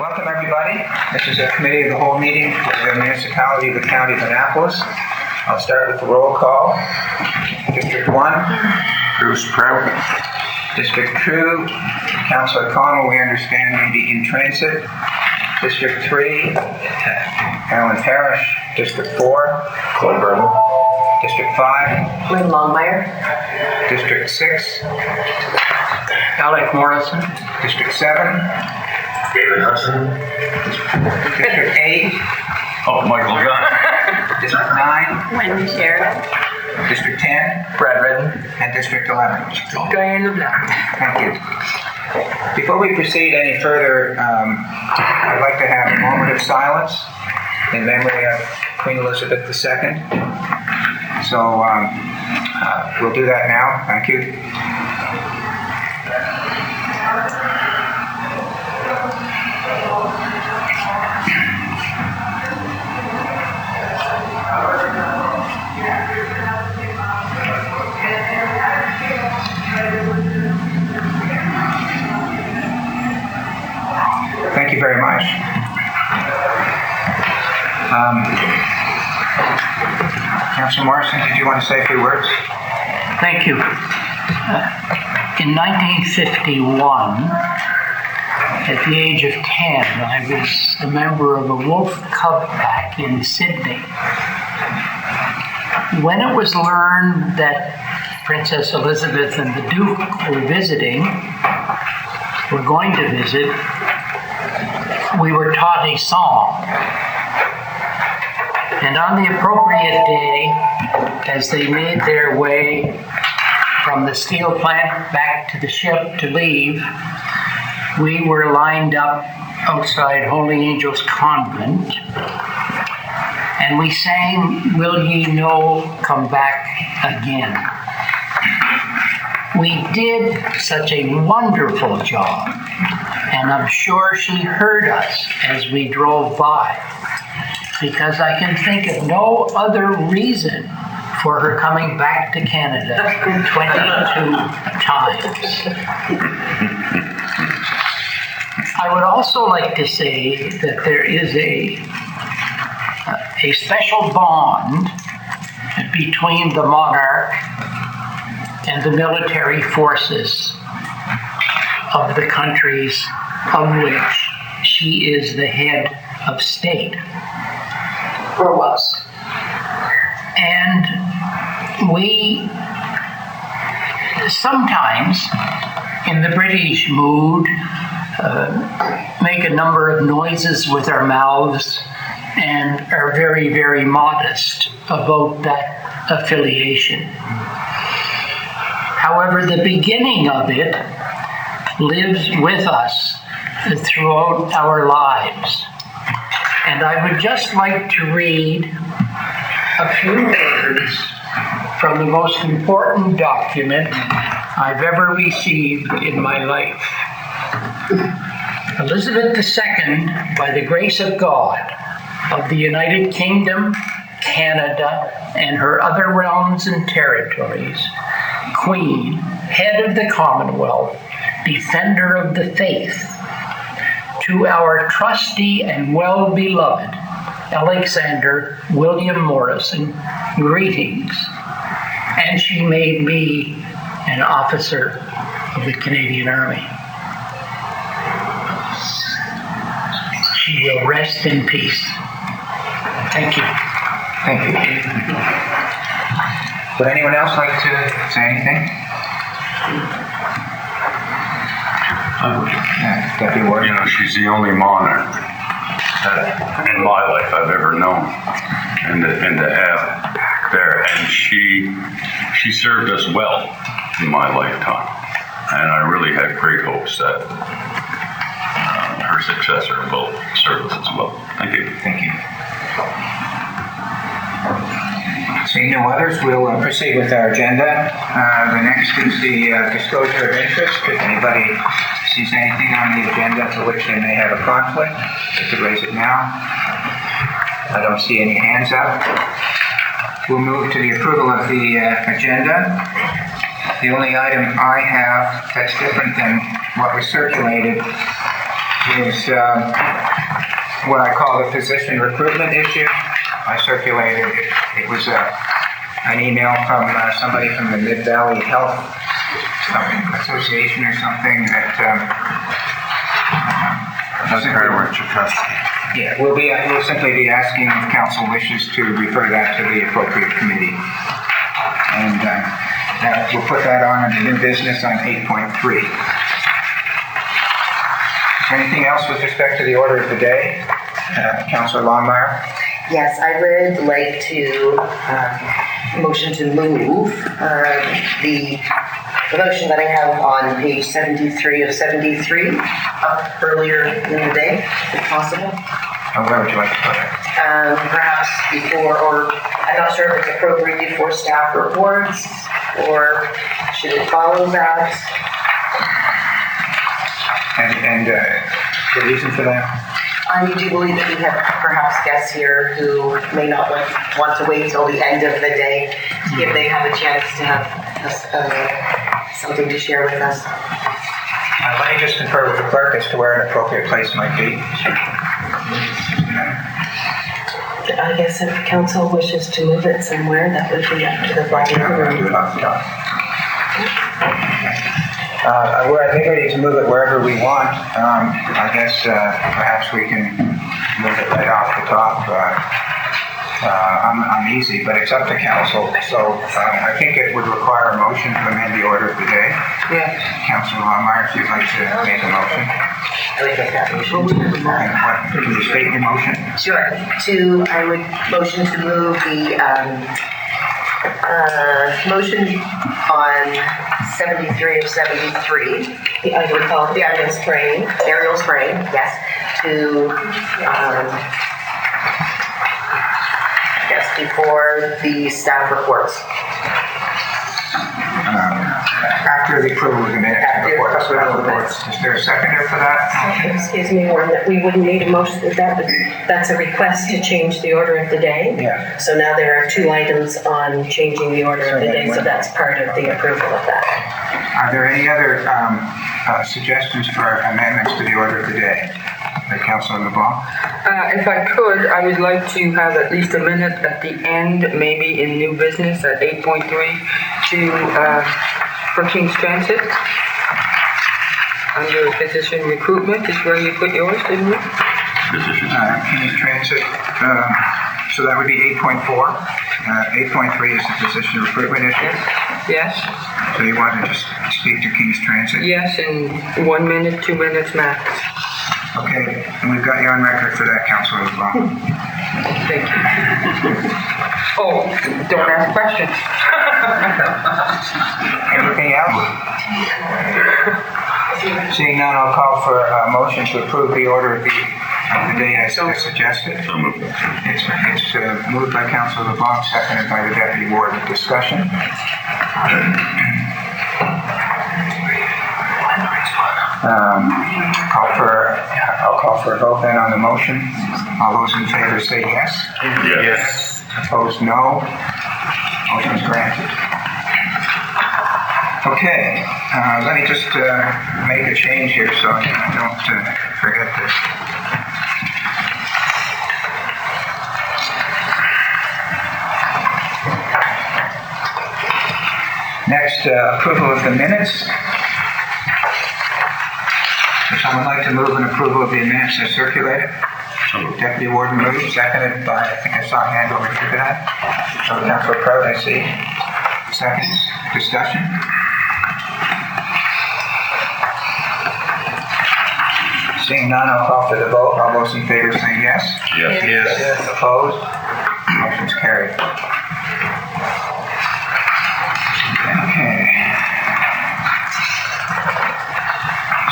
Welcome, everybody. This is a committee of the whole meeting for the municipality of the county of Annapolis. I'll start with the roll call. District 1. Bruce Prout. District 2. Councillor Cotw, we understand, may be in transit. District 3. Alan Parrish. District 4. Colburn. District 5. Lynn Longmire. District 6. Alec Morrison. District 7. David Hudson. District 8. Michael Gunn. District 9. Wendy Sheridan. District 10. Brad Redden. And District 11. Diane LeBlanc. Thank you. Before we proceed any further, I'd like to have a moment of silence in memory of Queen Elizabeth II. So we'll do that now. Thank you. Thank you very much. Councillor Morrison, did you want to say a few words? Thank you. In 1951, at the age of 10, I was a member of a wolf cub pack in Sydney. When it was learned that Princess Elizabeth and the Duke were going to visit, we were taught a song. And on the appropriate day, as they made their way from the steel plant back to the ship to leave, we were lined up outside Holy Angels Convent, and we sang, "Will Ye No Come Back Again?" We did such a wonderful job, and I'm sure she heard us as we drove by, because I can think of no other reason for her coming back to Canada 22 times. I would also like to say that there is a special bond between the monarch and the military forces of the countries of which she is the head of state. Or was. And we sometimes, in the British mood, make a number of noises with our mouths and are very, very modest about that affiliation. However, the beginning of it lives with us throughout our lives. And I would just like to read a few words from the most important document I've ever received in my life. Elizabeth II, by the grace of God, of the United Kingdom, Canada, and her other realms and territories, Queen, head of the Commonwealth, defender of the faith, to our trusty and well-beloved Alexander William Morrison, greetings. And she made me an officer of the Canadian Army. She will rest in peace. Thank you. Thank you. Would anyone else like to say anything? I would. Deputy Warden. She's the only monarch in my life I've ever known, and to have there, and she served us well in my lifetime, and I really had great hopes that her successor will serve us as well. Thank you. Thank you. Seeing no others, we'll proceed with our agenda. The next is the disclosure of interest. If anybody sees anything on the agenda for which they may have a conflict, they could raise it now. I don't see any hands up. We'll move to the approval of the agenda. The only item I have that's different than what was circulated is what I call the physician recruitment issue. I circulated, it was an email from somebody from the Mid-Valley Health Association or something that yeah, we'll simply be asking if council wishes to refer that to the appropriate committee. And we'll put that on under new business on 8.3. Anything else with respect to the order of the day? Councillor Longmire? Yes, I would like to motion to move the motion that I have on page 73 of 73 up earlier in the day, if possible. Where would you like to put it? Perhaps before, or I'm not sure if it's appropriate before staff reports, or should it follow that? And the reason for that? I do believe that we have perhaps guests here who may not want to wait till the end of the day if they have a chance to have something to share with us. Let me just confer with the clerk as to where an appropriate place might be. I guess if council wishes to move it somewhere, that would be up to the body of the room. We're at liberty to move it wherever we want. I guess perhaps we can move it right off the top. I'm easy, but it's up to council. So I think it would require a motion to amend the order of the day. Yeah. Councillor Longmire, if you'd like to make a motion. I would make that motion. And what, can you state your motion? Sure. I would motion to move the motion on 73 of 73. I recall the aerial spraying. Aerial spraying, yes. To before the staff reports. After the approval of the minutes. After Before the staff approval of the reports. Is there a seconder for that? Excuse me, Warren, that we wouldn't need a motion, that's a request to change the order of the day. Yeah. So now there are two items on changing the order of the day, so that's part of the approval of that. Are there any other suggestions for amendments to the order of the day? Councilor LeBlanc? If I could, I would like to have at least a minute at the end, maybe in new business at 8.3, for King's Transit. Under physician recruitment is where you put yours, didn't you? King's Transit, so that would be 8.4. 8.3 is the physician recruitment issue. Yes, So you want to just speak to King's Transit? yes, in 1 minute, 2 minutes max. Okay, and we've got you on record for that, Councilor LeBlanc. Thank you. Oh, don't ask questions. Anything else? Seeing none, I'll call for a motion to approve the order of the day as suggested. So moved. It's moved by Councilor LeBlanc, seconded by the Deputy Warden. Discussion? I'll call for a vote then on the motion. All those in favor say yes. Yes. Opposed, no. Motion is granted. Okay, let me just make a change here so I don't forget this. Next, approval of the minutes. Would someone like to move an approval of the minutes as circulated? So moved. Deputy Warden moves, seconded by, I think I saw a hand over here to that. So Councilor Prout, I see. Seconds, discussion. Seeing none, I'll call for the vote. All those in favor say yes. Yes. Opposed? Motion's carried. Okay.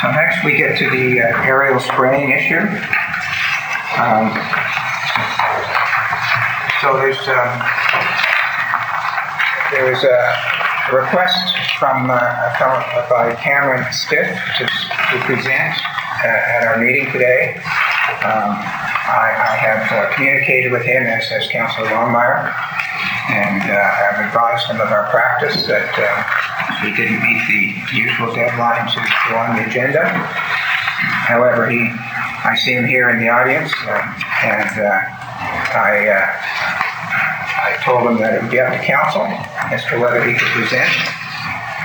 So next we get to the aerial spraying issue. So there was a request from a fellow by Cameron Stiff to present at our meeting today. I have communicated with him as Councilor Longmire, and I've advised him of our practice that we didn't meet the usual deadline to go on the agenda. However, I see him here in the audience, and I told him that it would be up to council as to whether he could present.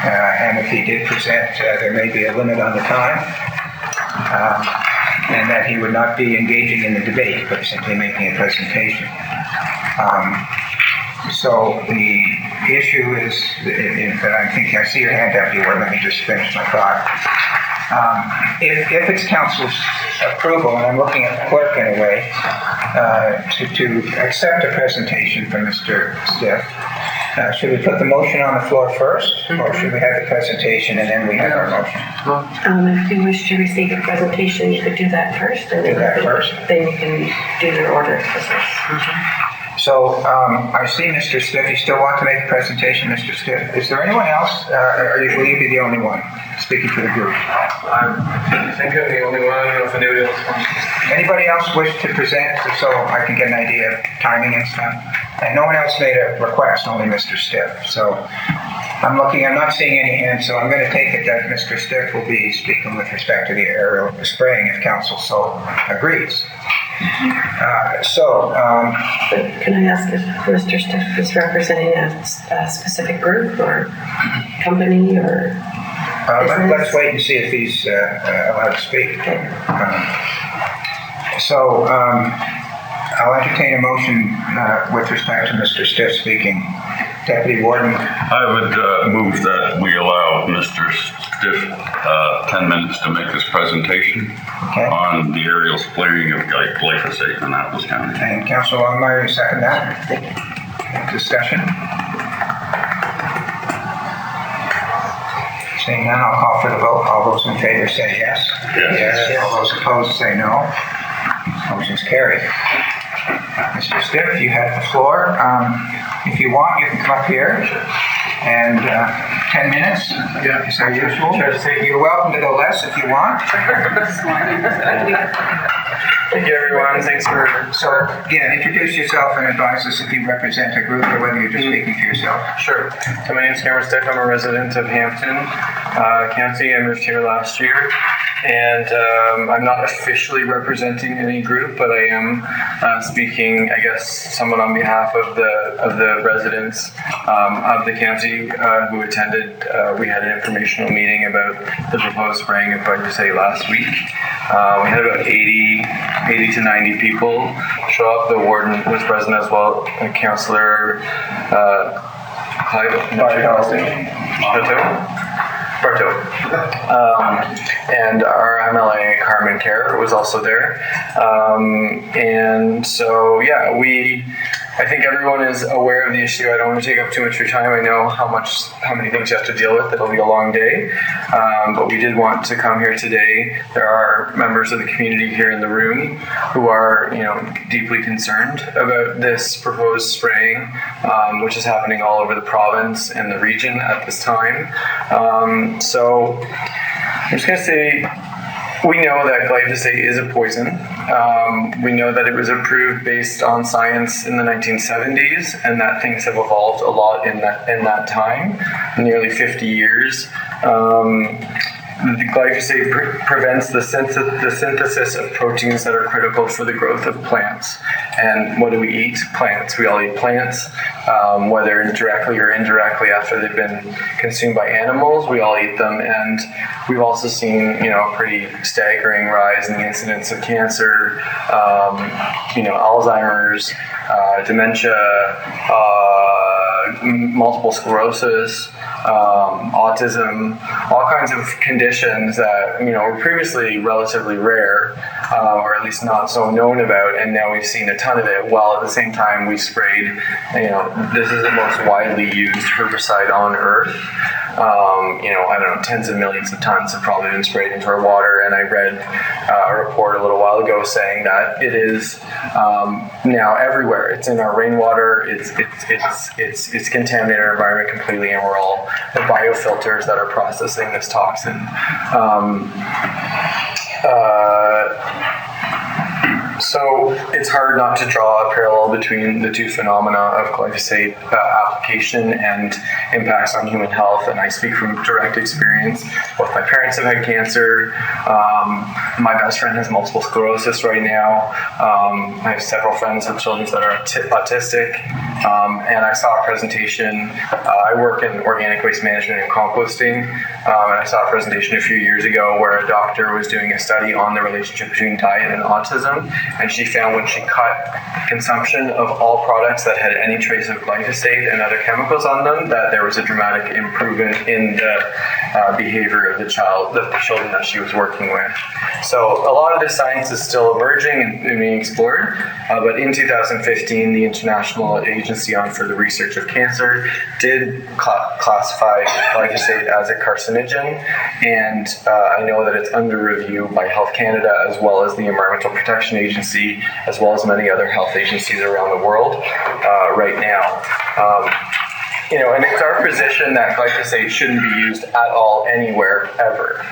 And if he did present, there may be a limit on the time. And that he would not be engaging in the debate, but simply making a presentation. So the issue is, I think I see your hand up, Ward. Let me just finish my thought. If it's council's approval, and I'm looking at the clerk in a way, to accept a presentation from Mr. Stiff, should we put the motion on the floor first, or should we have the presentation and then we have our motion? If you wish to receive a presentation, you could do that first, and Do that first. then you can do your order of business. So I see Mr. Stiff. You still want to make a presentation, Mr. Stiff? Is there anyone else? Will you be the only one speaking for the group? I think I'm the only one. I don't know if anybody else wants to. Anybody else wish to present so I can get an idea of timing and stuff? And no one else made a request, only Mr. Stiff. So I'm not seeing any hands, so I'm going to take it that Mr. Stiff will be speaking with respect to the aerial spraying if council so agrees. But can I ask if Mr. Stiff is representing a specific group or company or business? Let's wait and see if he's allowed to speak. Okay. I'll entertain a motion with respect to Mr. Stiff speaking. Deputy Warden. I would move that we allow Mr. Stiff 10 minutes to make his presentation on the aerial spraying of glyphosate in Atlas County. And Councilor Longmire, you second that? Discussion? Seeing none, I'll call for the vote. All those in favor say yes. Yes. All those opposed say no. Motion's carried. Mr. Stiff, you have the floor. If you want, you can come up here and 10 minutes. Yeah. Is that usual? Try to take- You're welcome to go less if you want. Thank you, everyone. Thanks for. So, yeah, introduce yourself and advise us if you represent a group or whether you're just speaking for yourself. Sure. So my name is Cameron Stiff. I'm a resident of Hampton County. I moved here last year, and I'm not officially representing any group, but I am speaking, I guess, somewhat on behalf of the residents of the county who attended. We had an informational meeting about the proposed spraying of glyphosate last week. We had about 80 to 90 people show up. The warden was present as well, Councillor Cotw. And our MLA Carmen Kerr was also there. And so, yeah, I think everyone is aware of the issue. I don't want to take up too much of your time. I know how many things you have to deal with. It'll be a long day. But we did want to come here today. There are members of the community here in the room who are, deeply concerned about this proposed spraying, which is happening all over the province and the region at this time. So I'm just going to say, we know that glyphosate is a poison. We know that it was approved based on science in the 1970s, and that things have evolved a lot in that time, nearly 50 years. The glyphosate prevents the synthesis of proteins that are critical for the growth of plants. And what do we eat? Plants. We all eat plants, whether directly or indirectly after they've been consumed by animals. We all eat them, and we've also seen, a pretty staggering rise in the incidence of cancer, Alzheimer's, dementia, multiple sclerosis, autism, all kinds of conditions that were previously relatively rare, or at least not so known about, and now we've seen a ton of it. While at the same time we sprayed, this is the most widely used herbicide on Earth. I don't know, tens of millions of tons have probably been sprayed into our water, and I read a report a little while ago saying that it is now everywhere. It's in our rainwater. It's contaminated our environment completely, and we're all the biofilters that are processing this toxin. So it's hard not to draw a parallel between the two phenomena of glyphosate application and impacts on human health. And I speak from direct experience. Both my parents have had cancer. My best friend has multiple sclerosis right now. I have several friends with children that are autistic. And I saw a presentation. I work in organic waste management and composting. And I saw a presentation a few years ago where a doctor was doing a study on the relationship between diet and autism. And she found when she cut consumption of all products that had any trace of glyphosate and other chemicals on them, that there was a dramatic improvement in the behavior of the children that she was working with. So a lot of this science is still emerging and being explored. But in 2015, the International Agency for the Research of Cancer did classify glyphosate as a carcinogen. And I know that it's under review by Health Canada as well as the Environmental Protection Agency, as well as many other health agencies around the world right now. And it's our position that glyphosate shouldn't be used at all anywhere ever.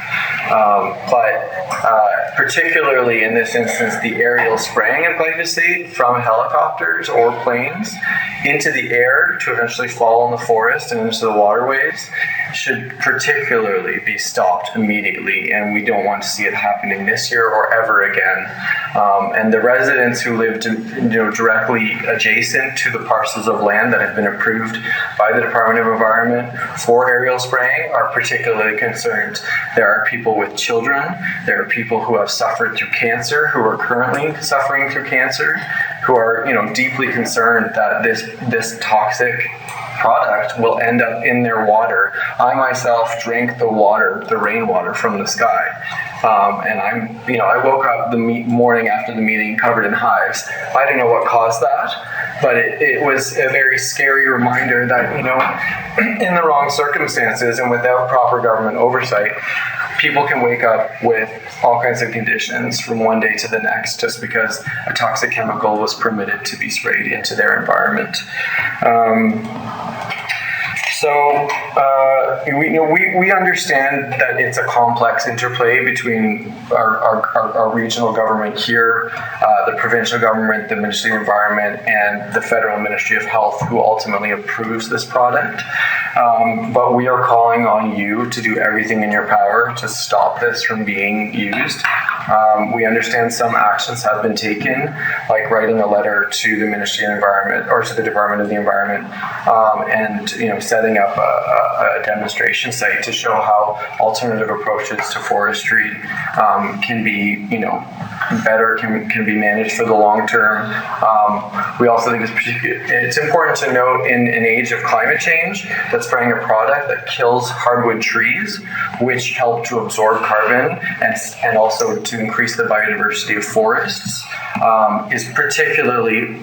But particularly in this instance, the aerial spraying of glyphosate from helicopters or planes into the air to eventually fall in the forest and into the waterways should particularly be stopped immediately, and we don't want to see it happening this year or ever again. And the residents who live directly adjacent to the parcels of land that have been approved by the Department of Environment for aerial spraying are particularly concerned. There are people with children, there are people who have suffered through cancer, who are currently suffering through cancer, who are deeply concerned that this toxic product will end up in their water. I myself drank the rainwater from the sky. And I woke up the morning after the meeting covered in hives. I don't know what caused that, but it was a very scary reminder that, in the wrong circumstances and without proper government oversight, people can wake up with all kinds of conditions from one day to the next just because a toxic chemical was permitted to be sprayed into their environment. We understand that it's a complex interplay between our regional government here, the provincial government, the Ministry of Environment, and the Federal Ministry of Health, who ultimately approves this product. But we are calling on you to do everything in your power to stop this from being used. We understand some actions have been taken, like writing a letter to the Ministry of Environment or to the Department of the Environment, and setting up a demonstration site to show how alternative approaches to forestry can be, better, can be managed for the long term. We also think it's important to note in an age of climate change that spraying a product that kills hardwood trees, which help to absorb carbon and also to increase the biodiversity of forests, is particularly,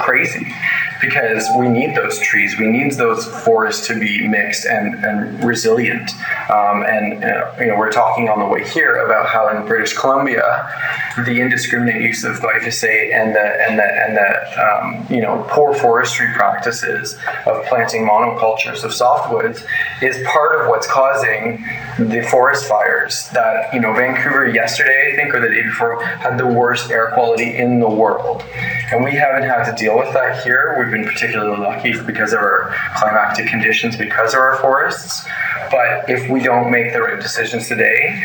crazy. Because we need those trees, we need those forests to be mixed and resilient. We're talking on the way here about how in British Columbia, the indiscriminate use of glyphosate and the poor forestry practices of planting monocultures of softwoods is part of what's causing the forest fires that, Vancouver yesterday, I think, or the day before, had the worst air quality in the world. And we haven't had to deal with that here. We've been particularly lucky because of our climatic conditions, because of our forests. But if we don't make the right decisions today,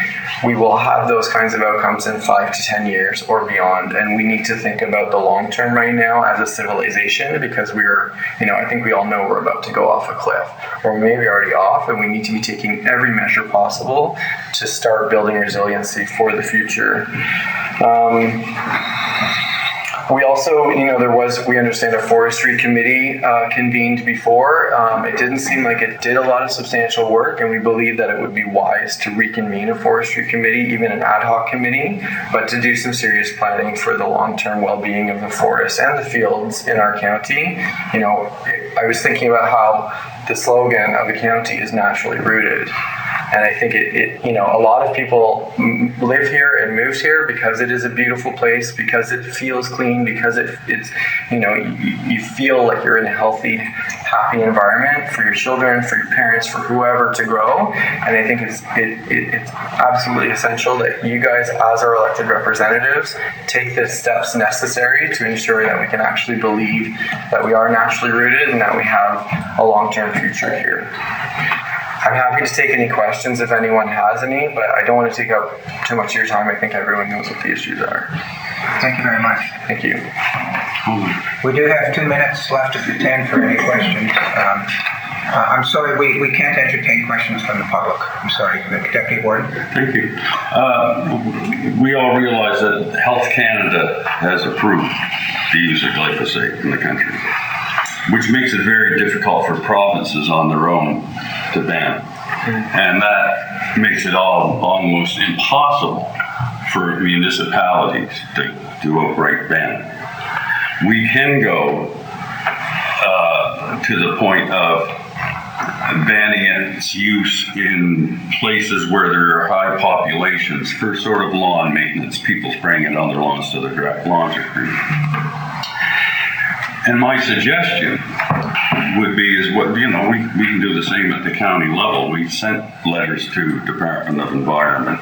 we will have those kinds of outcomes in 5 to 10 years or beyond. And we need to think about the long term right now as a civilization, because I think we all know we're about to go off a cliff, or maybe already off, and we need to be taking every measure possible to start building resiliency for the future. We also, we understand a forestry committee convened before. It didn't seem like it did a lot of substantial work, and we believe that it would be wise to reconvene a forestry committee, even an ad hoc committee, but to do some serious planning for the long-term well-being of the forests and the fields in our county. I was thinking about how the slogan of the county is naturally rooted. And I think a lot of people live here and move here because it is a beautiful place, because it feels clean, because it's you feel like you're in a healthy, happy environment for your children, for your parents, for whoever to grow. And I think it's absolutely essential that you guys, as our elected representatives, take the steps necessary to ensure that we can actually believe that we are naturally rooted and that we have a long-term future here. I'm happy to take any questions if anyone has any, but I don't want to take up too much of your time. I think everyone knows what the issues are. Thank you very much. Thank you. We do have 2 minutes left at the 10 for any questions. I'm sorry, we can't entertain questions from the public. I'm sorry, Deputy Warden. Thank you. We all realize that Health Canada has approved the use of glyphosate in the country, which makes it very difficult for provinces on their own to ban. And that makes it almost impossible for municipalities to outright ban it. We can go to the point of banning its use in places where there are high populations for sort of lawn maintenance, people spraying it on their lawns so their lawns are green. And my suggestion would be is we can do the same at the county level. We've sent letters to Department of Environment,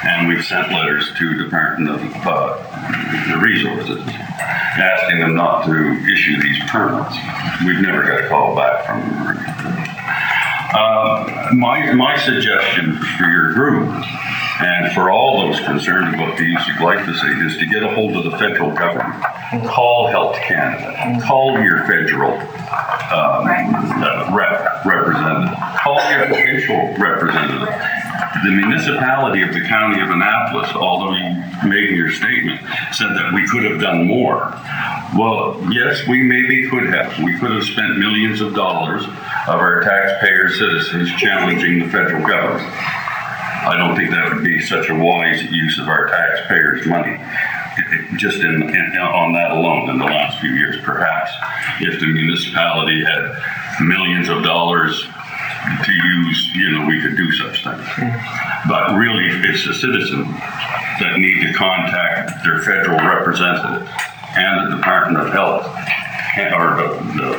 and we've sent letters to Department of the Resources, asking them not to issue these permits. We've never got a call back from them. My suggestion for your group and for all those concerned about the use of glyphosate is to get a hold of the federal government. Call Health Canada. Call your federal representative. Call your provincial representative. The municipality of the County of Annapolis, although you made in your statement, said that we could have done more. Well, yes, we maybe could have. We could have spent millions of dollars of our taxpayer citizens challenging the federal government. I don't think that would be such a wise use of our taxpayers' money. Just on that alone in the last few years, perhaps, if the municipality had millions of dollars to use, we could do such things. But really, it's the citizens that need to contact their federal representative and the Department of Health, or the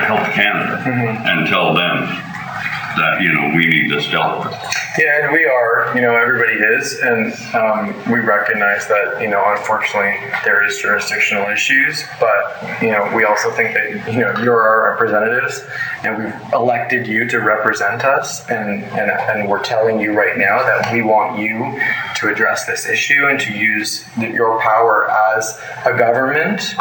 Health Canada, and tell them that, we need this dealt with. Yeah, and we are, everybody is, and we recognize that, unfortunately, there is jurisdictional issues, but, we also think that, you're our representatives, and we've elected you to represent us, and we're telling you right now that we want you to address this issue and to use your power as a government,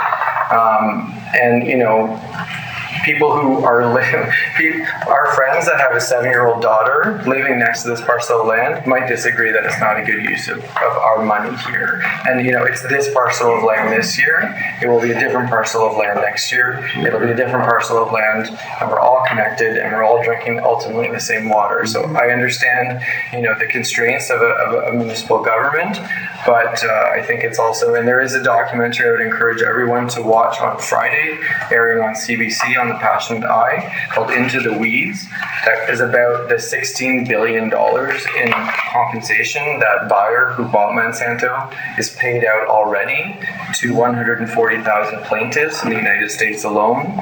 people who are our friends that have a 7-year-old daughter living next to this parcel of land might disagree that it's not a good use of our money here. And it's this parcel of land this year. It will be a different parcel of land next year. It'll be a different parcel of land, and we're all connected, and we're all drinking ultimately the same water. So I understand, the constraints of a municipal government, but I think it's also, and there is a documentary I would encourage everyone to watch on Friday, airing on CBC on the Passionate Eye, called Into the Weeds, that is about the $16 billion in compensation that buyer who bought Monsanto is paid out already to 140,000 plaintiffs in the United States alone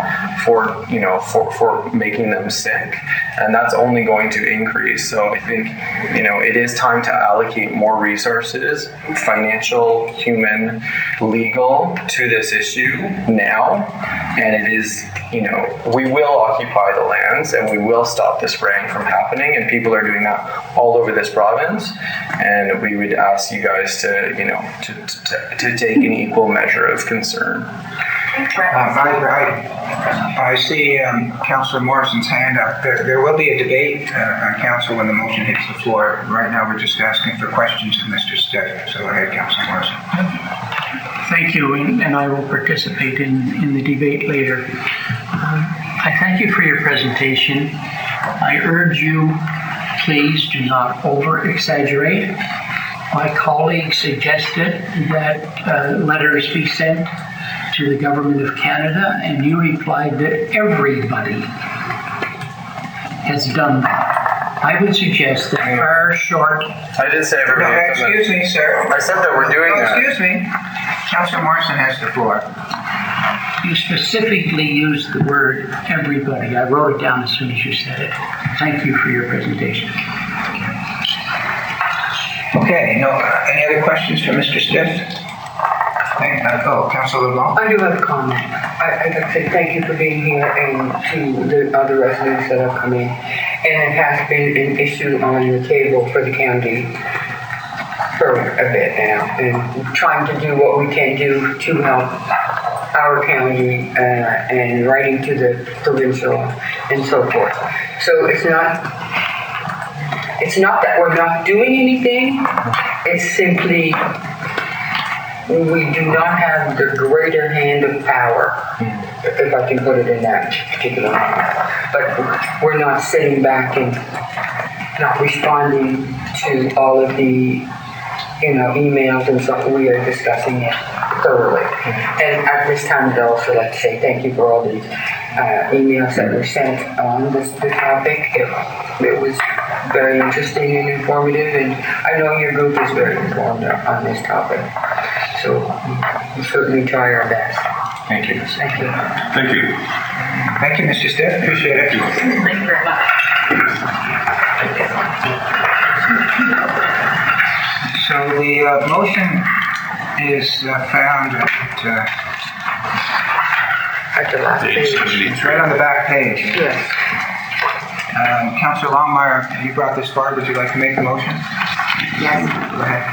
for making them sick. And that's only going to increase. So I think, it is time to allocate more resources, financial, human, legal, to this issue now. And it is, we will occupy the lands and we will stop the spraying from happening. And people are doing that all over this province. And we would ask you guys to, to take an equal measure of concern. I see Councillor Morrison's hand up. There will be a debate on council when the motion hits the floor. Right now, we're just asking for questions of Mr. Stiff. So go ahead, Councillor Morrison. Thank you, and I will participate in the debate later. I thank you for your presentation. I urge you, please do not over-exaggerate. My colleague suggested that letters be sent to the Government of Canada, and you replied that everybody has done that. I would suggest that our short, I did say No, everybody. excuse me, sir. I said that we're doing Oh, that. excuse me. Councilor Morrison has the floor. you specifically used the word everybody. I wrote it down as soon as you said it. Thank you for your presentation. Okay, no, any other questions for Mr. Stiff? Councilor LeBlanc? I do have a comment. I'd like to say thank you for being here and to the other residents that have come in. And it has been an issue on the table for the county for a bit now, and trying to do what we can do to help our county and writing to the provincial and so forth. So it's not that we're not doing anything, it's simply we do not have the greater hand of power, if I can put it in that particular manner. But we're not sitting back and not responding to all of the, emails and stuff. We are discussing it thoroughly. And at this time, I'd also like to say thank you for all the emails that were sent on the topic. It was very interesting and informative, and I know your group is very informed on this topic. So we'll certainly try our best. Thank you. Thank you. Thank you. Thank you, Mr. Stiff. Appreciate it. Thank you very much. So the motion is found At the last page. it's right on the back page. Yes. Councilor Longmire, you brought this forward. Would you like to make the motion? Yes. Go ahead.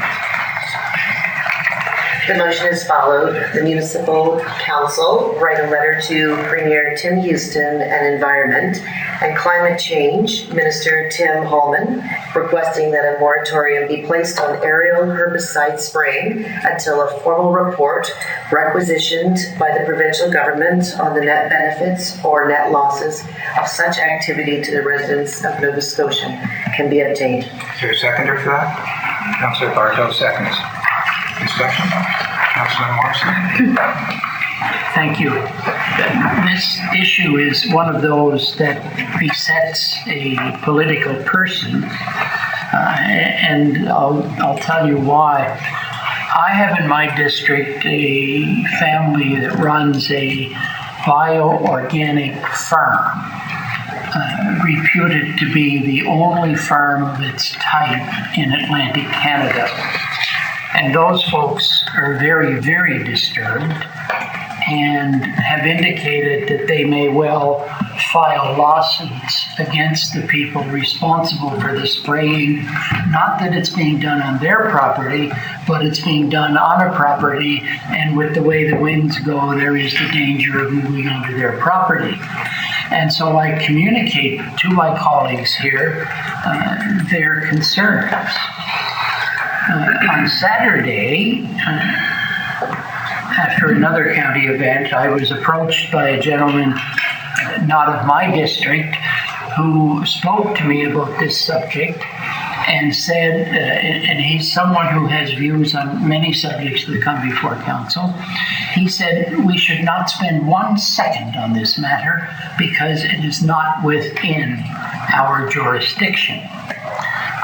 The motion is followed. The Municipal Council write a letter to Premier Tim Houston and Environment and Climate Change Minister Tim Holman, requesting that a moratorium be placed on aerial herbicide spraying until a formal report requisitioned by the provincial government on the net benefits or net losses of such activity to the residents of Nova Scotia can be obtained. Is there a seconder for that? Councilor Bartow seconds. Discussion? Councilor Morrison? Thank you. This issue is one of those that besets a political person, and I'll tell you why. I have in my district a family that runs a bio-organic farm, reputed to be the only farm of its type in Atlantic Canada. And those folks are very, very disturbed and have indicated that they may well file lawsuits against the people responsible for the spraying. Not that it's being done on their property, but it's being done on a property, and with the way the winds go, there is the danger of moving onto their property. And so I communicate to my colleagues here their concerns. On Saturday, after another county event, I was approached by a gentleman not of my district who spoke to me about this subject and said, and he's someone who has views on many subjects that come before council, he said we should not spend 1 second on this matter because it is not within our jurisdiction.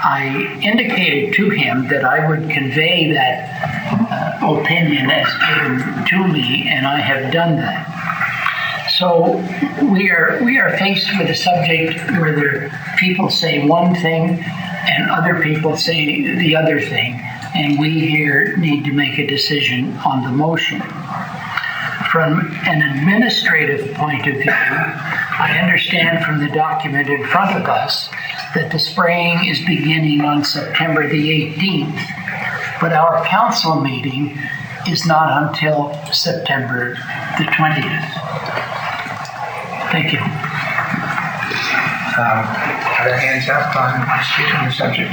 I indicated to him that I would convey that opinion as given to me, and I have done that. So we are faced with a subject where people say one thing and other people say the other thing, and we here need to make a decision on the motion. From an administrative point of view, I understand from the document in front of us that the spraying is beginning on September the 18th, but our council meeting is not until September the 20th. Thank you. Are there hands up on the subject?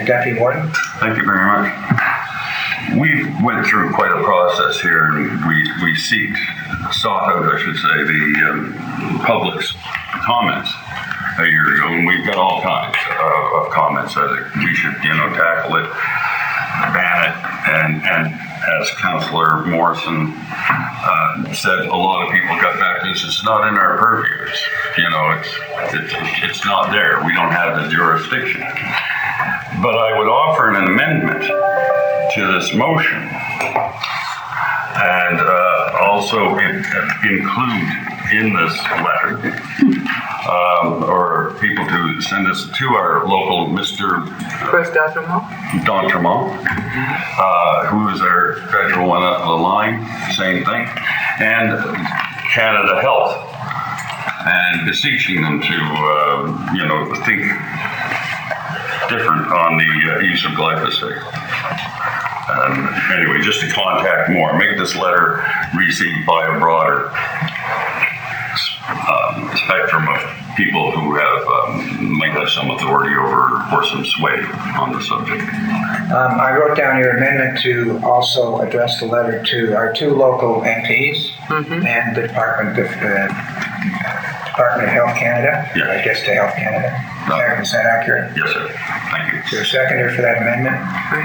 Deputy Warden? Thank you very much. We went through quite a process here, and we sought out, I should say, the public's comments a year ago, and we've got all kinds of comments that we should, tackle it, ban it, as Councillor Morrison said, a lot of people got back to this. It's not in our purview. It's not there. We don't have the jurisdiction. But I would offer an amendment to this motion and also include in this letter or people to send us to our local Mr. Chris D'Entremont? D'Entremont, who is our federal one up the line, same thing, and Canada Health, and beseeching them to, think different on the use of glyphosate. Anyway, just to contact more, make this letter received by a broader spectrum of people who might have some authority over or some sway on the subject. I wrote down your amendment to also address the letter to our 2 local MPs and the Department of Health Canada. Yeah. I guess to Health Canada. Is that accurate? Yes, sir. Thank you. Is there a seconder for that amendment?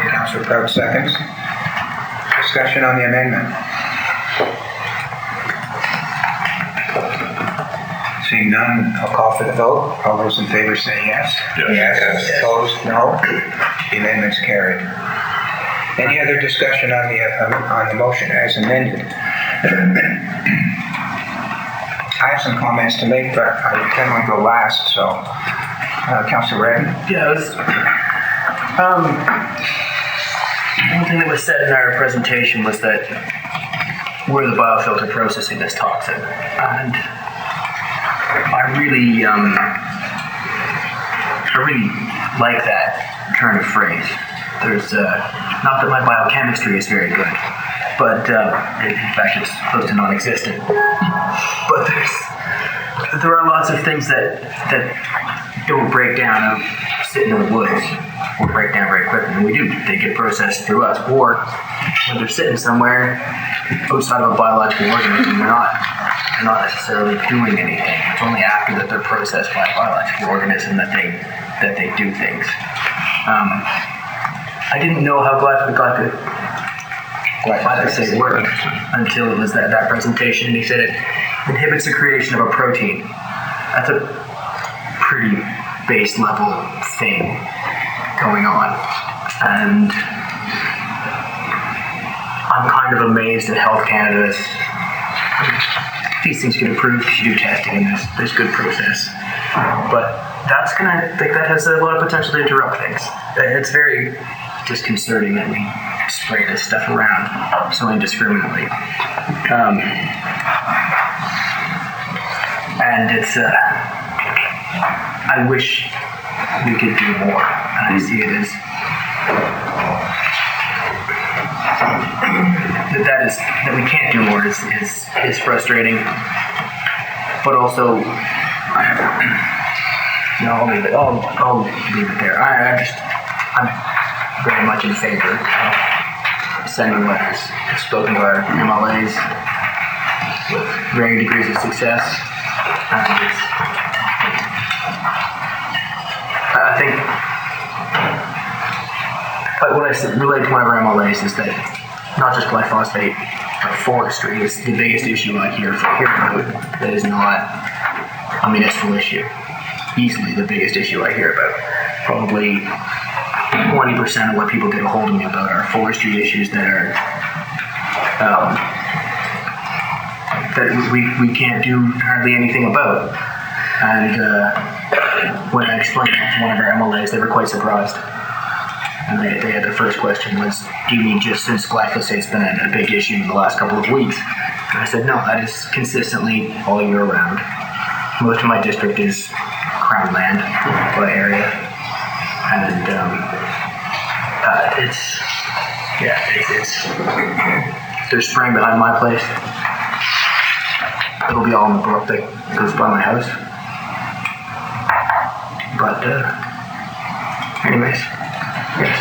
Councillor Prout seconds. Discussion on the amendment. Seeing none, I'll call for the vote. All those in favor say yes. Yes. Yes. Opposed, no. The amendment's carried. Any other discussion on the motion as amended? I have some comments to make, but I generally go last, so Councillor Redden. Yeah, one thing that was said in our presentation was that we're the biofilter processing this toxin, and I really like that turn of phrase. There's not that my biochemistry is very good, but in fact it's close to non-existent. But there are lots of things that don't break down of sitting in the woods or break down very quickly, and we do. They get processed through us, or when they're sitting somewhere outside of a biological organism, they're not necessarily doing anything. It's only after that they're processed by a biological organism that they do things. I didn't know how glyphosate worked until it was that presentation, and he said it inhibits the creation of a protein. That's a pretty base level thing going on, and I'm kind of amazed at Health Canada's. These things get approved because you do testing, and there's good process, but that has a lot of potential to interrupt things. It's very disconcerting that we spray this stuff around so indiscriminately. And it's, I wish we could do more. And I see it as, that we can't do more is frustrating. But also, I'll leave it there. I'm very much in favor of sending letters. I've spoken to our MLAs with varying degrees of success. I think what I relayed to one of our MLAs is that not just glyphosate, but forestry is the biggest issue I hear about that is not a municipal issue. Easily the biggest issue I hear about. Probably 20% of what people get a hold of me about are forestry issues that are that we can't do hardly anything about. And when I explained that to one of our MLAs, they were quite surprised. And they had their first question was, do you mean just since glyphosate's been a big issue in the last couple of weeks? And I said, no, that is consistently all year round. Most of my district is Crown land by area. And there's spraying behind my place. It'll be all in the brook that goes by my house. But anyways, yes.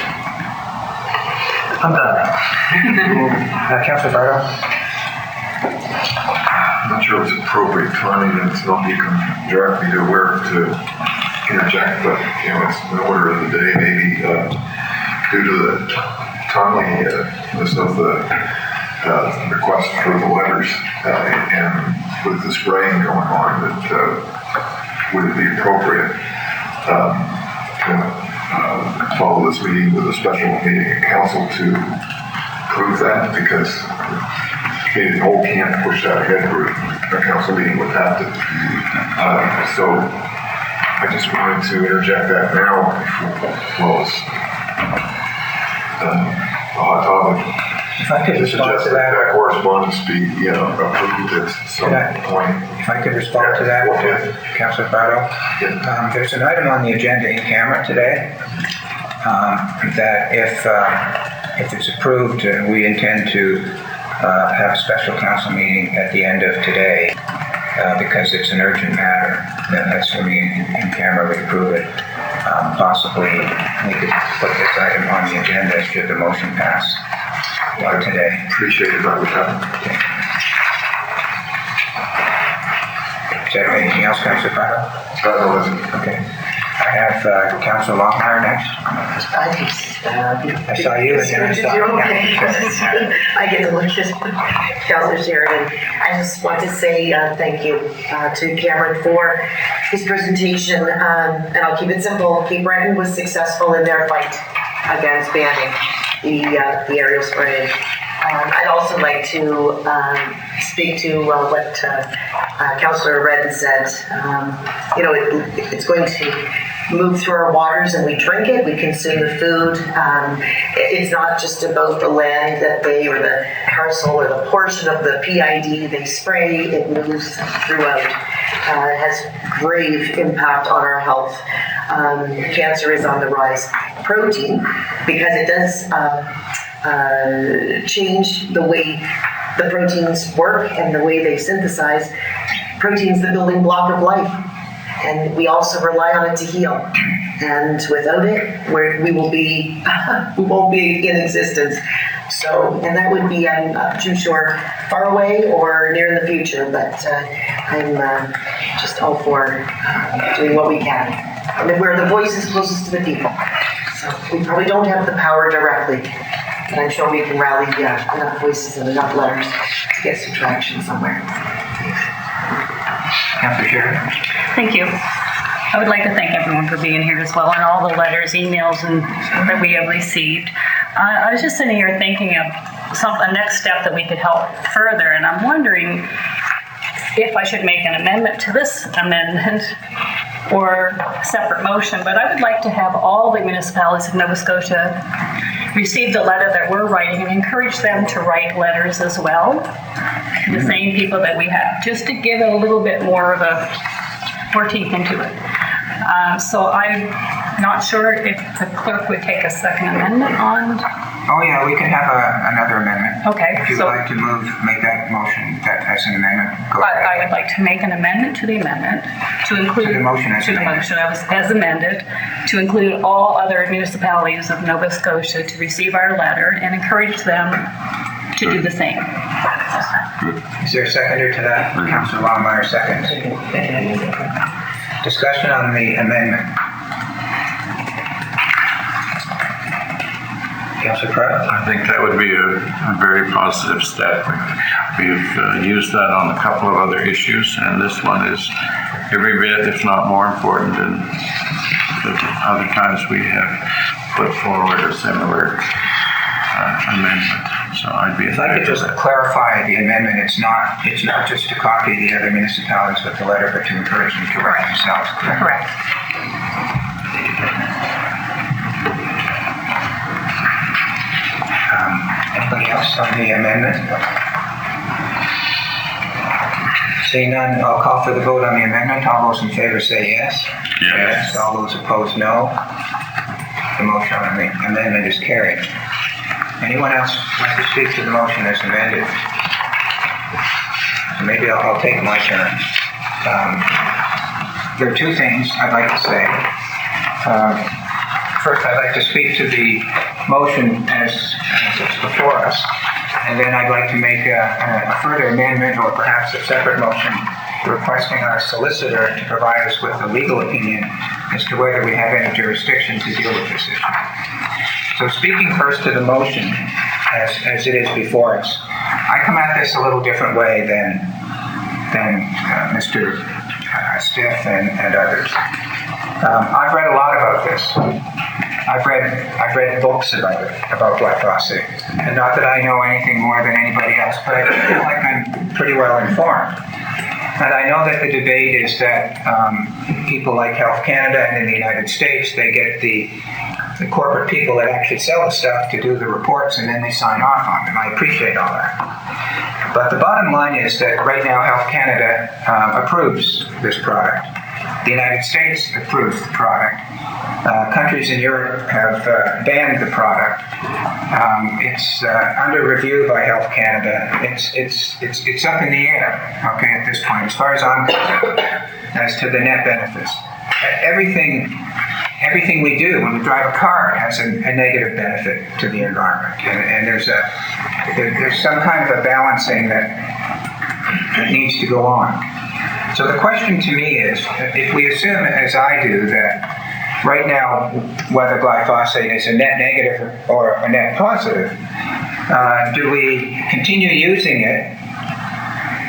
I'm done. Councillor Bardo? I'm not sure it's appropriate timing, and it's not become directly aware to interject, but it's an order of the day, maybe due to the timely list of the request for the letters, and with the spraying going on, that would it be appropriate to follow this meeting with a special meeting of council to prove that? Because Committee of the whole can't push that ahead, where a council meeting would have to. So I just wanted to interject that now, well as a hot topic. If I could respond to that. That correspondence be, approved at some point. If I could respond to that, Councilor Cotw. Yeah. There's an item on the agenda in camera today that if it's approved, we intend to have a special council meeting at the end of today because it's an urgent matter. Assuming in camera we approve it, possibly we could put this item on the agenda should the motion pass today. Appreciate it, that would happen. Okay. Is there anything else, Councilor Cotw? No, that's it. Okay. I have Councilor Longmire next. I saw you and then I saw you. I get to look at Councilor Sheridan. I just want to say thank you to Cameron for his presentation, and I'll keep it simple. Cape Breton was successful in their fight against banning the aerial spraying. I'd also like to speak to what Councillor Redden said. It's going to move through our waters and we drink it, we consume the food. It's not just about the land that they, or the parcel or the portion of the PID they spray, it moves throughout. It has grave impact on our health. Cancer is on the rise. Protein, because it does change the way the proteins work and the way they synthesize. Protein's the building block of life, and we also rely on it to heal. And without it, we will be we won't be in existence. So, and that would be, I'm not too sure, far away or near in the future, but I'm just all for doing what we can. I mean, we're the voices closest to the people. So we probably don't have the power directly, but I'm sure we can rally enough voices and enough letters to get some traction somewhere. Thanks. Councilor Sheridan. Thank you. I would like to thank everyone for being here as well, and all the letters, emails, and that we have received. I was just sitting here thinking of a next step that we could help further, and I'm wondering if I should make an amendment to this amendment or a separate motion, but I would like to have all the municipalities of Nova Scotia receive the letter that we're writing and encourage them to write letters as well, the same people that we have, just to give it a little bit more of more teeth into it. So I'm not sure if the clerk would take a second amendment on. Oh yeah, we can have another amendment. Okay. If you'd like to make that motion as an amendment, go ahead. I would like to make an amendment to the amendment to include to the motion as amended, to include all other municipalities of Nova Scotia to receive our letter and encourage them to do the same. Is there a seconder to that? Councilor Longmire seconds. Discussion on the amendment. Councilor Cotw? I think that would be a very positive step. We've used that on a couple of other issues, and this one is every bit, if not more important than the other times we have put forward a similar amendment. So I'd be. If I could just clarify the amendment, it's not just to copy the other municipalities with the letter, but to encourage them to write themselves. Correct. Anybody else on the amendment? Seeing none, I'll call for the vote on the amendment. All those in favor say yes. Yes. All those opposed, no. The motion on the amendment is carried. Anyone else like to speak to the motion as amended? So maybe I'll take my turn. There are two things I'd like to say. First, I'd like to speak to the motion as it's before us, and then I'd like to make a further amendment or perhaps a separate motion requesting our solicitor to provide us with a legal opinion as to whether we have any jurisdiction to deal with this issue. So speaking first to the motion, as it is before us, I come at this a little different way than Mr. Stiff and others. I've read a lot about this. I've read books about it, about glyphosate. And not that I know anything more than anybody else, but I feel like I'm pretty well informed. And I know that the debate is that people like Health Canada and in the United States, they get the corporate people that actually sell the stuff to do the reports, and then they sign off on them. I appreciate all that. But the bottom line is that right now Health Canada approves this product. The United States approves the product. Countries in Europe have banned the product. It's under review by Health Canada. It's up in the air, okay, at this point, as far as I'm concerned, as to the net benefits. Everything we do when we drive a car has a negative benefit to the environment, and there's some kind of a balancing that needs to go on. So the question to me is, if we assume, as I do, that right now, whether glyphosate is a net negative or a net positive, do we continue using it?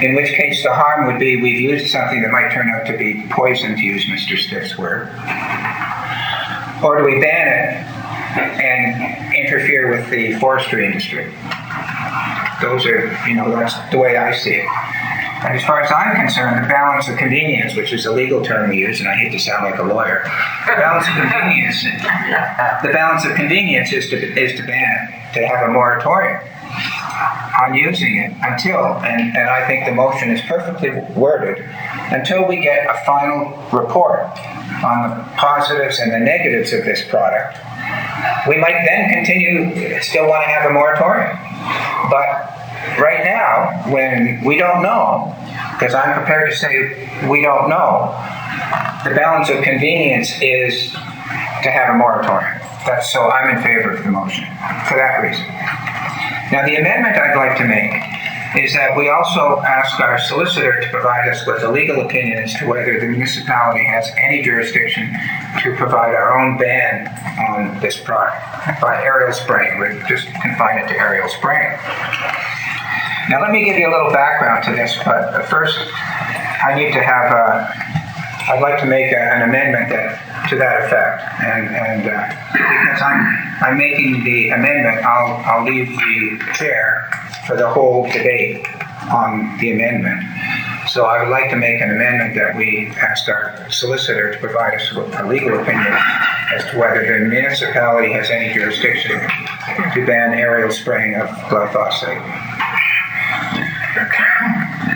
In which case the harm would be we've used something that might turn out to be poison, to use Mr. Stiff's word. Or do we ban it and interfere with the forestry industry? Those are, that's the way I see it. And as far as I'm concerned, the balance of convenience, which is a legal term we use, and I hate to sound like a lawyer, the balance of convenience is to ban it, to have a moratorium on using it until, and I think the motion is perfectly worded, until we get a final report on the positives and the negatives of this product. We might then still want to have a moratorium. But right now, when we don't know, because I'm prepared to say we don't know, the balance of convenience is to have a moratorium. So I'm in favor of the motion for that reason. Now, the amendment I'd like to make is that we also ask our solicitor to provide us with a legal opinion as to whether the municipality has any jurisdiction to provide our own ban on this product by aerial spraying. We just confine it to aerial spraying. Now, let me give you a little background to this, but first I need to have I'd like to make an amendment to that effect, and because I'm making the amendment, I'll leave the chair for the whole debate on the amendment. So I would like to make an amendment that we ask our solicitor to provide us with a legal opinion as to whether the municipality has any jurisdiction to ban aerial spraying of glyphosate.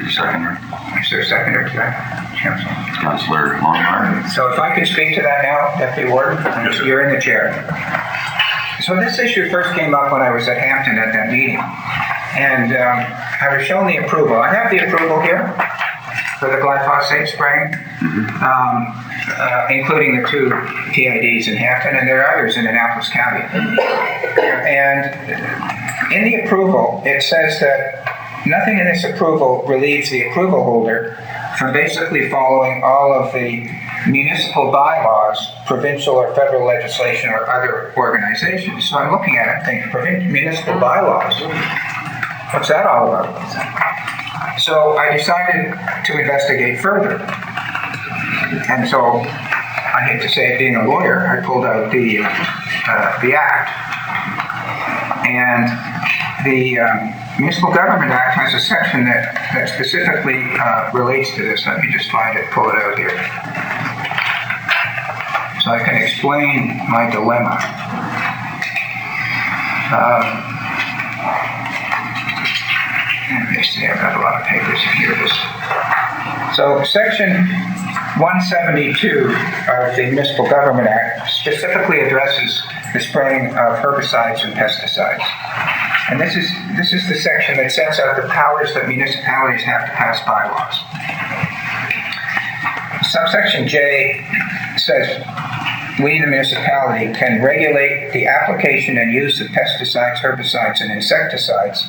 Seconder. Is there a seconder to that, Council? Councillor Longmire. So if I could speak to that now, Deputy Warden? Yes, sir. You're in the chair. So this issue first came up when I was at Hampton at that meeting. And I was shown the approval. I have the approval here for the glyphosate spraying, including the 2 PIDs in Hampton, and there are others in Annapolis County. And in the approval, it says that nothing in this approval relieves the approval holder from basically following all of the municipal bylaws, provincial or federal legislation, or other organizations. So I'm looking at it and thinking, municipal bylaws? What's that all about? So I decided to investigate further. And so, I hate to say it, being a lawyer, I pulled out the act. And the Municipal Government Act has a section that specifically relates to this. Let me just pull it out here. So I can explain my dilemma. Let me see, I've got a lot of papers here. So section 172 of the Municipal Government Act specifically addresses the spraying of herbicides and pesticides. And this is the section that sets out the powers that municipalities have to pass bylaws. Subsection J says, we, the municipality, can regulate the application and use of pesticides, herbicides, and insecticides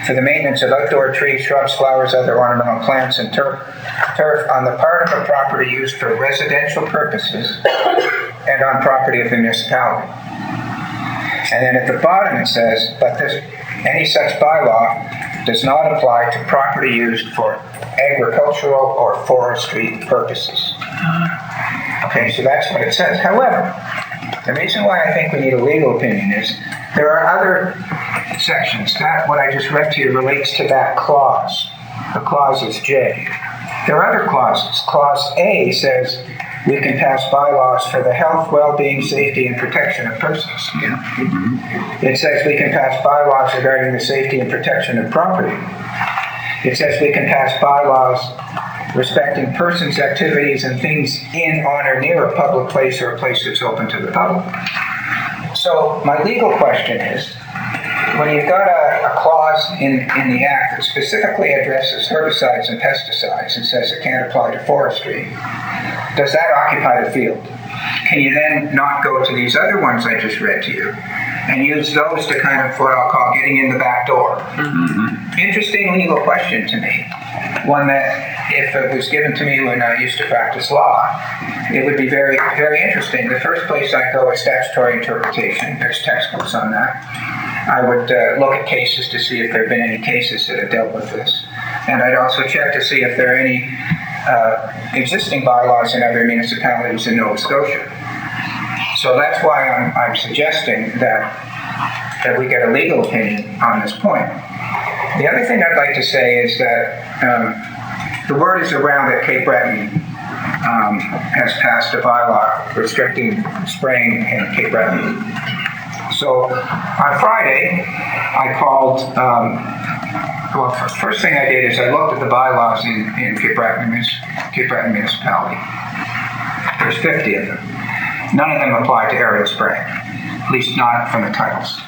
for the maintenance of outdoor trees, shrubs, flowers, other ornamental plants, and turf on the part of a property used for residential purposes and on property of the municipality. And then at the bottom it says, but any such bylaw does not apply to property used for agricultural or forestry purposes. Okay, so that's what it says. However, the reason why I think we need a legal opinion is there are other sections. That, what I just read to you, relates to that clause. The clause is J. There are other clauses. Clause A says we can pass bylaws for the health, well-being, safety, and protection of persons. It says we can pass bylaws regarding the safety and protection of property. It says we can pass bylaws respecting persons, activities, and things in, on, or near a public place or a place that's open to the public. So my legal question is, when you've got a clause in the Act that specifically addresses herbicides and pesticides and says it can't apply to forestry, does that occupy the field? Can you then not go to these other ones I just read to you and use those to kind of what I'll call getting in the back door? Interesting legal question to me. One that, if it was given to me when I used to practice law, it would be very, very interesting. The first place I go is statutory interpretation. There's textbooks on that. I would look at cases to see if there have been any cases that have dealt with this. And I'd also check to see if there are any existing bylaws in other municipalities in Nova Scotia. So that's why I'm suggesting that we get a legal opinion on this point. The other thing I'd like to say is that the word is around that Cape Breton has passed a bylaw restricting spraying in Cape Breton. So on Friday, I called, first thing I did is I looked at the bylaws in Cape Breton municipality. There's 50 of them. None of them apply to aerial spraying, at least not from the titles.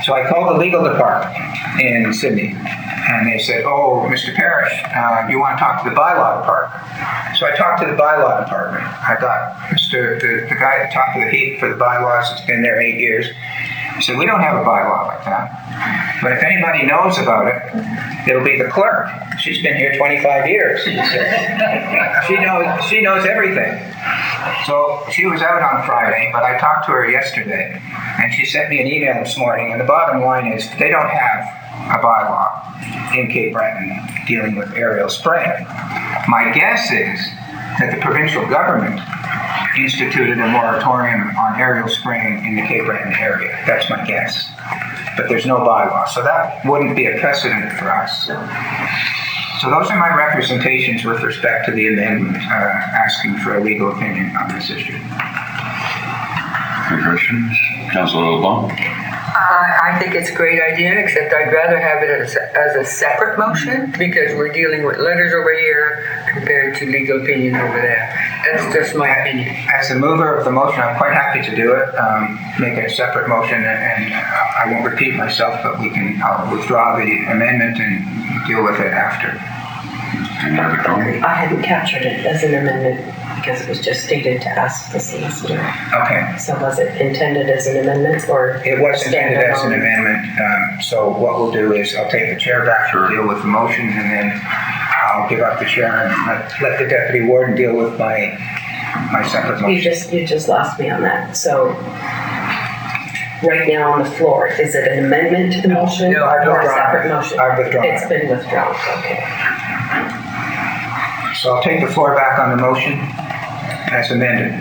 So I called the legal department in Sydney, and they said, oh, Mr. Parrish, you want to talk to the bylaw department? So I talked to the bylaw department. I got the guy at the top of the heap for the bylaws has been there 8 years. He said, we don't have a bylaw like that. But if anybody knows about it, it'll be the clerk. She's been here 25 years. She knows everything. So she was out on Friday, but I talked to her yesterday, and she sent me an email this morning, and the bottom line is they don't have a bylaw in Cape Breton dealing with aerial spraying. My guess is that the provincial government instituted a moratorium on aerial spraying in the Cape Breton area. That's my guess. But there's no bylaw, so that wouldn't be a precedent for us. So those are my representations with respect to the amendment, asking for a legal opinion on this issue. Any questions? Councilor LeBlanc? I think it's a great idea, except I'd rather have it as a separate motion because we're dealing with letters over here compared to legal opinion over there. That's just my opinion. As the mover of the motion, I'm quite happy to do it. Make it a separate motion, and I won't repeat myself, but I'll withdraw the amendment and deal with it after. Any other comment? I hadn't captured it as an amendment because it was just stated to ask the solicitor. Okay. So was it intended as an amendment or? It was intended as an amendment. So what we'll do is I'll take the chair back to deal with the motion, and then I'll give up the chair and let the deputy warden deal with my separate motion. You just lost me on that. So right now on the floor, is it an amendment to the motion No, I've or a withdrawn. separate motion? I've withdrawn. It's been withdrawn. Okay. So I'll take the floor back on the motion as amended.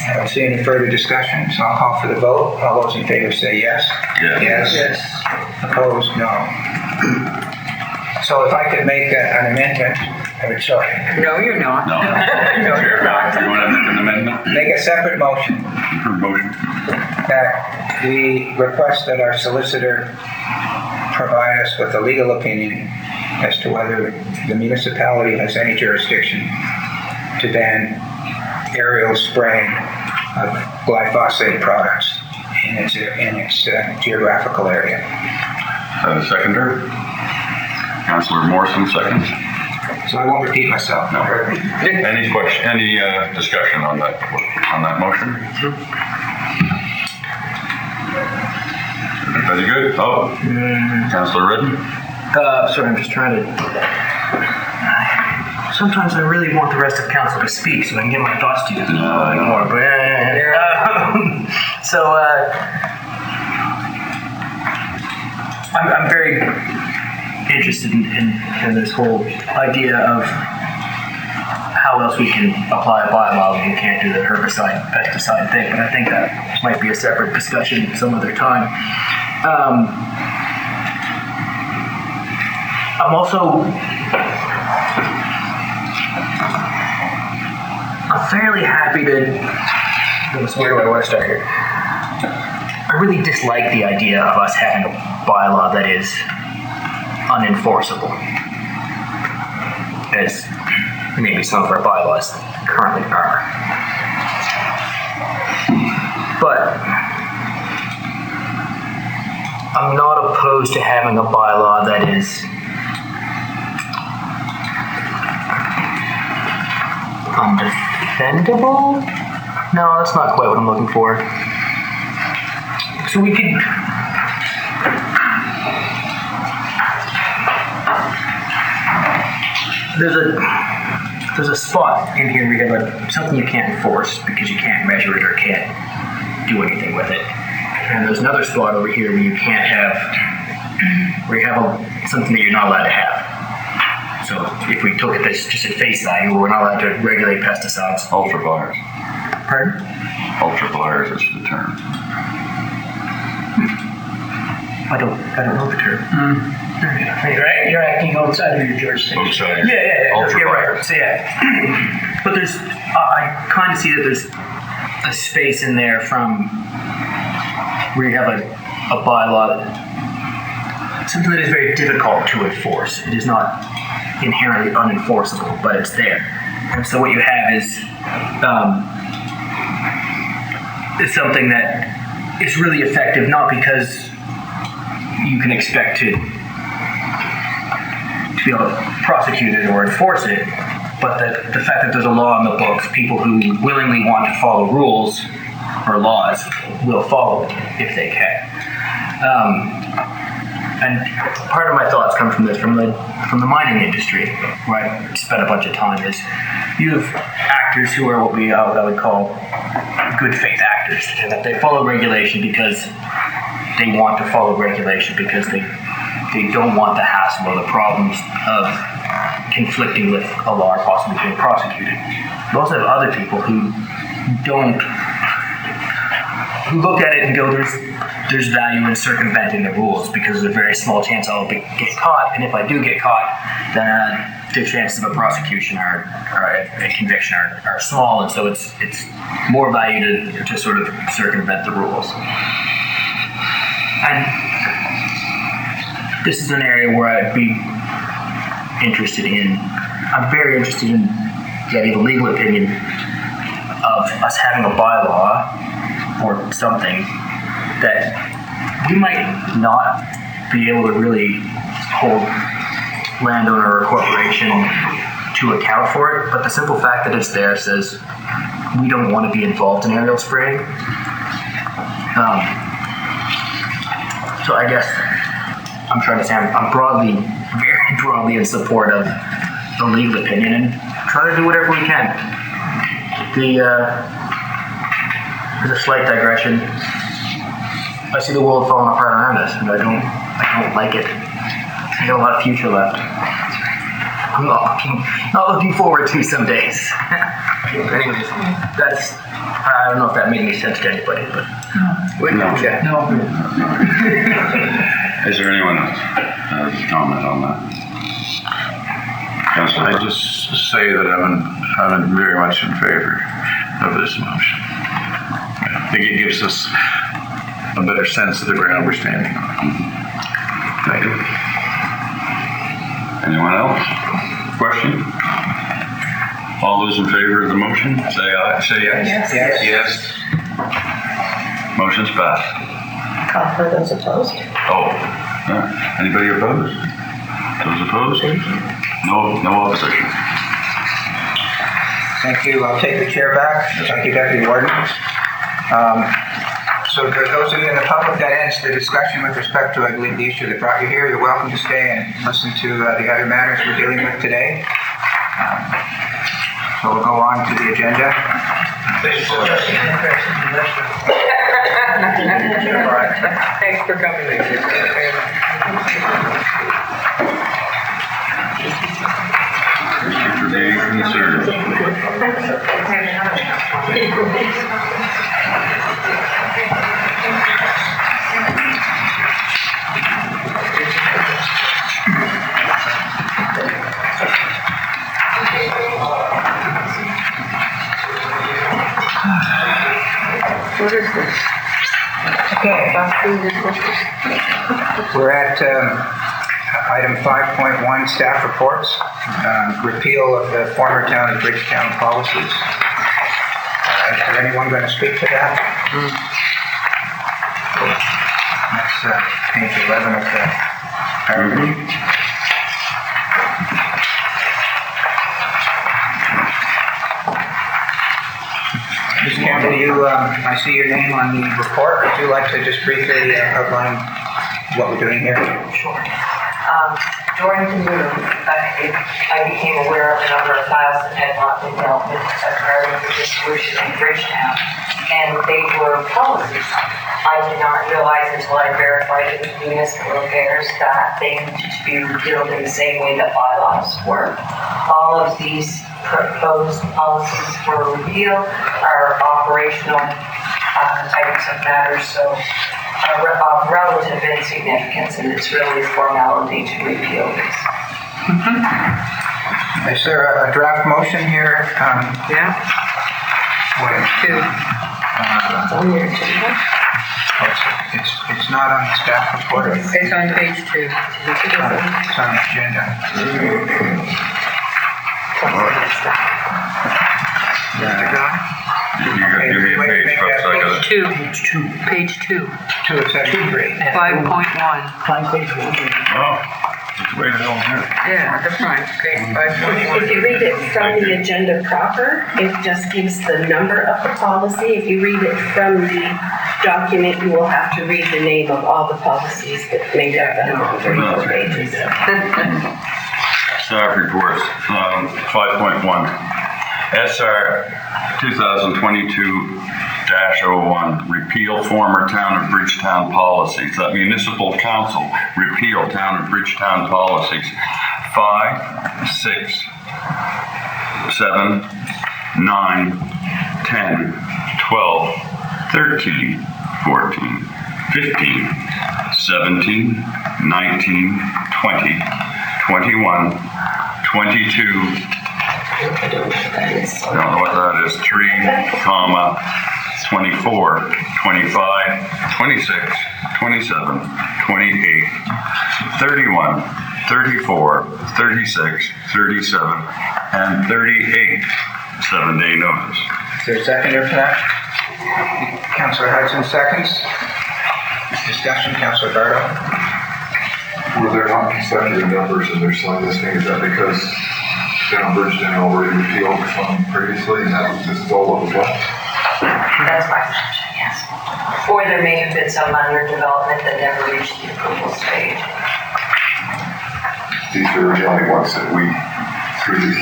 I don't see any further discussion, so I'll call for the vote. All those in favor say yes. Yes. Yes. Opposed, no. So if I could make an amendment, sorry. No, you're not. No. No, you're not. You want to make an amendment? Make a separate motion Motion. that we request that our solicitor provide us with a legal opinion as to whether the municipality has any jurisdiction to ban aerial spraying of glyphosate products in its geographical area. Seconder? Councilor Morrison, seconds. So I won't repeat myself. No. Any question, any discussion on that motion? Very good. Oh, Councilor Redden? Sorry, I'm just trying to Sometimes I really want the rest of council to speak so I can get my thoughts to you. No. I'm very interested in this whole idea of how else we can apply a bylaw when we can't do the herbicide, pesticide thing, but I think that might be a separate discussion some other time. I'm fairly happy to, where do I want to start here? I really dislike the idea of us having a bylaw that is unenforceable, as maybe some of our bylaws currently are. But I'm not opposed to having a bylaw that is undefendable? No, that's not quite what I'm looking for. So we could... There's a spot in here where you have something you can't enforce because you can't measure it or can't do anything with it. And there's another spot over here where you can't have, where you have something that you're not allowed to have. So if we took this just at face value, we're not allowed to regulate pesticides. Ultra-virus. Pardon? Ultra-virus is the term. I don't know the term. You're acting outside of your jurisdiction. Outside. Yeah, Ultra you're right. virus. So yeah, but there's, I kind of see that there's a space in there from where you have a bylaw, something that is very difficult to enforce. It is not inherently unenforceable, but it's there. And so what you have is something that is really effective, not because you can expect to be able to prosecute it or enforce it, but the fact that there's a law in the books, people who willingly want to follow rules or laws will follow it if they can. And part of my thoughts come from this, from the mining industry, where I spent a bunch of time. Is you have actors who are what I would call good faith actors, and that they follow regulation because they want to follow regulation because they don't want the hassle or the problems of conflicting with a law or possibly being prosecuted. You also have other people who look at it and go, there's value in circumventing the rules because there's a very small chance I'll get caught, and if I do get caught, then the chances of a prosecution or a conviction are small, and so it's more value to sort of circumvent the rules. And this is an area where I'd be I'm very interested in getting a legal opinion of us having a bylaw or something that we might not be able to really hold landowner or corporation to account for it, but the simple fact that it's there says we don't want to be involved in aerial spraying. So I guess I'm trying to say I'm very broadly in support of the legal opinion and try to do whatever we can. There's a slight digression. I see the world falling apart around us, and I don't like it. I got a lot of future left. I'm not looking forward to some days. Anyways, I don't know if that made any sense to anybody, but No. Is there anyone comment on that? I just say that I'm very much in favor of this motion. I think it gives us a better sense of the ground we're standing on. Thank you. Anyone else? Question? All those in favor of the motion, say aye. Say yes. Yes. Motion's passed. Call for those opposed. Oh, anybody opposed? Those opposed? No opposition. Thank you. I'll take the chair back. Thank you, Deputy Warden. So for those of you in the public, that ends the discussion with respect to, I believe, the issue that brought you here. You're welcome to stay and listen to the other matters we're dealing with today. So we'll go on to the agenda. Thanks for coming. For being concerned. What is this? Okay, we're at item 5.1, staff reports, repeal of the former town of Bridgetown policies. Is there anyone going to speak to that? That's page 11 of the paragraph. Ms. Campbell, I see your name on the report. Would you like to just briefly outline what we're doing here? Sure. During the move, I became aware of a number of files that had not been dealt with regarding the dissolution in Bridgetown, and they were policies. I did not realize until I verified it with municipal affairs that they needed to be repealed in the same way that bylaws were. All of these proposed policies for repeal are operational types of matters, so of relative insignificance, and it's really a formality to repeal this. Is there a draft motion here? Yeah. Two. It's on your agenda. It's not on the staff report. It's on page 2. It's on the agenda. Mr. Guy? You gotta give me a page, folks, I gotta. Page 2. 2 of section 3. 5.1. Oh, it's way down here. Yeah, that's right. Okay, 5.1. If you read it from the agenda proper, it just gives the number of the policy. If you read it from the document, you will have to read the name of all the policies that make up that 134 pages. Staff reports, 5.1. SR 2022-01, repeal former town of Bridgetown policies. That municipal council repeal town of Bridgetown policies. 5, 6, 7, 9, 10, 12, 13, 14, 15, 17, 19, 20, 21, 22, I don't know what that is, 3, 24, 25, 26, 27, 28, 31, 34, 36, 37, and 38. 7-day notice. Is there a seconder for that? Councillor Hudson seconds. Discussion, Councillor Bardo. Were there not consecutive numbers in their sign listing? Is that because down Bridgetown already repealed some previously, and this is all that was left? That's my assumption, yes. Or there may have been some under development that never reached the approval stage. These are the only ones that we, through these,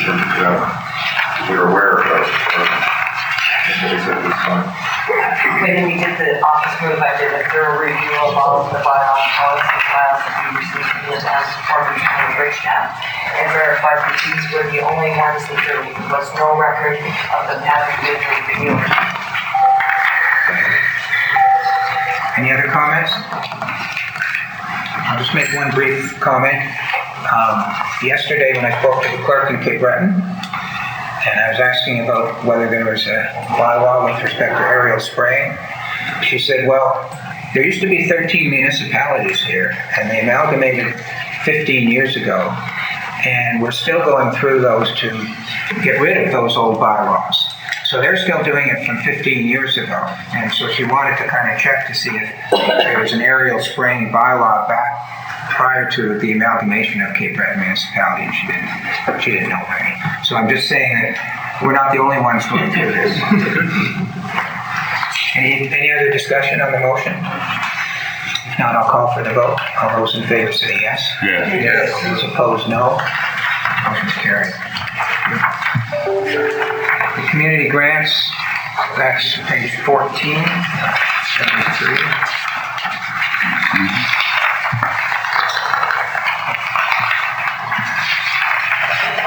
we're aware of. They said this time. When we did the office move, I did a thorough review of all of the bylaw and policy files that we received from the town former town of Bridgetown, and verified that these were the only ones that there was no record of them having been repealed. Any other comments? I'll just make one brief comment. Yesterday when I spoke to the clerk in Cape Breton, and I was asking about whether there was a bylaw with respect to aerial spraying, she said, well, there used to be 13 municipalities here, and they amalgamated 15 years ago, and we're still going through those to get rid of those old bylaws. So they're still doing it from 15 years ago, and so she wanted to kind of check to see if there was an aerial spraying bylaw back prior to the amalgamation of Cape Breton municipality, and she didn't know any. So I'm just saying that we're not the only ones going through this. Any other discussion on the motion? If not, I'll call for the vote. All those in favor say yes. Yes. Those opposed, no. Motion's carried. The community grants, that's page 14, 73.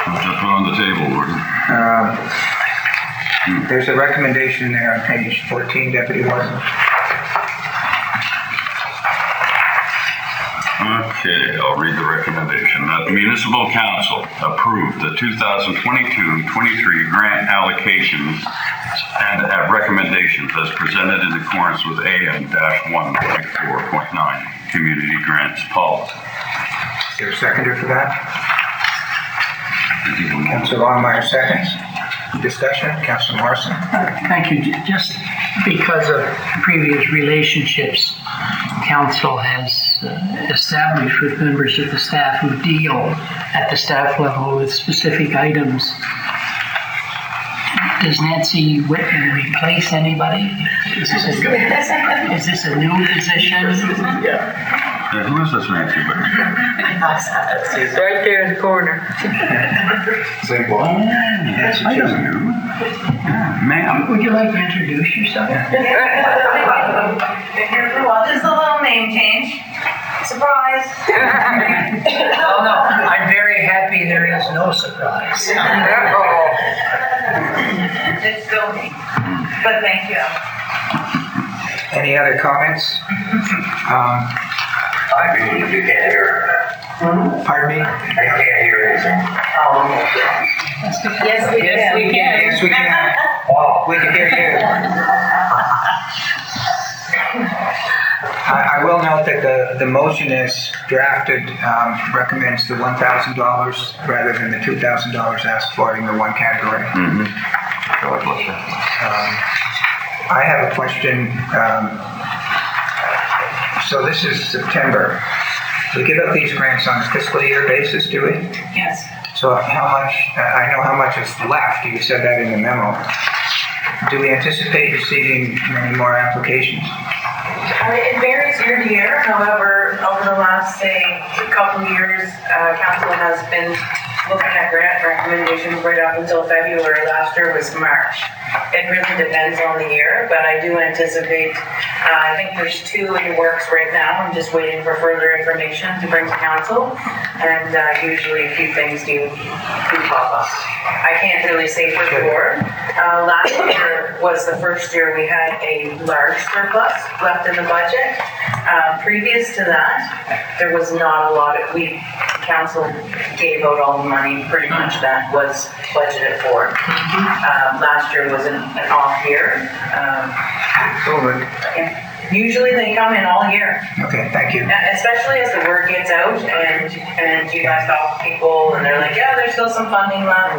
I'll just put on the table, Warden. There's a recommendation there on page 14, Deputy Warden. Okay, I'll read the recommendation. That the municipal council approve the 2022-23 grant allocations and recommendations as presented in accordance with AM-1.4.9 community grants policy. Is there a seconder for that? Councilor Longmire seconds. Discussion, Councilor Morrison. Thank you. Just because of previous relationships council has established with members of the staff who deal at the staff level with specific items, does Nancy Whitman replace anybody? Is this a new position? Yeah, who is this Nancy Whitman? She's right there in the corner. Same one. I don't know. Ma'am. Would you like to introduce yourself? Just a little name change. Surprise. Oh, no, I'm very happy there is no surprise. It's still me. But thank you. Any other comments? I mean, you can't hear. Pardon me? I can't hear anything. Yes, we can. Yes, we can. We can hear you. I will note that the motion is drafted, recommends the $1,000 rather than the $2,000 asked for in the one category. God bless you. I have a question. So this is September. We give out these grants on a fiscal year basis, do we? Yes. So how much, I know how much is left, you said that in the memo. Do we anticipate receiving many more applications? It varies year to year. However, over the last, say, couple of years, council has been looking at grant recommendations right up until February. Last year was March. It really depends on the year, but I do anticipate, I think there's 2 in the works right now. I'm just waiting for further information to bring to council, and usually a few things do pop up. I can't really say for sure. Last year was the first year we had a large surplus left in the budget. Previous to that, there was not a lot of, council gave out all the money pretty much that was budgeted for. Last year was an off year. Usually they come in all year. Okay, thank you. Especially as the word gets out and you guys talk to people and they're like, yeah, there's still some funding left.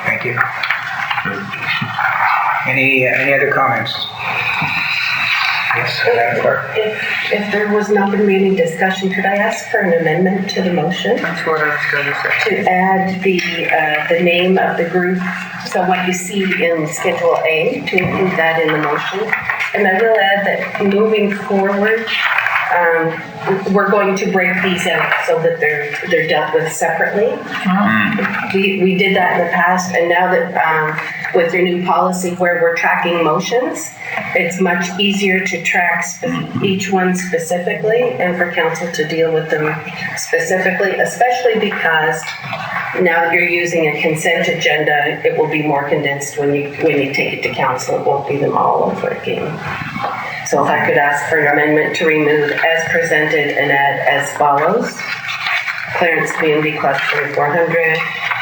Thank you. Any other comments? Yes, Madam Clerk. If there was not going to be any discussion, could I ask for an amendment to the motion? That's what I was going to say. To add the name of the group, so what you see in Schedule A, to include that in the motion. And I will add that moving forward, we're going to break these out so that they're dealt with separately. We did that in the past, and now that with your new policy where we're tracking motions, it's much easier to track each one specifically and for council to deal with them specifically, especially because now that you're using a consent agenda, it will be more condensed when you take it to council. It won't be them all over again. So if I could ask for an amendment to remove as presented and add as follows. Clarence Community Club 2,400,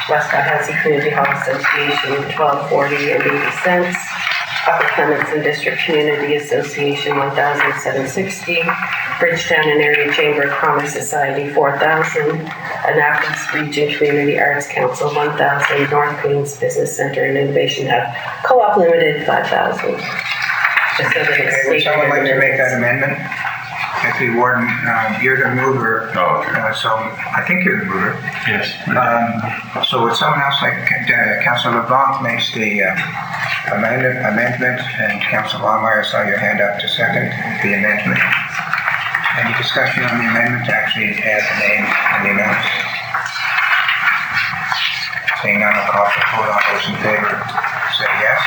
West Tallahassee Community Hall Association 1240 and 80 cents. Upper Clementon District Community Association 1,760, Bridgetown and Area Chamber of Commerce Society 4,000, Annapolis Region Community Arts Council 1,000, North Queens Business Center and Innovation Hub Co-op Limited 5,000. Just so that it's Okay, would someone like to make that amendment? Deputy Warden, you're the mover. Oh, okay. So I think you're the mover. Yes. So would someone else like, Councilor LeBlanc makes the amendment, and Councilor Longmire, I saw your hand up to second the amendment. Any discussion on the amendment to actually add the name and the amount? Seeing none, I'll call call for a vote. All those in favor say yes.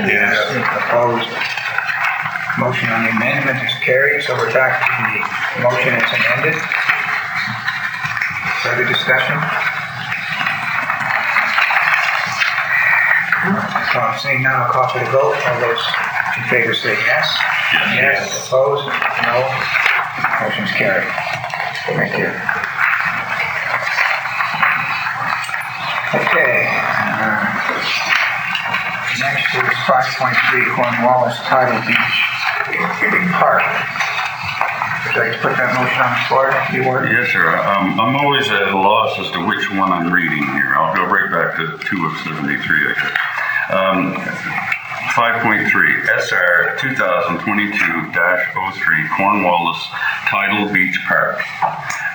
Yes. Opposed? Motion on the amendment is carried, so we're back to the motion as amended. Further discussion? Seeing none, I'll call for the vote. All those in favor say yes. Yes. Opposed? No. Motion's carried. Thank you. Okay. Next is 5.3 Cornwallis Tidal Beach Park. Would you like to put that motion on the floor, if you were? Yes, sir. I'm always at a loss as to which one I'm reading here. I'll go right back to 2 of 73, actually. 5.3 SR 2022-03 Cornwallis Tidal Beach Park.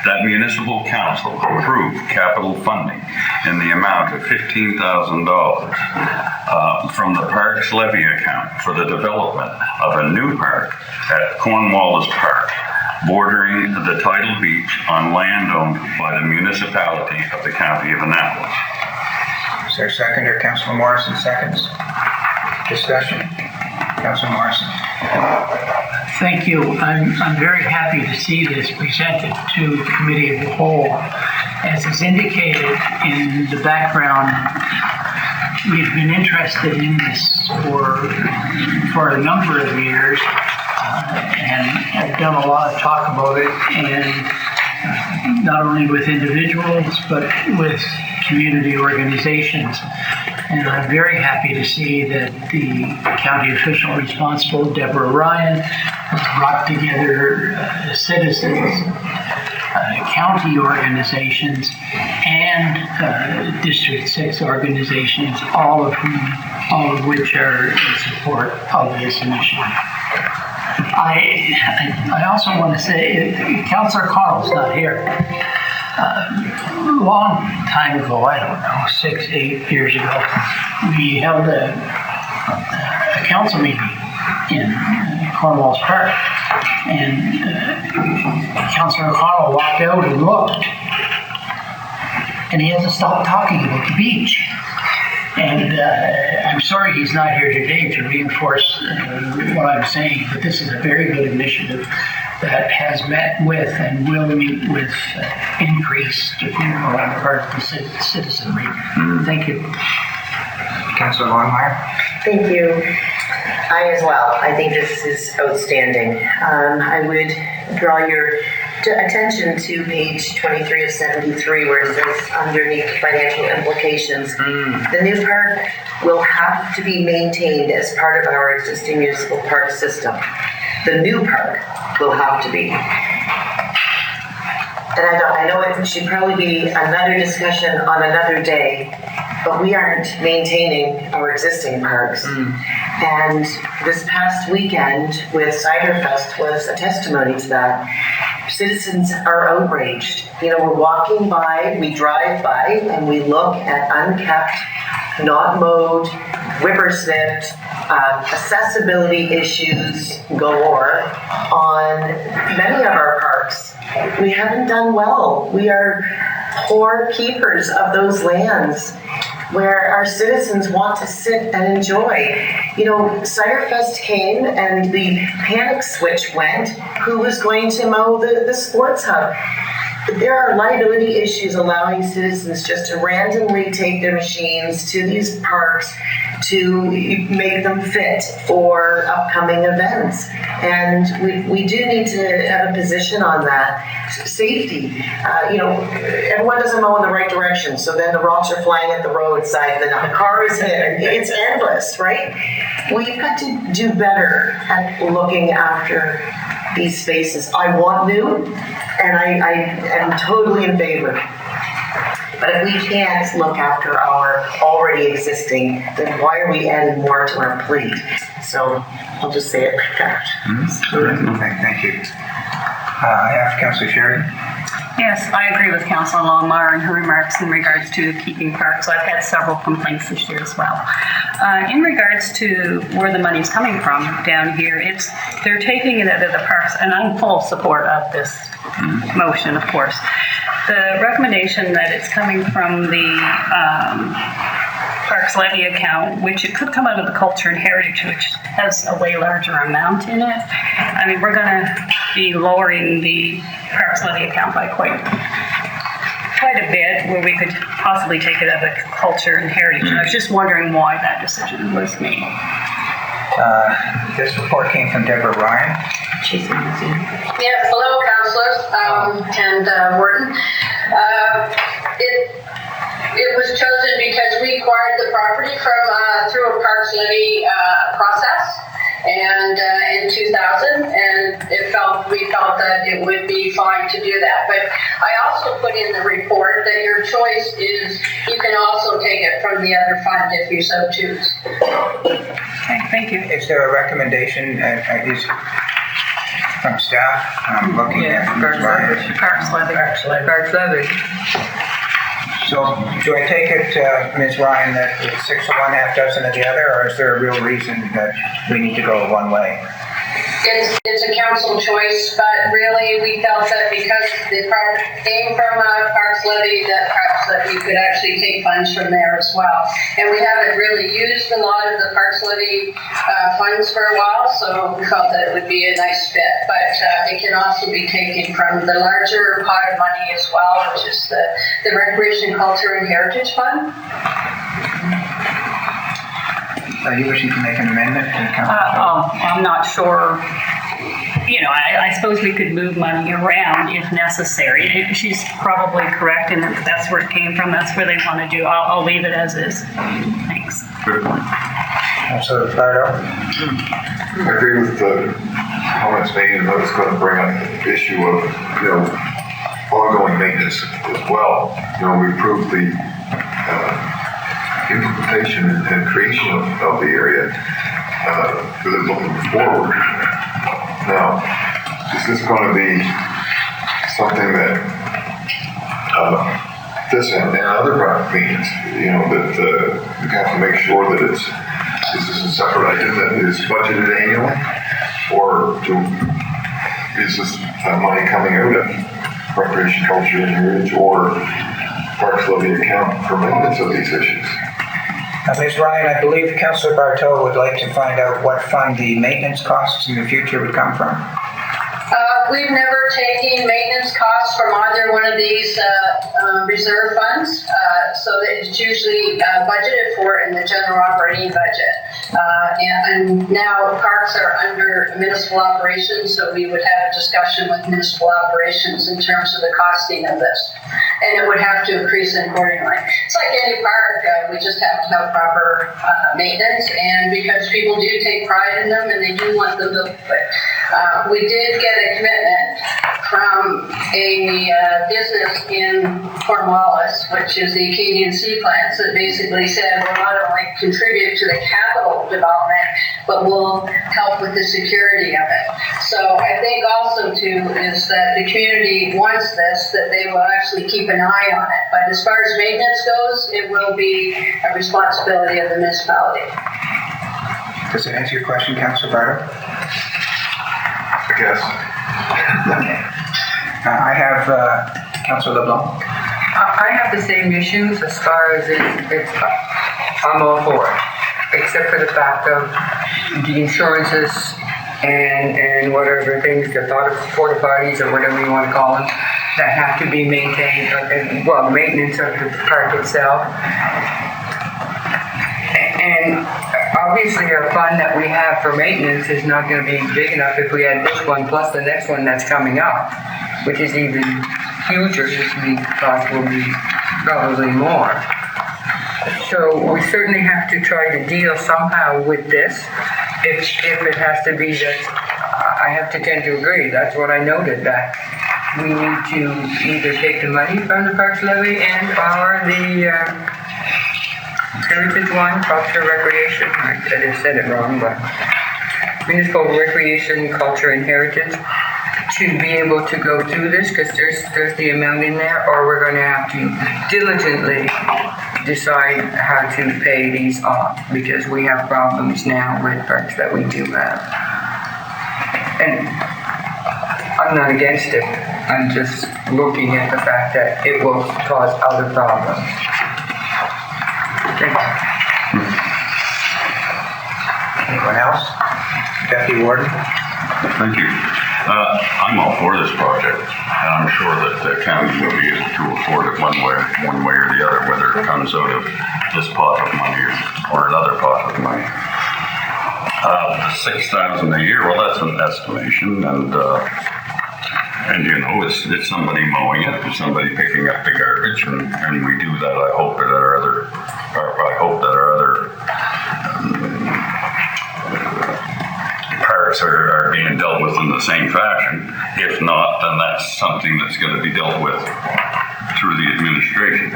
That municipal council approved capital funding in the amount of $15,000 from the park's levy account for the development of a new park at Cornwallis Park, bordering the tidal beach on land owned by the municipality of the county of Annapolis. Is there a seconder? Councilor Morrison seconds. Discussion. Councilor Morrison. Thank you. I'm very happy to see this presented to the Committee of the Whole. As is indicated in the background, we've been interested in this for a number of years and have done a lot of talk about it, and not only with individuals but with community organizations. And I'm very happy to see that the county official responsible, Deborah Ryan, has brought together citizens, county organizations, and District 6 organizations, all of which are in support of this initiative. I also want to say, Councillor Connell's not here. A long time ago, I don't know, 6-8 years ago, we held a council meeting in Cornwallis Park, and Councillor Connell walked out and looked, and he hasn't stopped talking about the beach. And I'm sorry he's not here today to reinforce what I'm saying, but this is a very good initiative that has met with and will meet with increased approval on the part of the citizenry. Thank you. Councilor Longmire. Thank you. I as well. I think this is outstanding. I would draw your attention to page 23 of 73, where it says underneath financial implications. The new park will have to be maintained as part of our existing municipal park system. The new park will have to be. And I know it should probably be another discussion on another day, but we aren't maintaining our existing parks. And this past weekend with Cider Fest was a testimony to that. Citizens are outraged. You know, we're walking by, we drive by, and we look at unkept, not mowed, whippersnipped, accessibility issues galore on many of our parks. We haven't done well. We are poor keepers of those lands where our citizens want to sit and enjoy. You know, Cider Fest came and the panic switch went. Who was going to mow the sports hub? There are liability issues allowing citizens just to randomly take their machines to these parks to make them fit for upcoming events. And we do need to have a position on that. Safety, you know, everyone doesn't mow in the right direction, so then the rocks are flying at the roadside, and the car is hit. It's endless, right? We've got to do better at looking after these spaces. I want new, and I am totally in favor. But if we can't look after our already existing, then why are we adding more to our plate? So I'll just say it like that. Thank you. I have Councillor Sheridan. Yes, I agree with Councillor Longmire and her remarks in regards to keeping parks. I've had several complaints this year as well. In regards to where the money's coming from down here, they're taking it out of the parks, and I'm full support of this motion, of course. The recommendation that it's coming from the Parks Levy account, which it could come out of the Culture and Heritage, which has a way larger amount in it. I mean, we're gonna be lowering the Parks Levy account by quite a bit, where we could possibly take it out of the Culture and Heritage. And I was just wondering why that decision was made. This report came from Deborah Ryan. She's in the Zoom. Yes, hello, councillors, and Wharton. It was chosen because we acquired the property from through a Parks Levy process, and in 2000, and we felt that it would be fine to do that. But I also put in the report that your choice is you can also take it from the other fund if you so choose. Okay, thank you. Is there a recommendation from staff? I'm looking at Ms. Ryan. Parks Levy. Parks Levy. So do I take it, Ms. Ryan, that it's 6 of one, half dozen of the other, or is there a real reason that we need to go one way? It's a council choice, but really we felt that because the part came from Parks Levy, that perhaps that you could actually take funds from there as well. And we haven't really used a lot of the Parks Levy funds for a while, so we felt that it would be a nice fit. But it can also be taken from the larger pot of money as well, which is the Recreation, Culture and Heritage Fund. Are you wishing to make an amendment to the council? I'm not sure. You know, I suppose we could move money around if necessary. She's probably correct, and that's where it came from. That's where they want to do. I'll leave it as is. Thanks. Good point. Councilor Fardo? I agree with the comments made, and I was going to bring up the issue of, ongoing maintenance as well. We approved the implementation and creation of the area, really looking forward. Now, is this going to be something that this and other private meetings, that we have to make sure that is this a separate item that is budgeted annually, or is this money coming out of Recreation, Culture and Heritage or Parks Levy account for maintenance of these issues? Ms. Ryan, I believe Councilor Bartow would like to find out what fund the maintenance costs in the future would come from. We've never taken maintenance costs from either one of these reserve funds, so that it's usually budgeted for in the general operating budget. And now parks are under municipal operations, so we would have a discussion with municipal operations in terms of the costing of this. And it would have to increase accordingly. It's like any park, we just have to have proper maintenance, and because people do take pride in them and they do want them to look good. We did get a commitment from a business in Cornwallis, which is the Acadian Sea Plants, that basically said we'll not only contribute to the capital development, but we'll help with the security of it. So I think also too is that the community wants this, that they will actually keep an eye on it. But as far as maintenance goes, it will be a responsibility of the municipality. Does that answer your question, Councilor Bartow? I guess. I have Councilor LeBlanc. I have the same issues as far as I'm all for it, except for the fact of the insurances and whatever things, the porta potties or whatever you want to call them, that have to be maintained, the maintenance of the park itself. And obviously our fund that we have for maintenance is not going to be big enough if we had this one plus the next one that's coming up, which is even huger, which means probably more. So we certainly have to try to deal somehow with this. If it has to be that, I have to tend to agree. That's what I noted, that we need to either take the money from the Parks Levy and or the Heritage one, Culture, Recreation. I just said it wrong, but Municipal Recreation, Culture, and Heritage to be able to go through this, because there's the amount in there, or we're going to have to diligently decide how to pay these off, because we have problems now with parks that we do have. And I'm not against it. I'm just looking at the fact that it will cause other problems. Thank you. Anyone else? Deputy Warden? Thank you. I'm all for this project, and I'm sure that the county will be able to afford it one way or the other, whether it comes out of this pot of money or another pot of money. 6,000 a year, well, that's an estimation, and you know, it's somebody mowing it, it's somebody picking up the garbage, and we do that. I hope that our other parts are being dealt with in the same fashion. If not, then that's something that's going to be dealt with through the administration.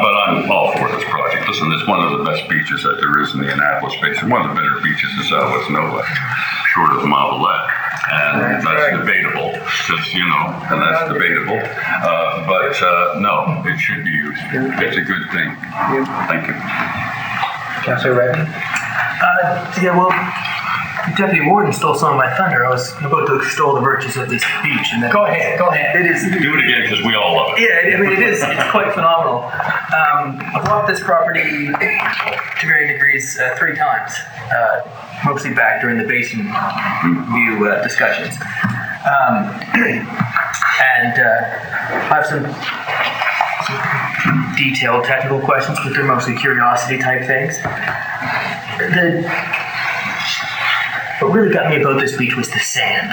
But I'm all for this project. Listen, it's one of the best beaches that there is in the Annapolis Basin. One of the better beaches in Southwest Nova, short of Mauvelet. And that's debatable, just, you know, and that's debatable. No, it should be used. It's a good thing. Thank you. Councillor Redden? Yeah, well, Deputy Warden stole some of my thunder. I was about to extol the virtues of this beach, and then Go ahead. It is. Do it again, because we all love it. Yeah, I mean, it's quite phenomenal. I've walked this property to varying degrees 3 times, mostly back during the basin view discussions. I have some detailed technical questions, but they're mostly curiosity type things. What really got me about this beach was the sand.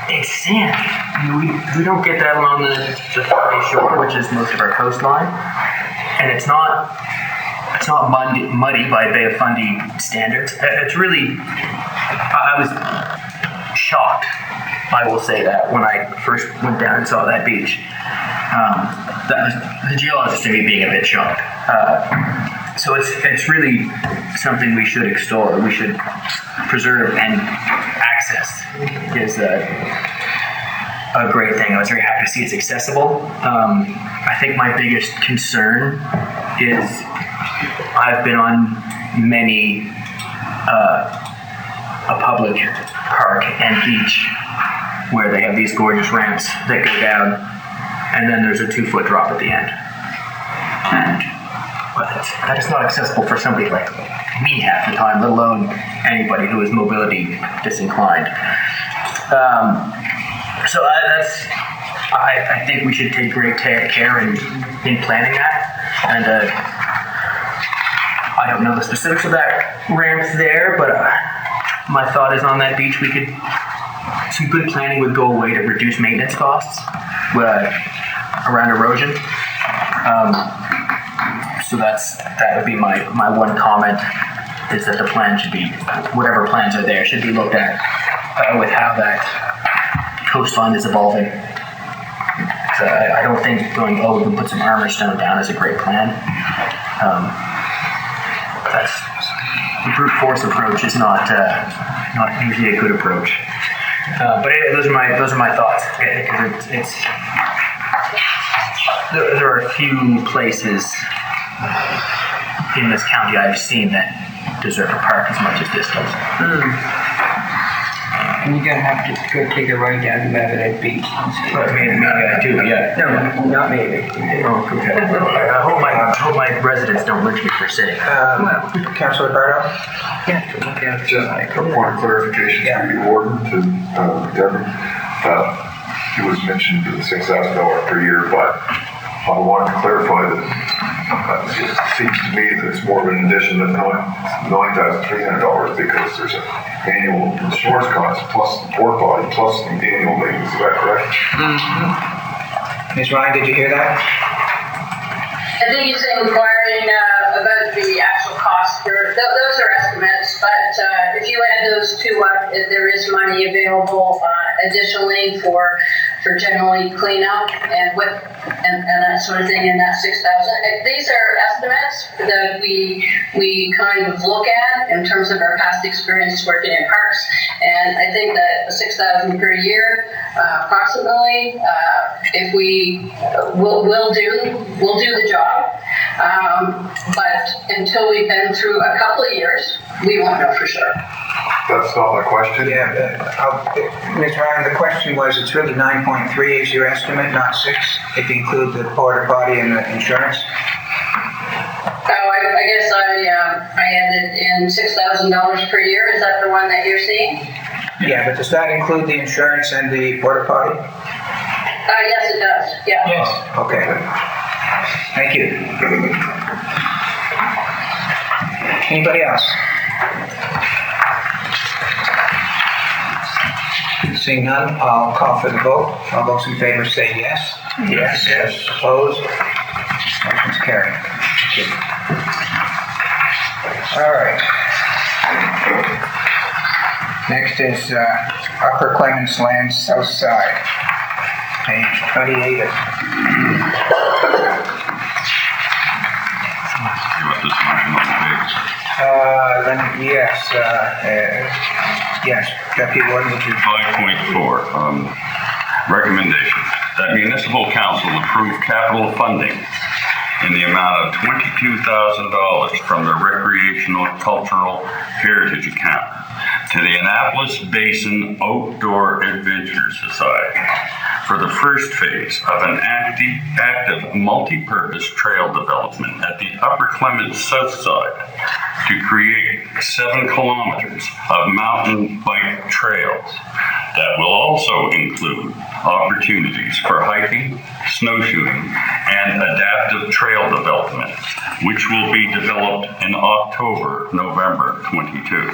It's sandy. I mean, we don't get that along the Fundy shore, which is most of our coastline, and it's not muddy by Bay of Fundy standards. It's really, I was shocked, I will say that, when I first went down and saw that beach. That was the geologist in me being a bit shocked. So it's really something we should extol, we should preserve, and access is a great thing. I was very happy to see it's accessible. I think my biggest concern is I've been on many a public park and beach where they have these gorgeous ramps that go down, and then there's a 2-foot drop at the end. But that is not accessible for somebody like me half the time, let alone anybody who is mobility disinclined. I think we should take great care in planning that. And I don't know the specifics of that ramp there, but my thought is on that beach some good planning would go away to reduce maintenance costs around erosion. So that would be my one comment, is that the plan should be, whatever plans are there, should be looked at with how that coastline is evolving. So I don't think going, we can put some armor stone down is a great plan. The brute force approach is not usually a good approach. But those are my thoughts. There are a few places in this county I've seen that deserve a park as much as this does. And you're gonna have to go take a ride down to Maverick Beach. But maybe I do, yeah. No, not maybe. Oh, okay. I hope my residents don't lynch me for saying. Councillor Bardo? Just a point of clarification to the warden, to Deborah. It was mentioned the $6,000 per year, but I wanted to clarify that it seems to me that it's more of an addition of $9,300 because there's an annual insurance cost plus the port body plus the annual maintenance. Is that correct? Mm-hmm. Ms. Ryan, did you hear that? I think he's inquiring about the actual cost for, those are estimates, but if you add those two up, there is money available additionally for generally cleanup and that sort of thing in that 6,000. These are estimates that we kind of look at in terms of our past experience working in parks, and I think that 6,000 per year, approximately, if we'll do the job, but until we've been through a couple of years, we won't know for sure. That's not my question. Yeah, Ms. Ryan, the question was, it's really 9.3 is your estimate, not 6, if you include the porta potty and the insurance? I guess I added in $6,000 per year. Is that the one that you're seeing? Yeah, but does that include the insurance and the porta potty? Yes, it does, yeah. Yes. Okay. Thank you. Anybody else? Seeing none, I'll call for the vote. All those in favor say yes. Yes. Yes. Opposed? Motion's carried. Thank you. All right. Next is Upper Clemens Land, South Side, page 28 of You want this motion on the page? yes, Deputy Warden, would you? 5.4, recommendation that municipal council approve capital funding in the amount of $22,000 from the Recreational Cultural Heritage account to the Annapolis Basin Outdoor Adventure Society for the first phase of an active multi-purpose trail development at the Upper Clemens South Side to create 7 kilometers of mountain bike trails that will also include opportunities for hiking, snowshoeing, and adaptive trail development, which will be developed in October, November 22.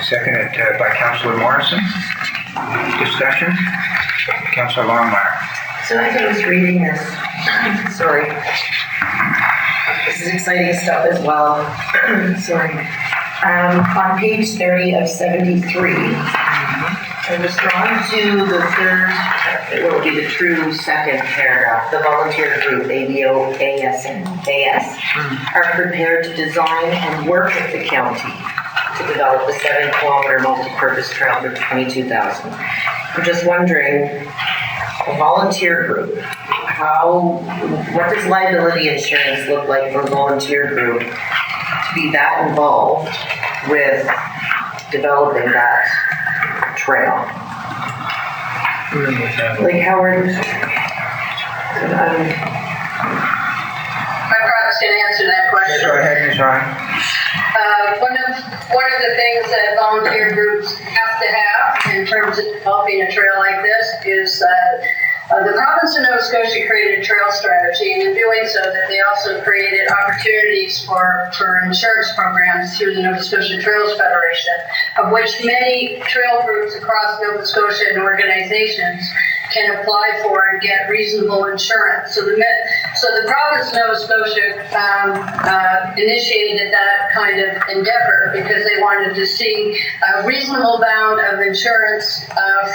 Seconded by Councillor Morrison. Discussion? Councillor Longmire. So as I was reading this, sorry, this is exciting stuff as well. Sorry. On page 30 of 73, I was drawn to the third, it will be the true second paragraph. The volunteer group, ABOAS and AS, are prepared to design and work with the county to develop a 7-kilometer multi-purpose trail for $22,000. I'm just wondering, a volunteer group, what does liability insurance look like for a volunteer group to be that involved with developing that trail? Like Howard, My product's can answer that question. Go ahead, Ms. Ryan. One of the things that volunteer groups have to have in terms of developing a trail like this is the province of Nova Scotia created a trail strategy, and in doing so, that they also created opportunities for insurance programs through the Nova Scotia Trails Federation, of which many trail groups across Nova Scotia and organizations can apply for and get reasonable insurance. So the province of Nova Scotia initiated that kind of endeavor because they wanted to see a reasonable amount of insurance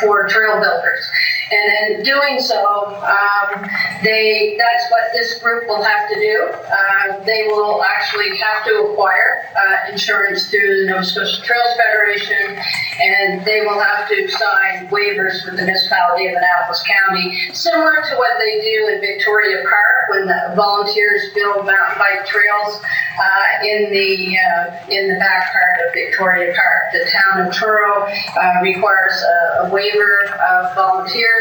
for trail builders. And in doing so, that's what this group will have to do. They will actually have to acquire insurance through the Nova Scotia Trails Federation, and they will have to sign waivers with the municipality of Annapolis County, similar to what they do in Victoria Park when the volunteers build mountain bike trails in the back part of Victoria Park. The town of Truro requires a waiver of volunteers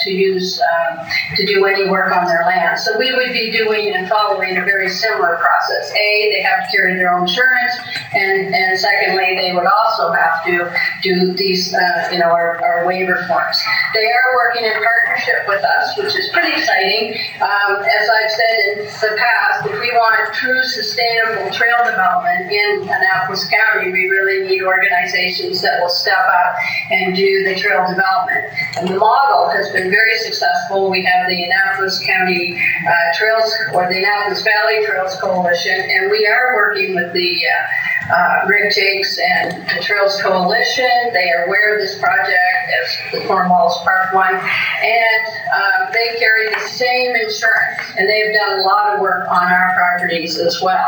to do any work on their land. So we would be doing and following a very similar process. They have to carry their own insurance, and secondly, they would also have to do these, our waiver forms. They are working in partnership with us, which is pretty exciting. As I've said in the past, if we want true sustainable trail development in Annapolis County, we really need organizations that will step up and do the trail development. And the model has been very successful. We have the Annapolis County Trails, or the Annapolis Valley Trails Coalition, and we are working with the Rick Jakes and the Trails Coalition. They are aware of this project as the Cornwallis Park one, and they carry the same insurance, and they've done a lot of work on our properties as well.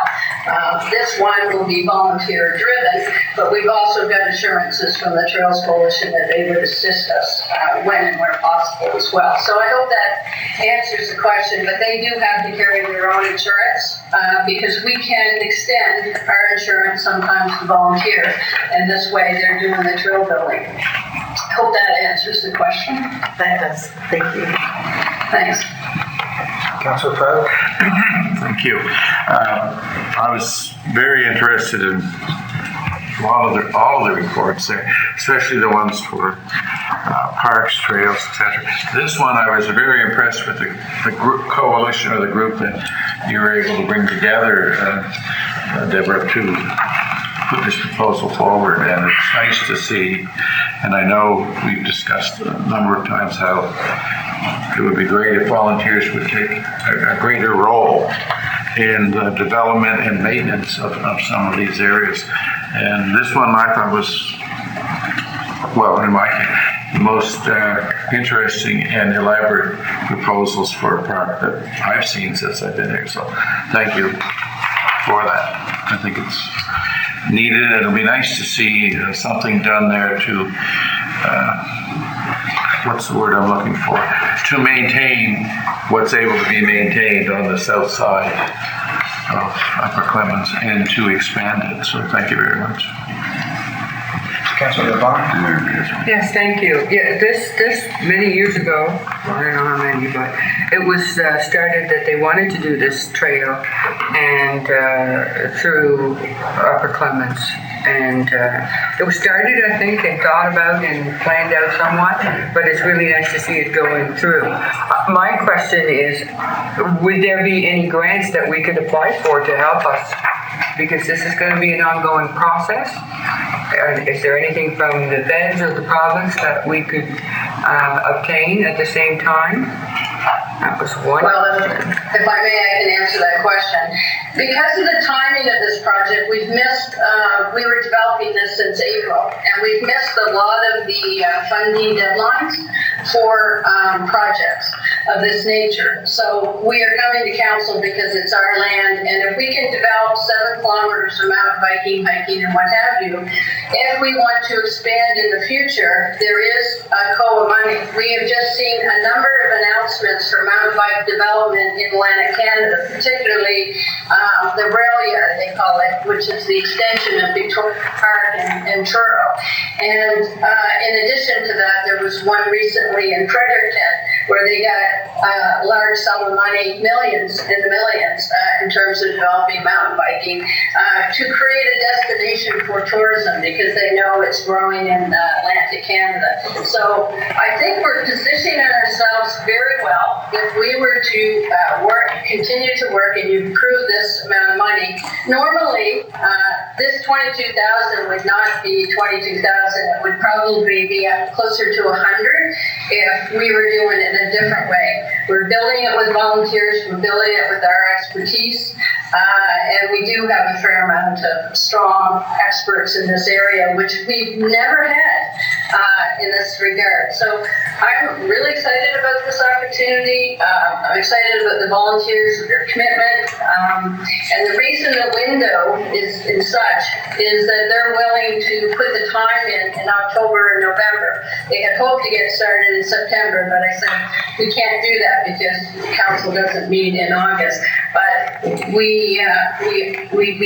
This one will be volunteer driven, but we've also got assurances from the Trails Coalition that they would assist us when and where possible as well. So I hope that answers the question, but they do have to carry their own insurance because we can extend our insurance sometimes to volunteers, and this way they're doing the trail building. I hope that answers the question. that does. Thank you. Thanks. Councillor Cotw? Thank you. I was very interested in all of the reports there, especially the ones for parks, trails, etc. This one, I was very impressed with the group coalition or the group that you were able to bring together, Deborah, to put this proposal forward. And it's nice to see, and I know we've discussed a number of times how it would be great if volunteers would take a greater role in the development and maintenance of some of these areas. And this one I thought was, well, in my case, the most interesting and elaborate proposals for a park that I've seen since I've been here. So thank you for that. I think it's needed, and it'll be nice to see something done there to, what's the word I'm looking for? To maintain what's able to be maintained on the south side of Upper Clemens and to expand it. So thank you very much. Councillor Vaughn? Yes, thank you. Yeah, this many years ago, I don't know how many, but it was started that they wanted to do this trail and through Upper Clemens. And it was started, I think, and thought about and planned out somewhat, but it's really nice to see it going through. My question is, would there be any grants that we could apply for to help us? Because this is going to be an ongoing process. Is there anything from the feds or the province that we could obtain at the same time? That was one. Well, if I may, I can answer that question. Because of the timing of this project, we've missed, we were developing this since April, and we've missed a lot of the funding deadlines for projects of this nature. So we are coming to council because it's our land, and if we can develop 7 kilometers of mountain biking, hiking, and what have you, if we want to expand in the future, there is COA money. We have just seen a number of announcements for mountain bike development in Atlantic Canada, particularly the rail yard, they call it, which is the extension of Victoria Park and Truro. And in addition to that, there was one recently in Fredericton where they got a large sum of money, millions in the millions, in terms of developing mountain biking, to create a destination for tourism because they know it's growing in Atlantic Canada. So I think we're positioning ourselves very well. If we were to continue to work and you approve this amount of money, normally this 22,000 would not be 22,000. It would probably be closer to 100 if we were doing it in a different way. We're building it with volunteers. We're building it with our expertise. And we do have a fair amount of strong experts in this area, which we've never had in this regard. So I'm really excited about this opportunity. I'm excited about the volunteers, their commitment. And the reason the window is such is that they're willing to put the time in October and November. They had hoped to get started in September, but I said we can't do that because council doesn't meet in August. But we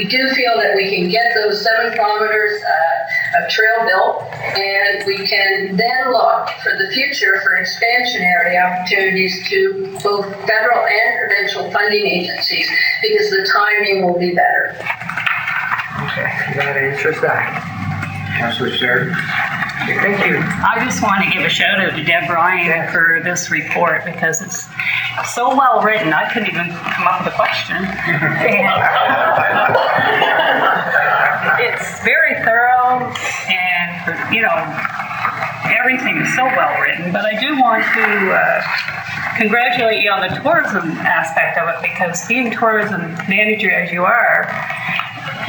do feel that we can get those 7 kilometers of trail built, and we can then look for the future for expansion area opportunities to both federal and provincial funding agencies because the timing will be better. Okay, that answers that. Councillor Stewart? Thank you. I just want to give a shout out to Deb Ryan for this report because it's so well written. I couldn't even come up with a question. It's very thorough and, everything is so well written. But I do want to congratulate you on the tourism aspect of it because being tourism manager as you are,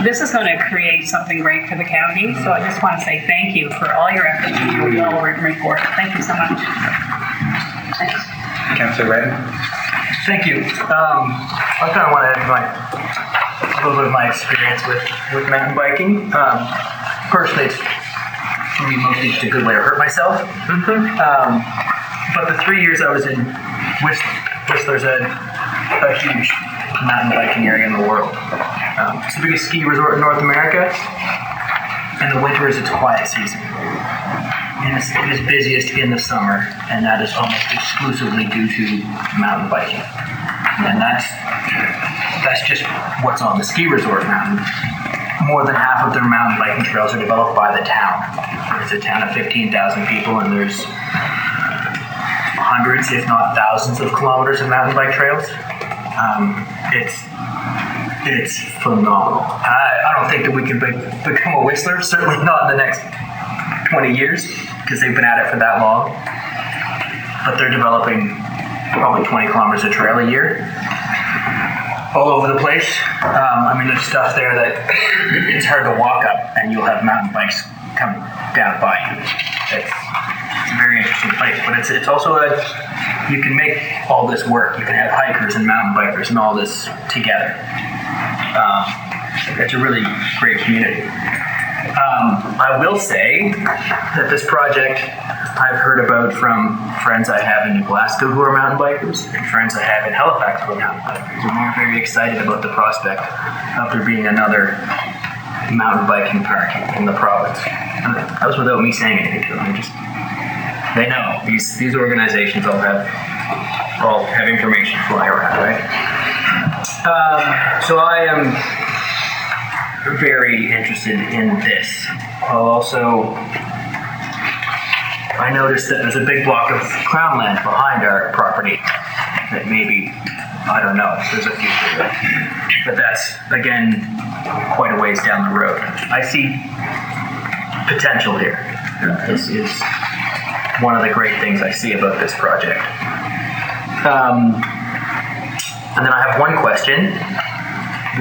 this is going to create something great for the county, so I just want to say thank you for all your efforts in your well-written report. Thank you so much. Thanks. Councillor Redden? Thank you. I kind of want to add a little bit of my experience with mountain biking. Personally, it's for me mostly just a good way to hurt myself. But the 3 years I was in Whistler's a huge mountain biking area in the world. It's the biggest ski resort in North America, and the winter is its quiet season. And it is busiest in the summer, and that is almost exclusively due to mountain biking. And that's just what's on the ski resort mountain. More than half of their mountain biking trails are developed by the town. It's a town of 15,000 people, and there's hundreds, if not thousands, of kilometers of mountain bike trails. It's phenomenal. I don't think that we can become a Whistler, certainly not in the next 20 years, because they've been at it for that long. But they're developing probably 20 kilometers of trail a year, all over the place. There's stuff there that it's hard to walk up, and you'll have mountain bikes come down by you. It's a very interesting place, but it's also you can make all this work. You can have hikers and mountain bikers and all this together. It's a really great community. I will say that this project I've heard about from friends I have in New Glasgow who are mountain bikers and friends I have in Halifax who are mountain bikers. And they're very excited about the prospect of there being another mountain biking park in the province. And that was without me saying anything to them. They know. These organizations all have information flying around, right? So I am very interested in this. I noticed that there's a big block of crown land behind our property that maybe, I don't know, there's a future there. But that's, again, quite a ways down the road. I see potential here. This is one of the great things I see about this project. And then I have one question,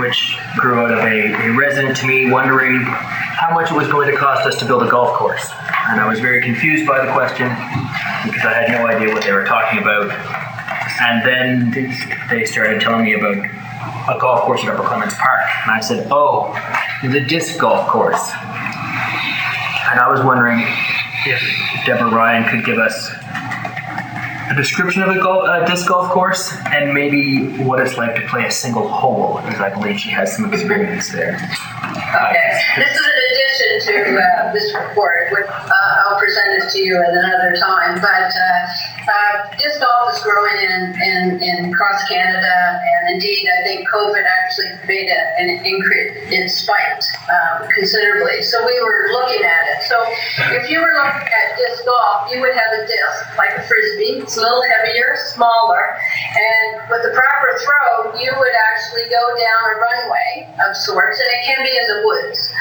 which grew out of a resident to me wondering how much it was going to cost us to build a golf course. And I was very confused by the question because I had no idea what they were talking about. And then they started telling me about a golf course at Upper Clements Park. And I said, oh, the disc golf course. And I was wondering if Deborah Ryan could give us a description of a disc golf course and maybe what it's like to play a single hole, because I believe she has some experience there. Okay, this is in addition to this report. I'll present it to you at another time. But disc golf is growing in across Canada, and indeed, I think COVID actually made an increase. It spiked considerably. So we were looking at it. So if you were looking at disc golf, you would have a disc like a frisbee. It's a little heavier, smaller, and with the proper throw, you would actually go down a runway of sorts, and it can be in the woods,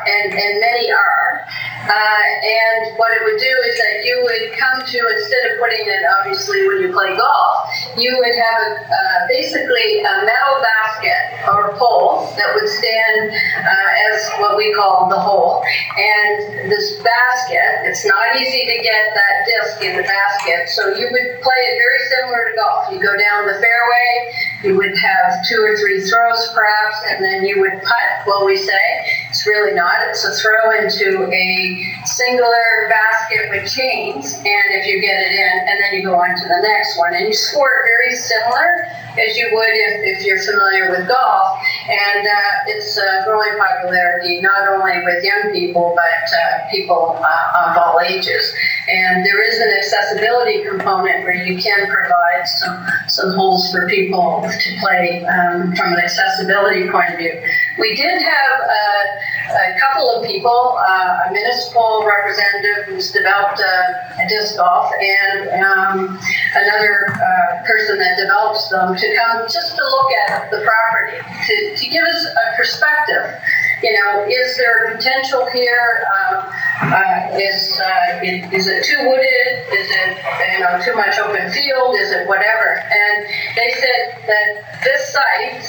and many are. And what it would do is that you would come to, instead of putting it obviously when you play golf, you would have basically a metal basket or pole that would stand as what we call the hole. And this basket, it's not easy to get that disc in the basket, so you would play it very similar to golf. You go down the fairway, you would have 2 or 3 throws perhaps, and then you would putt, well, we say. It's really not. It's a throw into a singular basket with chains, and if you get it in, and then you go on to the next one. And you score it very similar as you would if you're familiar with golf. And it's growing popularity not only with young people, but people of all ages. And there is an accessibility component where you can provide some holes for people to play from an accessibility point of view. We did have a couple of people, a municipal representative who's developed a disc golf, and another person that develops them to come just to look at the property, to give us a perspective. You know, is there potential here? Is it too wooded? Is it too much open field? Is it whatever? And they said that this site,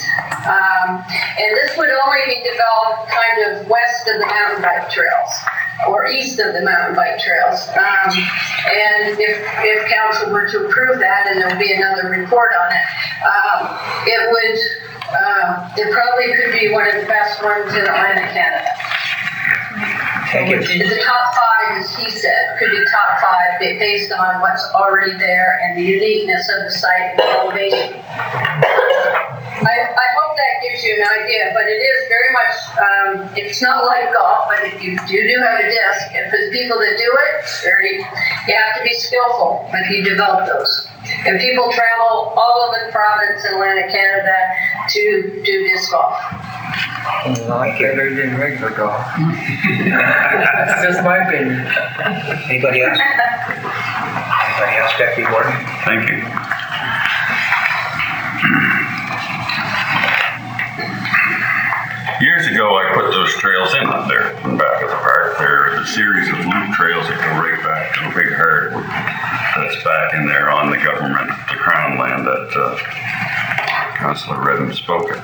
and this would only be developed kind of west of the mountain bike trails or east of the mountain bike trails. And if council were to approve that, and there'll be another report on it, it probably could be one of the best ones in Atlantic Canada. Thank you. The top 5, as he said, could be top 5 based on what's already there and the uniqueness of the site and the elevation. I hope that gives you an idea, but it is very much, it's not like golf, but if you do have a disc, and for the people that do it, you have to be skillful if you develop those. And people travel all over the province in Atlantic Canada to do disc golf. Better than regular golf. That's just my opinion. Anybody else? Anybody else, Deputy Warden? Thank you. Years ago, I put those trails in up there in the back of the park. There is a series of loop trails that go right back to the big hardwood that's back in there on the government, the Crown land that Councillor Redden spoke of.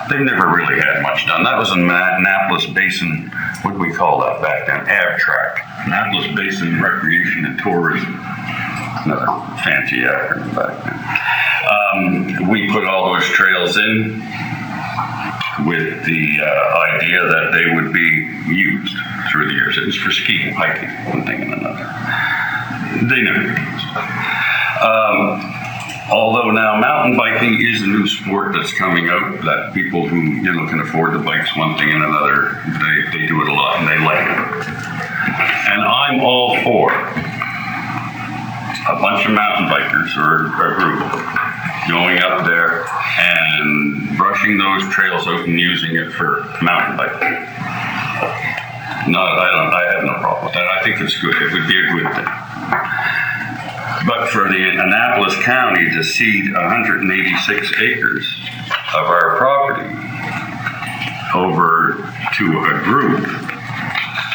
They've never really had much done. That was in Annapolis Basin, what do we call that back then? Abtract. Annapolis Basin Recreation and Tourism. Another fancy acronym back then. We put all those trails in with the idea that they would be used through the years. It was for skiing, hiking, one thing and another. They never used. Although now mountain biking is a new sport that's coming out that people who can afford the bikes, one thing and another, they do it a lot and they like it. And I'm all for a bunch of mountain bikers or a group going up there and brushing those trails out and using it for mountain biking. No, I have no problem with that. I think it's good. It would be a good thing. But for the Annapolis County to cede 186 acres of our property over to a group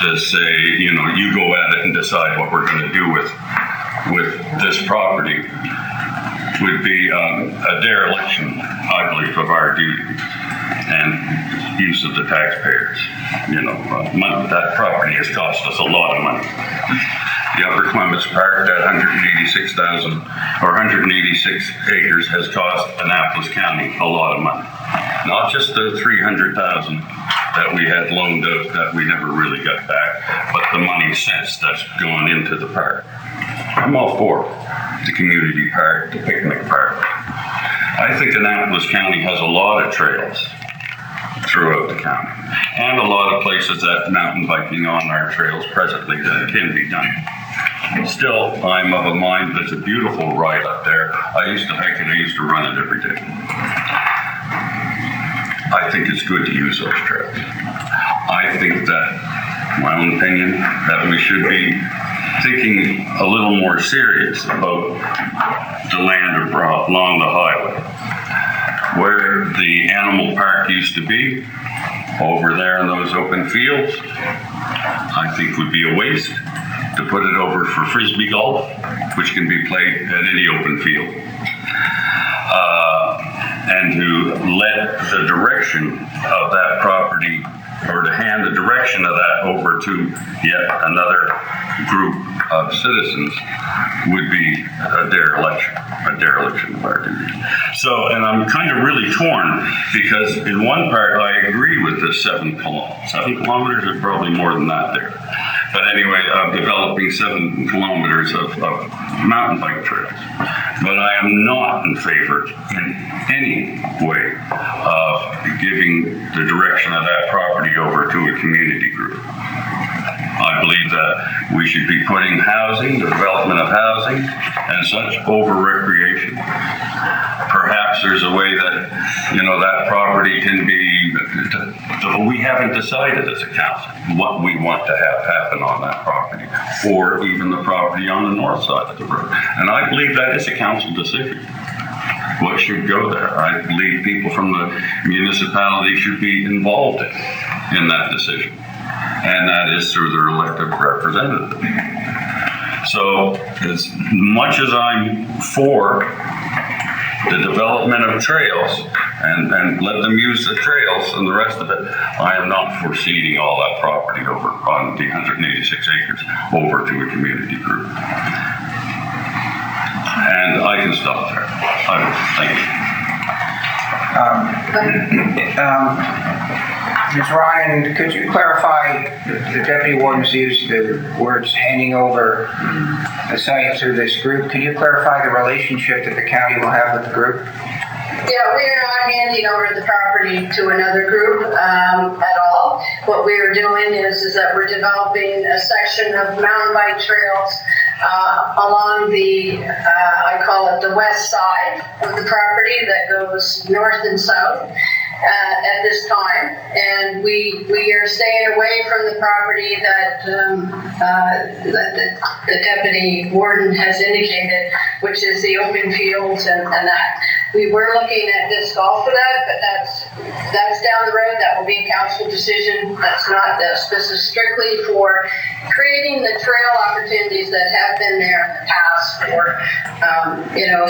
to say, you go at it and decide what we're going to do with this property would be a dereliction, I believe, of our duty and use of the taxpayers. Money, that property has cost us a lot of money. The Upper Clements Park, that 186,000 or 186 acres has cost Annapolis County a lot of money. Not just the 300,000 that we had loaned out that we never really got back, but the money since that's gone into the park. I'm all for the community park, the picnic park. I think Annapolis County has a lot of trails throughout the county and a lot of places that mountain biking on our trails presently that can be done. Still, I'm of a mind that it's a beautiful ride up there. I used to hike it, I used to run it every day. I think it's good to use those trails. I think that, my own opinion, that we should be thinking a little more serious about the land along the highway. Where the animal park used to be, over there in those open fields, I think would be a waste to put it over for frisbee golf, which can be played at any open field. And to let the direction of that property, or to hand the direction of that over to yet another group of citizens, would be a dereliction of our duty. So, and I'm kind of really torn, because in one part I agree with the 7 kilometers. 7 kilometers are probably more than that there. But anyway, developing 7 kilometers of mountain bike trails. But I am not in favor in any way of giving the direction of that property over to a community group. I believe that we should be putting housing, the development of housing, and such over recreation. Perhaps there's a way that, that property can be, we haven't decided as a council what we want to have happen on that property, or even the property on the north side of the road. And I believe that is a council decision. What should go there? I believe people from the municipality should be involved in that decision. And that is through their elected representative. So as much as I'm for the development of trails and let them use the trails and the rest of it, I am not for ceding all that property over on the 186 acres over to a community group. And I can stop there. Thank you. Ms. Ryan, could you clarify, the Deputy Warden's used the words handing over the site to this group. Could you clarify the relationship that the county will have with the group? Yeah, we are not handing over the property to another group at all. What we are doing is that we're developing a section of mountain bike trails along the, I call it the west side of the property that goes north and south. At this time, and we are staying away from the property that the deputy warden has indicated, which is the open fields and that. We were looking at disc golf for that, but that's down the road. That will be a council decision. That's not this. This is strictly for creating the trail opportunities that have been there in the past for,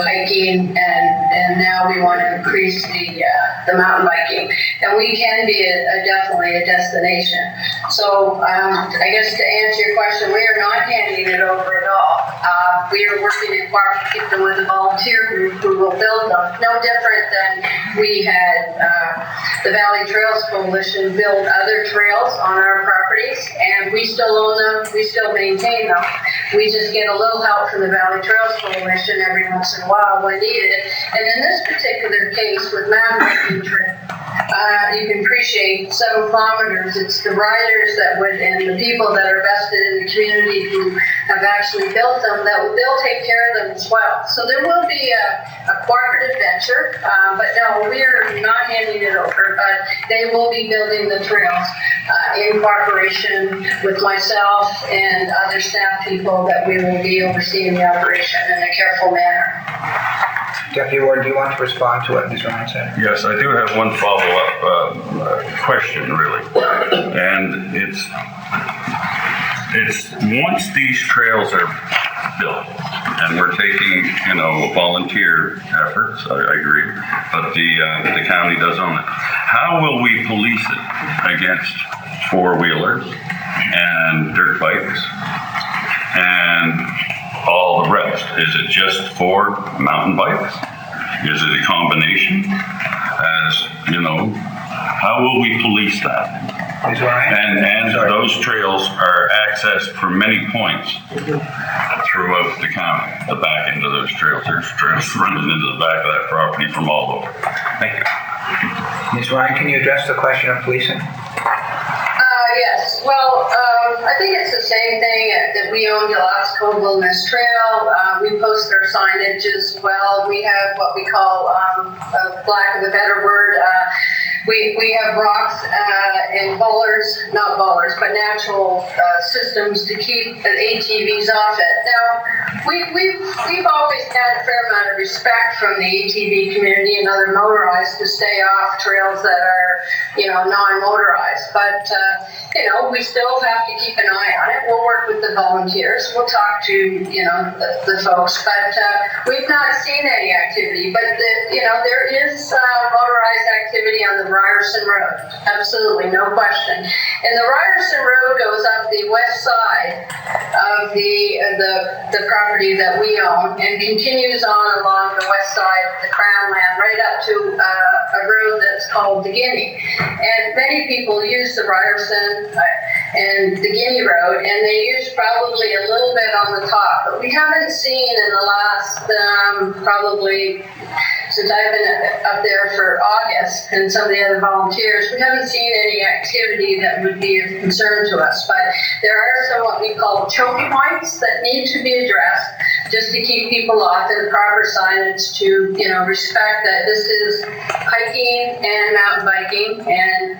hiking, and now we want to increase the mountain biking. And we can be definitely a destination. So I guess to answer your question, we are not handing it over at all. We are working in partnership with a volunteer group who will build them. No different than we had the Valley Trails Coalition build other trails on our properties, and we still own them, we still maintain them. We just get a little help from the Valley Trails Coalition every once in a while when needed. And in this particular case with mountain biking trip, you can appreciate 7 kilometers. It's the riders that would, and the people that are vested in the community who have actually built them, they'll take care of them as well. So there will be a cooperative venture, but no, we are not handing it over, but they will be building the trails in cooperation with myself and other staff people that we will be overseeing the operation in a careful manner. Deputy Warden, do you want to respond to what Ms. Ryan said? Yes, I do have one follow-up question, really. And it's once these trails are built, and we're taking, volunteer efforts, I agree, but the county does own it. How will we police it against four-wheelers and dirt bikes and all the rest? Is it just for mountain bikes? Is it a combination? How will we police that? Ms. Ryan? And those trails are accessed from many points throughout the county. The back end of those trails, there's trails running into the back of that property from all over. Thank you. Ms. Ryan, can you address the question of policing? Yes. Well, I think it's the same thing that we own the Alaska Cove Wilderness Trail. We post our signage as well. We have what we call, lack of a better word, we have rocks and not bollers, but natural systems to keep the ATVs off it. Now, we've always had a fair amount of respect from the ATV community and other motorized to stay off trails that are, non-motorized. But, we still have to keep an eye on it. We'll work with the volunteers. We'll talk to, the folks. But we've not seen any activity. But, there is motorized activity on the Ryerson Road. Absolutely, no question. And the Ryerson Road goes up the west side of the property that we own and continues on along the west side of the Crown Land right up to a road that's called the Guinea. And many people use the Ryerson and the Guinea Road, and they use probably a little bit on the top, but we haven't seen in the last probably since I've been up there for August and some of the other volunteers, we haven't seen any activity that would be of concern to us. But there are some what we call choke points that need to be addressed just to keep people off, and proper signage to, respect that this is hiking and mountain biking and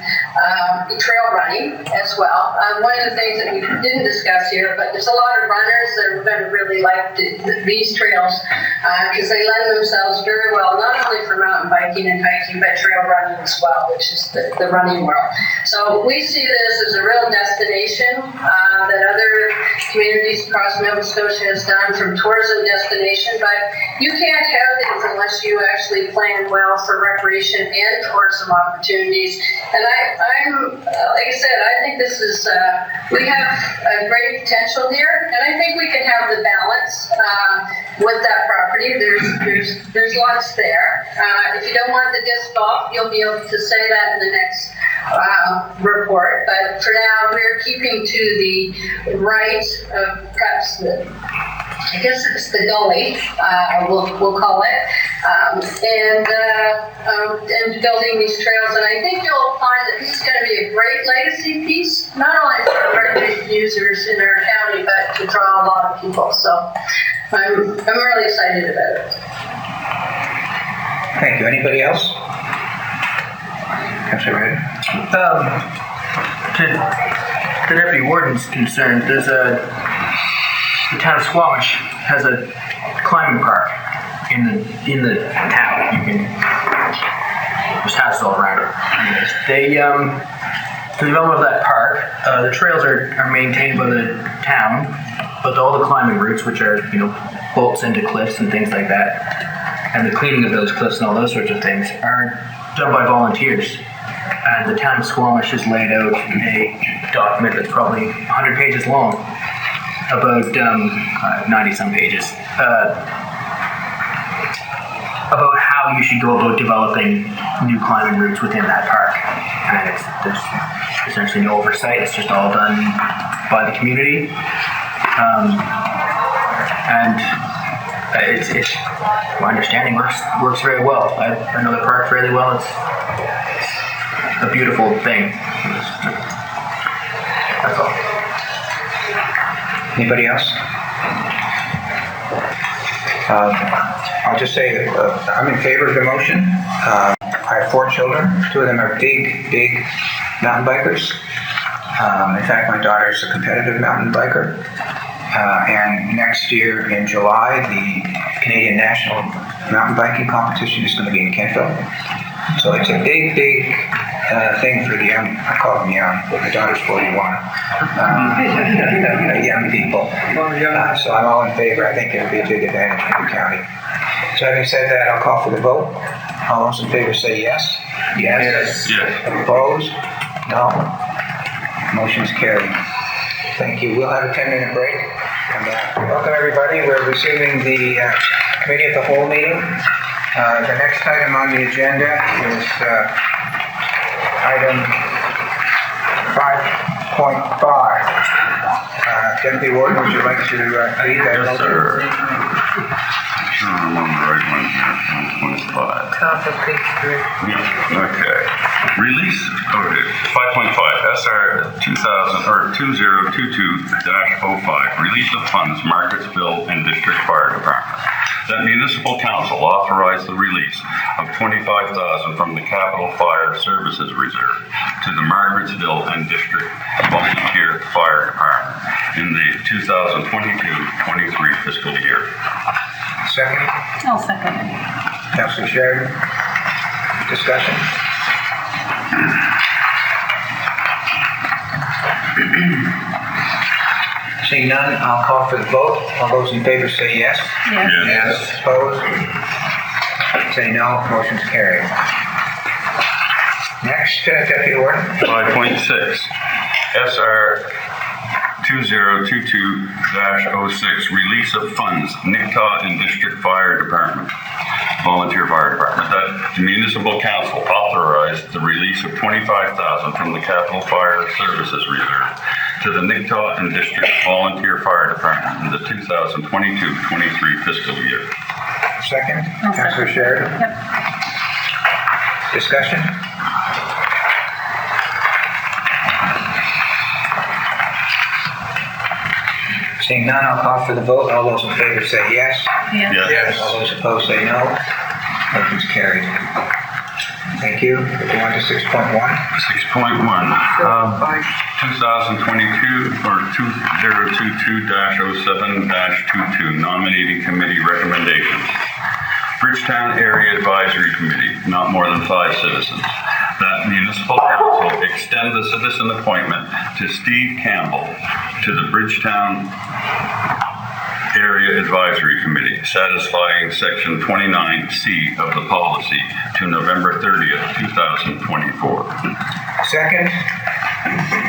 trail running as well. One of the things that we didn't discuss here, but there's a lot of runners that are going to really like these trails because they lend themselves very well, not only for mountain biking and hiking, but trail running as well, which is the running world. So we see this as a real destination that other communities across Nova Scotia has done from tourism destination, but you can't have these unless you actually plan well for recreation and tourism opportunities. And I'm like I said, I think this is, we have a great potential here, and I think we can have the balance with that property. There's lots there. If you don't want the disc golf, you'll be able to say that in the next report. But for now, we're keeping to the right of perhaps I guess it's the gully, we'll call it, and building these trails. And I think you'll find that this is going to be a great legacy piece, not only for road users in our county, but to draw a lot of people. So I'm really excited about it. Thank you. Anybody else? Councilor Red? To the deputy warden's concerned, the town of Squamish has a climbing park in the town. You can there's houses all around it. Anyways, the development of that park, the trails are maintained by the town, but all the climbing routes, which are bolts into cliffs and things like that, and the cleaning of those cliffs and all those sorts of things are done by volunteers. And the town of Squamish has laid out a document that's probably 100 pages long, about 90-some pages, about how you should go about developing new climbing routes within that park. And there's essentially no oversight. It's just all done by the community. And it's my understanding works very well. I know the park fairly well. It's a beautiful thing. That's all. Anybody else? I'll just say I'm in favor of the motion. I have 4 children. 2 of them are big mountain bikers. In fact, my daughter is a competitive mountain biker. And next year in July, the Canadian National Mountain Biking Competition is going to be in Kentville. So it's a big thing for the young, I call them young, my daughter's 41, young people. So I'm all in favor. I think it'll be a big advantage for the county. So having said that, I'll call for the vote. All those in favor say yes. Yes. Opposed? No. Motion's carried. Thank you. We'll have a 10-minute break. Come back. Welcome everybody. We're resuming the committee of the whole meeting. The next item on the agenda is item 5.5. Deputy Warden, would you like to read that? Yes, sir. I'm on the right one here, 1.5. Top of page 3. Yeah, okay. Release, 5.5, SR 2022-05, release of funds, Margarettsville and District Fire Department. That Municipal Council authorized the release of $25,000 from the Capital Fire Services Reserve to the Margarettsville and District Volunteer Fire Department in the 2022-23 fiscal year. Second? I'll second it. Councilor Sheridan? Discussion? Seeing none, I'll call for the vote. All those in favor say yes. Yes. Opposed? Say no. Motion's carried. Next, Deputy Warden. 5.6, SR 2022-06, release of funds, Nictaw and District Fire Department, Volunteer Fire Department. That the Municipal Council authorized the release of $25,000 from the Capital Fire Services Reserve to the Nictaw and District Volunteer Fire Department in the 2022-23 fiscal year. Second, I'll Councilor second. Sheridan. Yep. Discussion? Seeing none, I'll call for the vote. All those in favor say yes. Yes. All those opposed say no. Motion's carried. Thank you. Go on to 6.1. 6.1, 2022 or 2022-07-22 nominating committee recommendations. Bridgetown Area Advisory Committee, not more than 5 citizens. That Municipal Council extend the citizen appointment to Steve Campbell to the Bridgetown Area Advisory Committee, satisfying Section 29C of the policy to November 30th, 2024. Second,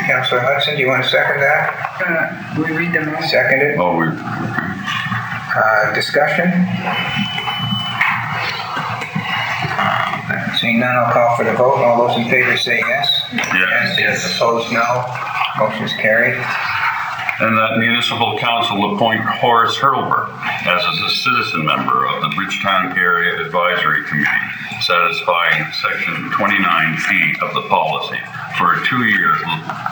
Councilor Hudson, do you want to second that? We read them all. Second it. Oh, Discussion? Seeing none, I'll call for the vote. All those in favor say yes. Yes. Opposed, no. Motion's carried. And that municipal council appoint Horace Hurlbert as a citizen member of the Bridgetown Area Advisory Committee, satisfying section 29C of the policy for a 2-year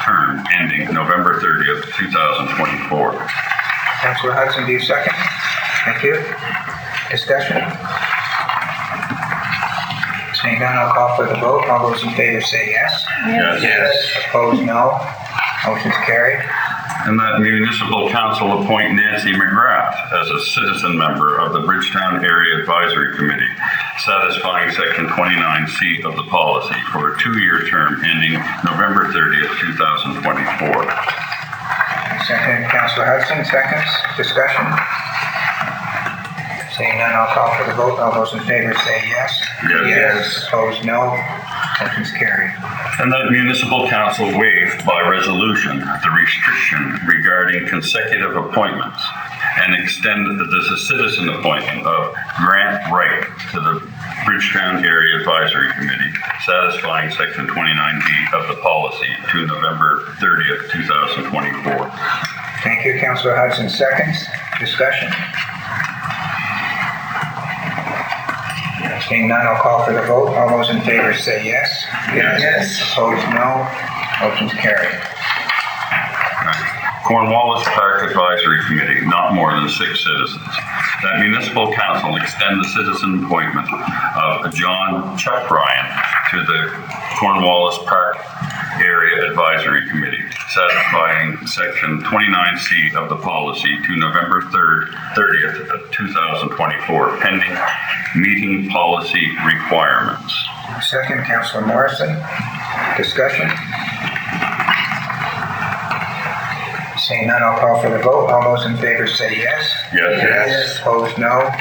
term ending November 30th, 2024. Councillor Hudson, do you second? Thank you. Discussion? Seeing none, I'll call for the vote. All those in favor say yes. Yes. Opposed, no. Motion's carried. And that municipal council appoint Nancy McGrath as a citizen member of the Bridgetown Area Advisory Committee, satisfying section 29C of the policy for a 2-year term ending November 30th, 2024. Second, Councillor Hudson, seconds. Discussion? Seeing none, I'll call for the vote. All those in favor say yes. Yes. Opposed, no. Motion's carried. And that municipal council waived by resolution the restriction regarding consecutive appointments and extend the citizen appointment of Grant Wright to the Bridgetown Area Advisory Committee, satisfying section 29D of the policy to November 30th, 2024. Thank you, Councillor Hudson, seconds. Discussion? Seeing none, I'll call for the vote. All those in favor say yes. Yes. Opposed, no. Motion's carried. Cornwallis Park Advisory Committee, not more than 6 citizens. That municipal council extend the citizen appointment of John Chuck Ryan to the Cornwallis Park Area Advisory Committee, satisfying section 29C of the policy to November 30th, 2024, pending meeting policy requirements. Second, Councillor Morrison. Discussion? Seeing none, I'll call for the vote. All those in favor say yes. Yes. Opposed, no.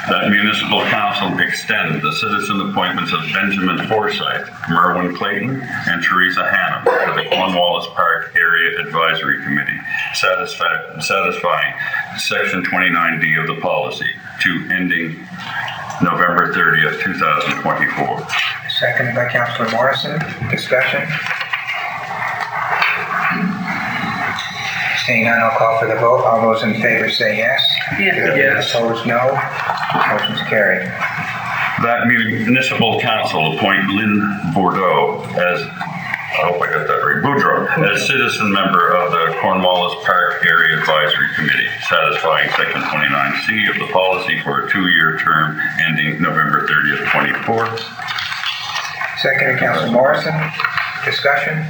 That municipal council extend the citizen appointments of Benjamin Forsyth, Merwin Clayton, and Teresa Hannum to the Cornwallis Park Area Advisory Committee, satisfying section 29D of the policy to ending November 30th, 2024. Seconded by Councillor Morrison. Discussion? Seeing none, I'll call for the vote. All those in favor say yes. Yes. Opposed, no. Motion's carried. That municipal council appoint Lynn Bordeaux as, I hope I got that right, Boudreaux, as citizen member of the Cornwallis Park Area Advisory Committee, satisfying section 29C of the policy for a 2-year term ending November 30th, 24. Seconded, Councillor Morrison. Discussion?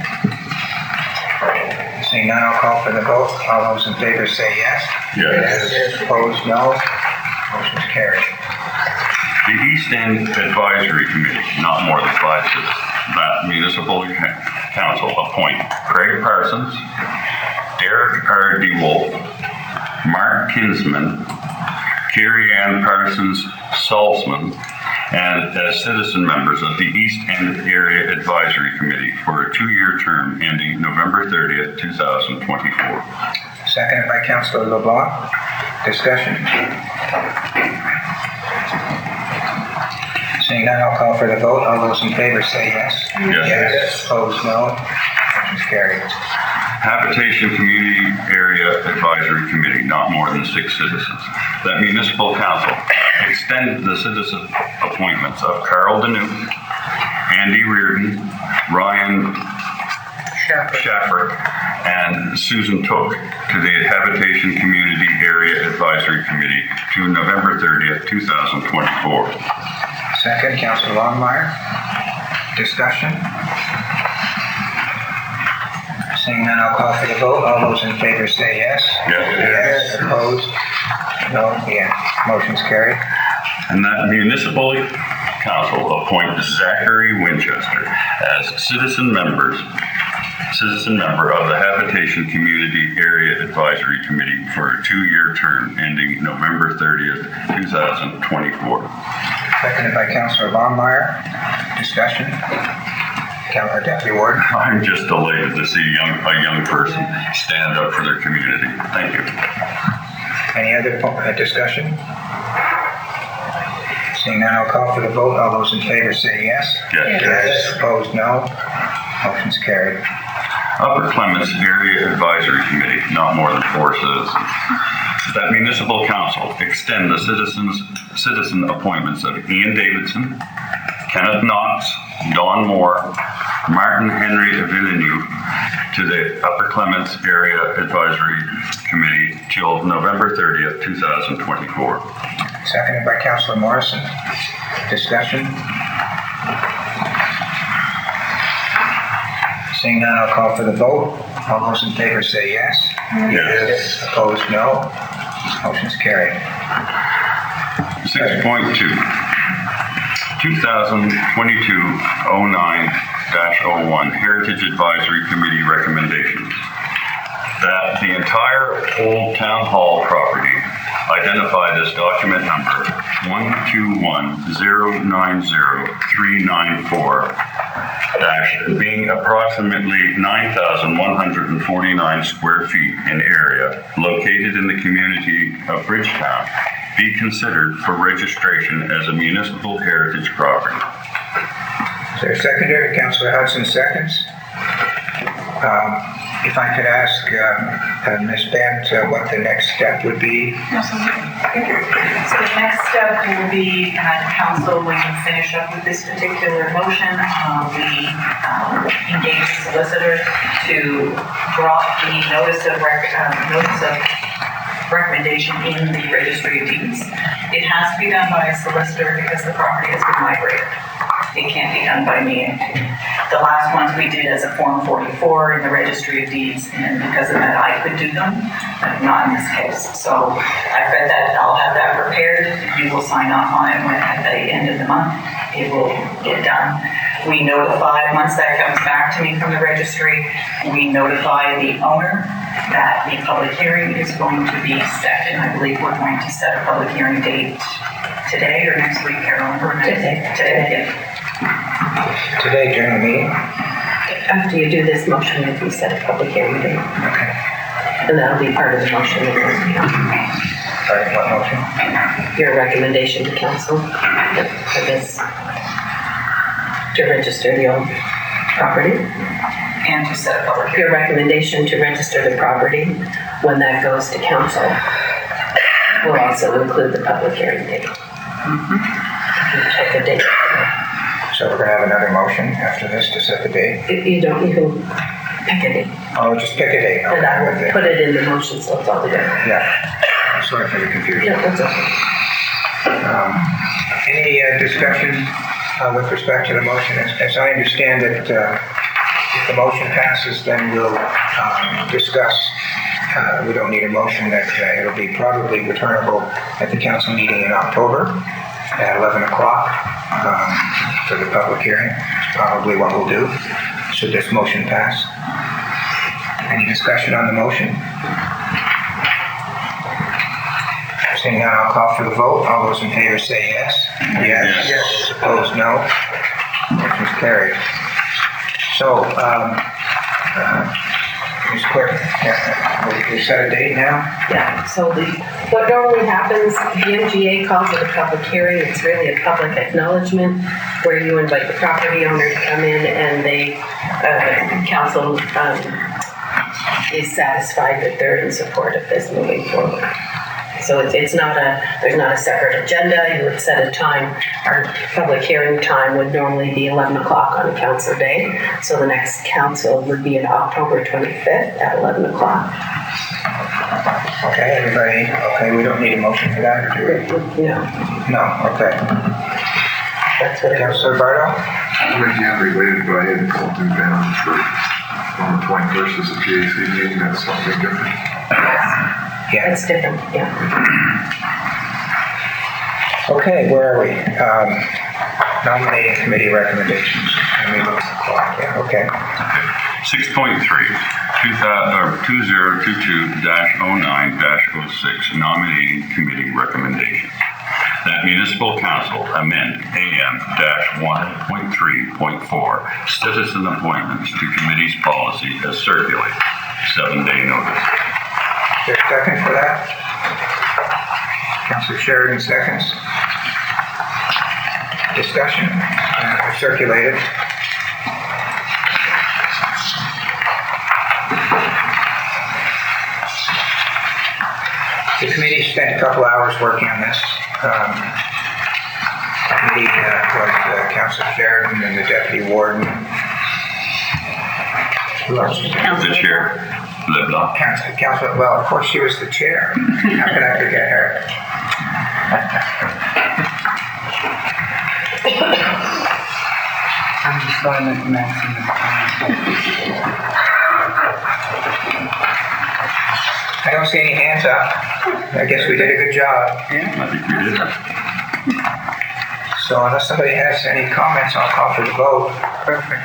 Seeing none, I'll call for the vote. All those in favor say yes. Yes. Opposed, no. Motion's carried. The East End Advisory Committee, not more than 5 citizens. That municipal council appoint Craig Parsons, Derek R. DeWolf, Mark Kinsman, Carrie Ann Parsons Salzman, and as citizen members of the East End Area Advisory Committee for a 2-year term ending November 30th, 2024. Seconded by Councillor LeBlanc. Discussion? Seeing none, I'll call for the vote. All those in favor say yes. Yes. Opposed, no. Motion's carried. Habitation Community Area Advisory Committee, not more than 6 citizens. That municipal council extend the citizen appointments of Carl Danuke, Andy Reardon, Ryan Schaffer, and Susan Took to the Habitation Community Area Advisory Committee to November 30th, 2024. Second, Councillor Longmire. Discussion? Seeing none, I'll call for the vote. All those in favor say yes. Yes. Opposed? No. Yeah. Motion's carried. And that municipal council appoint Zachary Winchester as citizen member of the Habitation Community Area Advisory Committee for a 2-year term ending November 30th, 2024. Seconded by Councillor Longmire. Discussion? Deputy Warden. I'm just delighted to see a young person stand up for their community. Thank you. Any other discussion? Seeing none, I'll call for the vote. All those in favor say yes. Yes. Opposed, no. Motion's carried. Upper Clements Area Advisory Committee, not more than 4 citizens. That municipal council extend the citizen appointments of Ian Davidson, Kenneth Knox, Don Moore, Martin Henry Villeneuve to the Upper Clements Area Advisory Committee till November 30th, 2024. Seconded by Councillor Morrison. Discussion? Seeing none, I'll call for the vote. All those in favor say yes. Yes. Opposed, no. Motion's carried. 6.2, 2022-09-01 Heritage Advisory Committee recommendations. That the entire Old Town Hall property identified as document number 121090394 being approximately 9,149 square feet in area located in the community of Bridgetown be considered for registration as a municipal heritage property. Is there a seconder? Councillor Hudson seconds. If I could ask Ms. Bent what the next step would be. Absolutely. So the next step will be council, when you finish up with this particular motion, we engage the solicitor to drop the notice of recommendation in the registry of deeds. It has to be done by a solicitor because the property has been migrated. It can't be done by me. The last ones we did as a Form 44 in the registry of deeds, and because of that, I could do them, but not in this case. So I've read that, I'll have that prepared. You will sign off on it when at the end of the month. It will get done. We notify, once that comes back to me from the registry, we notify the owner that the public hearing is going to be set, and I believe we're going to set a public hearing date today or next week, Carolyn? Today. Today during the meeting? After you do this motion, you can set a public hearing date. Okay. And that'll be part of the motion that goes beyond. Sorry, what motion? Your recommendation to council for this, to register the old property. And to set a public hearing. Your recommendation to register the property, when that goes to council, will also include the public hearing date. Check the date. So we're going to have another motion after this to set the date? You can pick a date. Oh, just pick a date. And I will put it in the motion so it's all together. Yeah. Sorry for the confusion. Yeah, that's okay. Any discussion with respect to the motion? As I understand it, if the motion passes, then we'll discuss. We don't need a motion. That it'll be probably returnable at the council meeting in October at 11 o'clock for the public hearing. That's probably what we'll do. Should this motion pass? Any discussion on the motion? Seeing none, I'll call for the vote. All those in favor say yes. Yes. Those opposed, no. Motion's carried. So, Ms. Clerk, we set a date now? Yeah, so what normally happens, the MGA calls it a public hearing. It's really a public acknowledgement where you invite the property owner to come in and they, council is satisfied that they're in support of this moving forward. So there's not a separate agenda. You would set a time. Our public hearing time would normally be 11 o'clock on a council day. So the next council would be on October 25th at 11 o'clock. Okay, everybody, okay, we don't need a motion for that, do we? No. No, okay. That's what it is. Councilor Bardo? Again, related, but I had to call through down for on the 21st as a PAC meeting. That's something different. Yeah. It's different, yeah. Okay, where are we? Nominating committee recommendations. Let me look at the clock. Yeah, okay. 6.3, 2022-09-06 Nominating Committee Recommendations. That municipal council amend AM-1.3.4 citizen appointments to committee's policy as circulated. 7-day notice. Is there a second for that? Councilor Sheridan seconds. Discussion? Circulated. The committee spent a couple hours working on this. The committee was Councillor Sheridan and the Deputy Warden. Who else was there? The chair, LeBlanc. Councillor, well, of course she was the chair. How could I forget her? I'm just silent maximum time. I don't see any hands up. I guess we did a good job. I think we did. So unless somebody has any comments, I'll call for the vote. Perfect.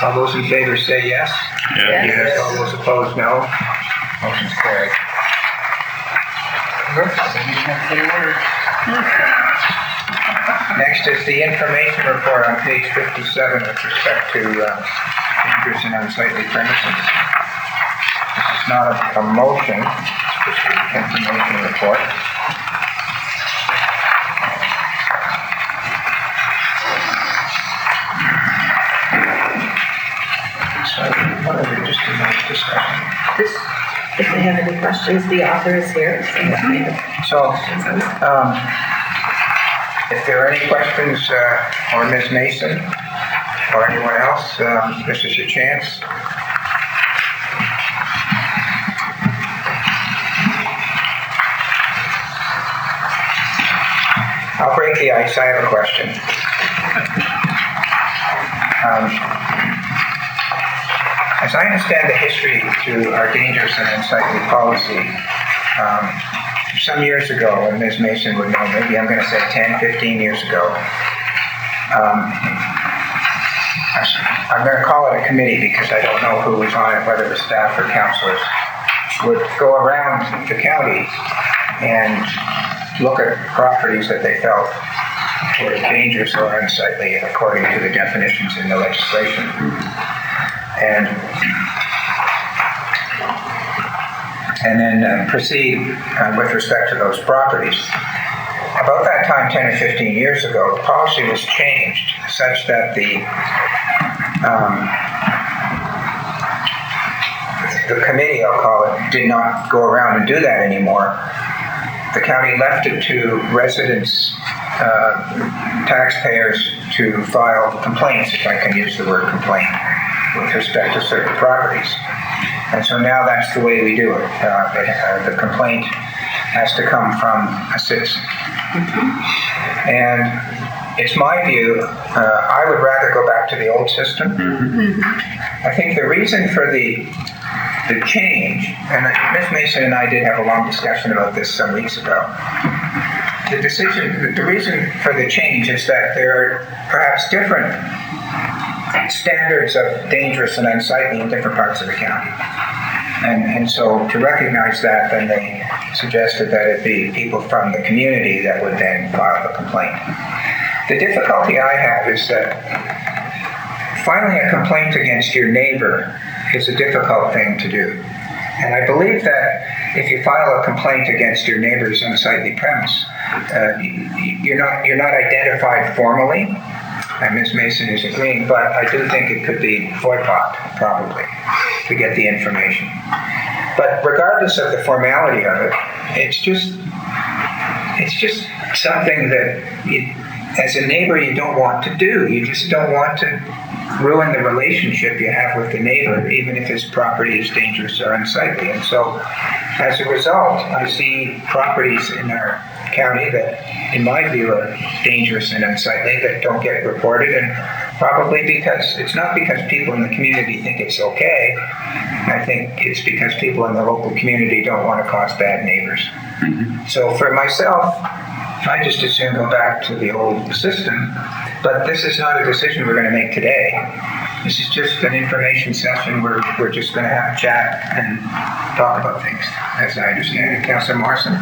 All those in favor say yes. Yeah. All those opposed, no. Motion's carried. Next is the information report on page 57 with respect to dangerous and unsightly premises. This is not a motion, it's just an information report. So, what are we just a nice discussion? If they have any questions, the author is here. So, if there are any questions, or Ms. Mason, or anyone else, this is your chance. I'll break the ice, I have a question. As I understand the history to our dangerous and unsightly policy, some years ago, and Ms. Mason would know, maybe I'm going to say 10, 15 years ago, I'm going to call it a committee because I don't know who was on it, whether it was staff or councilors, would go around the county and look at properties that they felt were dangerous or unsightly according to the definitions in the legislation. And then proceed with respect to those properties. About that time, 10 or 15 years ago, the policy was changed such that the committee, I'll call it, did not go around and do that anymore. The county left it to residents, taxpayers to file complaints, if I can use the word complaint, with respect to certain properties. And so now that's the way we do it. The complaint has to come from a citizen. And it's my view, I would rather go back to the old system. I think the reason for the change, and Ms. Mason and I did have a long discussion about this some weeks ago. The reason for the change is that there are perhaps different standards of dangerous and unsightly in different parts of the county. And so to recognize that, then they suggested that it be people from the community that would then file the complaint. The difficulty I have is that filing a complaint against your neighbor is a difficult thing to do. And I believe that if you file a complaint against your neighbor's unsightly premise, you're not identified formally. And Ms. Mason is agreeing, but I do think it could be boycott, probably, to get the information. But regardless of the formality of it, it's just something that as a neighbor you don't want to do. You just don't want to ruin the relationship you have with the neighbor, even if his property is dangerous or unsightly. And so, as a result, I see properties in our county that, in my view, are dangerous and unsightly that don't get reported, and probably because, it's not because people in the community think it's okay. I think it's because people in the local community don't want to cause bad neighbors. So for myself, I just assume go back to the old system, but this is not a decision we're going to make today. This is just an information session where we're just going to have a chat and talk about things, as I understand it. Councillor Morrison?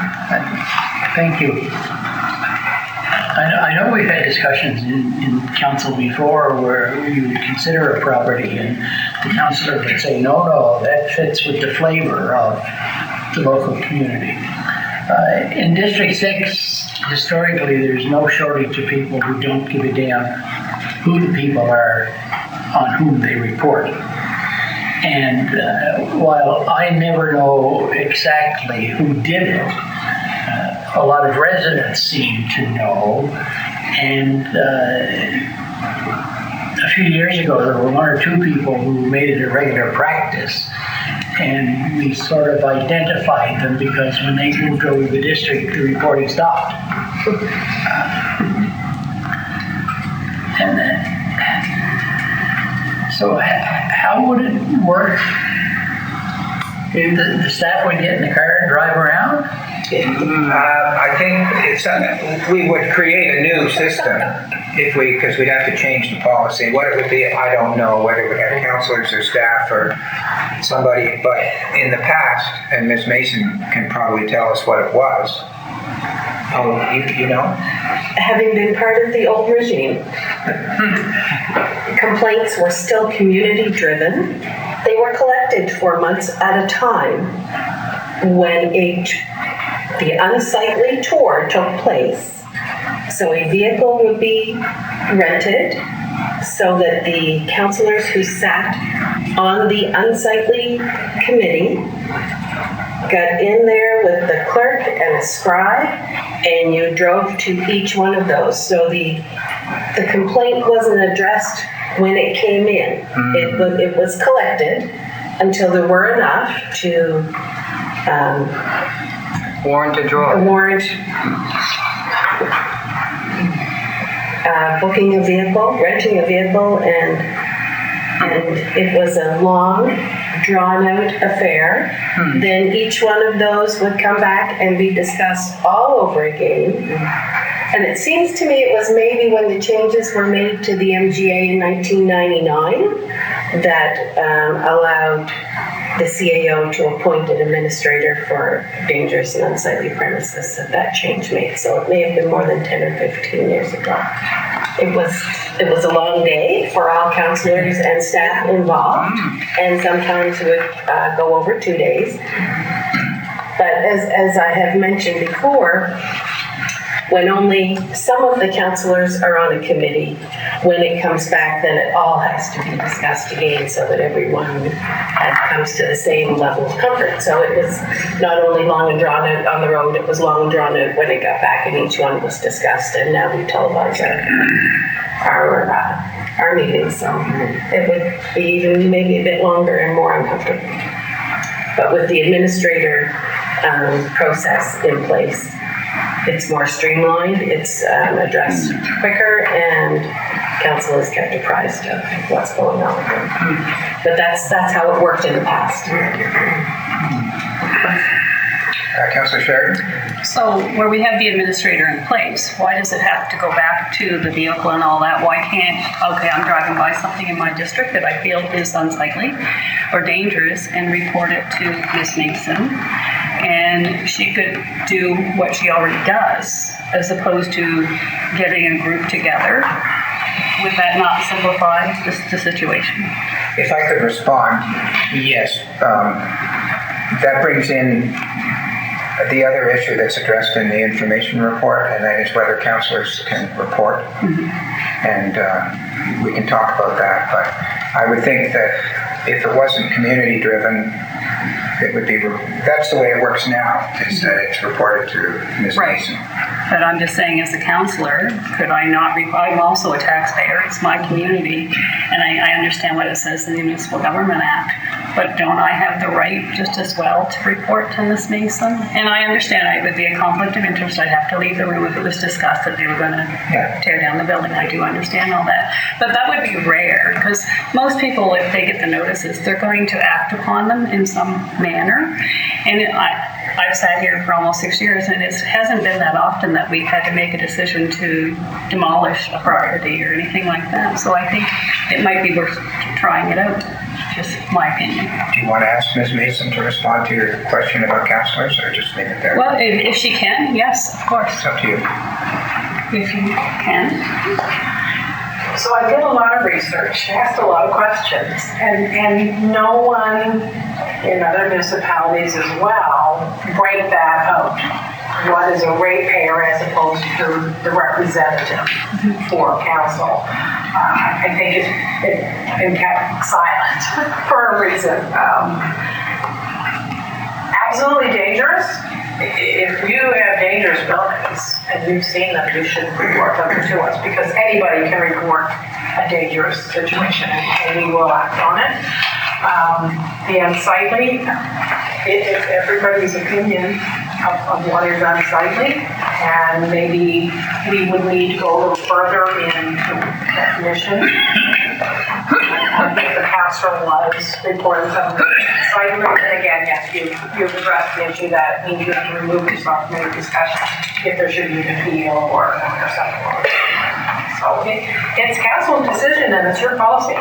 Thank you. I know we've had discussions in council before where you would consider a property and the councillor would say, no, that fits with the flavor of the local community. In District 6, historically, there's no shortage of people who don't give a damn who the people are on whom they report. And while I never know exactly who did it, a lot of residents seem to know. And a few years ago, there were one or two people who made it a regular practice. And we sort of identified them because when they moved over the district, the reporting stopped. So how would it work? The staff would get in the car and drive around? I think we would create a new system because we'd have to change the policy. What it would be, I don't know, whether we had counselors or staff or somebody, but in the past, and Ms. Mason can probably tell us what it was. Oh, you know? Having been part of the old regime, complaints were still community driven. They were collected for months at a time. When the unsightly tour took place, so a vehicle would be rented so that the counselors who sat on the unsightly committee got in there with the clerk and a scribe, and you drove to each one of those. So the complaint wasn't addressed when it came in. It was collected until there were enough to Warrant a draw. Booking a vehicle, renting a vehicle, and it was a long, drawn-out affair. Then each one of those would come back and be discussed all over again. And it seems to me it was maybe when the changes were made to the MGA in 1999 that allowed the CAO to appoint an administrator for dangerous and unsightly premises that change made. So it may have been more than 10 or 15 years ago. It was a long day for all counselors and staff involved, and sometimes it would go over 2 days. But as I have mentioned before, when only some of the counselors are on a committee, when it comes back, then it all has to be discussed again so that everyone comes to the same level of comfort. So it was not only long and drawn out on the road, it was long and drawn out when it got back, and each one was discussed, and now we televise our meetings. So it would be even maybe a bit longer and more uncomfortable. But with the administrator process in place, it's more streamlined, it's addressed quicker, and council is kept apprised of what's going on. But that's how it worked in the past. Councillor Sheridan? So where we have the administrator in place, why does it have to go back to the vehicle and all that? Why can't, okay, I'm driving by something in my district that I feel is unsightly or dangerous and report it to Ms. Mason, and she could do what she already does as opposed to getting a group together. Would that not simplify the situation? If I could respond, yes. That brings in the other issue that's addressed in the information report, and that is whether councillors can report. And we can talk about that, but I would think that if it wasn't community driven, it would be, that's the way it works now, is that it's reported to Ms. Mason. But I'm just saying, as a counselor, could I not, I'm also a taxpayer, it's my community, and I understand what it says in the Municipal Government Act, but don't I have the right just as well to report to Ms. Mason? And I understand it would be a conflict of interest, I'd have to leave the room if it was discussed that they were going to tear down the building, I do understand all that. But that would be rare, because most people, if they get the notices, they're going to act upon them in some manner. And I've sat here for almost 6 years, and it hasn't been that often that we've had to make a decision to demolish a property or anything like that. So I think it might be worth trying it out, just my opinion. Do you want to ask Ms. Mason to respond to your question about councillors, or just leave it there? Well, if she can, yes, of course. It's up to you. If you can. So I did a lot of research, asked a lot of questions, and no one in other municipalities as well break that out. What is a ratepayer as opposed to the representative for council? I think it's been kept silent for a reason. Absolutely dangerous, if you have dangerous buildings and you've seen them, you should report them to us, because anybody can report a dangerous situation and we will act on it. The unsightly, it's everybody's opinion of what is unsightly, and maybe we would need to go a little further in definition. I think the council was reporting something unsightly, and again, yes, you've addressed the issue that means you have to remove yourself from any discussion if there should be an appeal or something. So it's council's decision and it's your policy.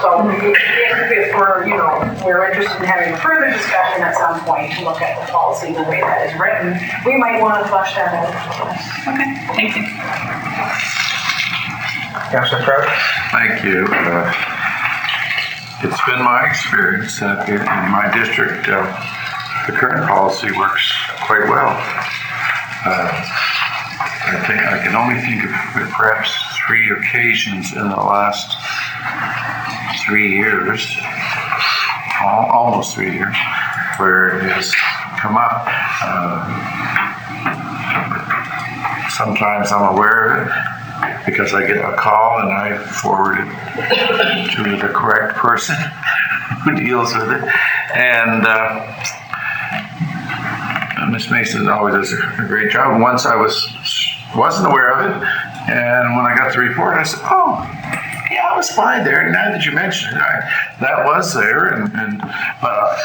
So if we're interested in having a further discussion at some point to look at the policy the way that is written, we might want to flush that out. Okay, thank you. Councilor Crouch? Thank you. It's been my experience that in my district, the current policy works quite well. I can only think of perhaps 3 occasions in the last 3 years, almost 3 years, where it has come up. Sometimes I'm aware of it because I get a call and I forward it to the correct person who deals with it. And Miss Mason always does a great job. Once I wasn't aware of it, and when I got the report, I said, "Oh, yeah, I was fine there." Now that you mention it, that was there, but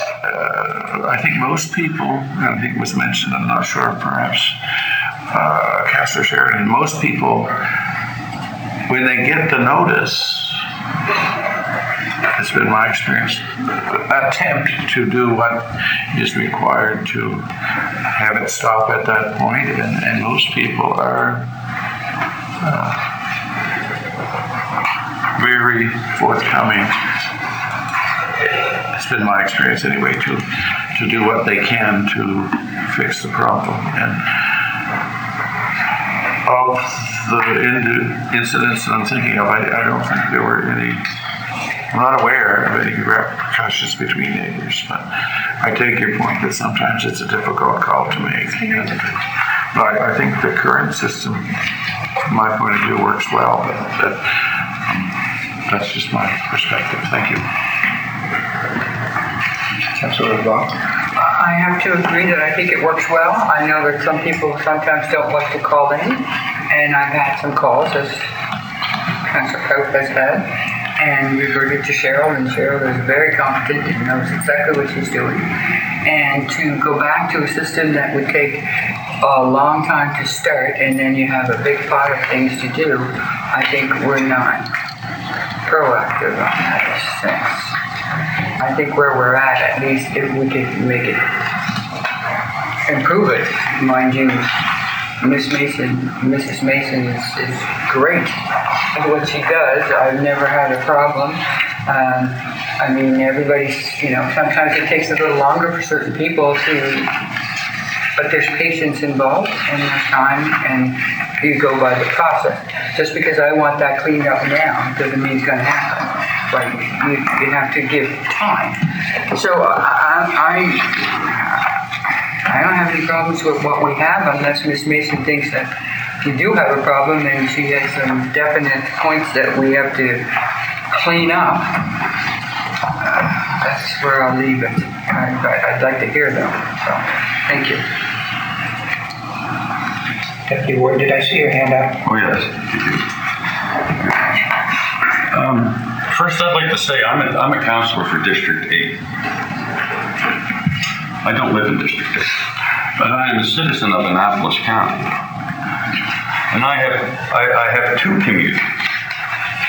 I think most people, I think it was mentioned, I'm not sure, perhaps Councillor Sheridan, most people, when they get the notice, it's been my experience, attempt to do what is required to have it stop at that point, and most people are very forthcoming. It's been my experience anyway to do what they can to fix the problem. And of the incidents that I'm thinking of, I don't think there were any. I'm not aware of any repercussions between neighbors, but I take your point that sometimes it's a difficult call to make. But I think the current system, from my point of view, works well. But that's just my perspective. Thank you. Councilor LeBlanc? I have to agree that I think it works well. I know that some people sometimes don't like to call in, and I've had some calls, as Councilor Cotw has had, and reverted to Cheryl, and Cheryl is very competent and knows exactly what she's doing. And to go back to a system that would take a long time to start, and then you have a big pot of things to do, I think we're not proactive on that sense. I think where we're at least, if we could make it, improve it, mind you, Mrs. Mason is great at what she does. I've never had a problem. I mean, everybody's, sometimes it takes a little longer for certain people but there's patience involved and there's time, and you go by the process. Just because I want that cleaned up now doesn't mean it's going to happen. But you have to give time. So I don't have any problems with what we have, unless Miss Mason thinks that we do have a problem and she has some definite points that we have to clean up. That's where I'll leave it. I'd like to hear them. So, thank you. Deputy Ward, did I see your hand up? Oh, yes. First, I'd like to say I'm a councillor for District 8. I don't live in District 8, but I am a citizen of Annapolis County. And I have 2 communities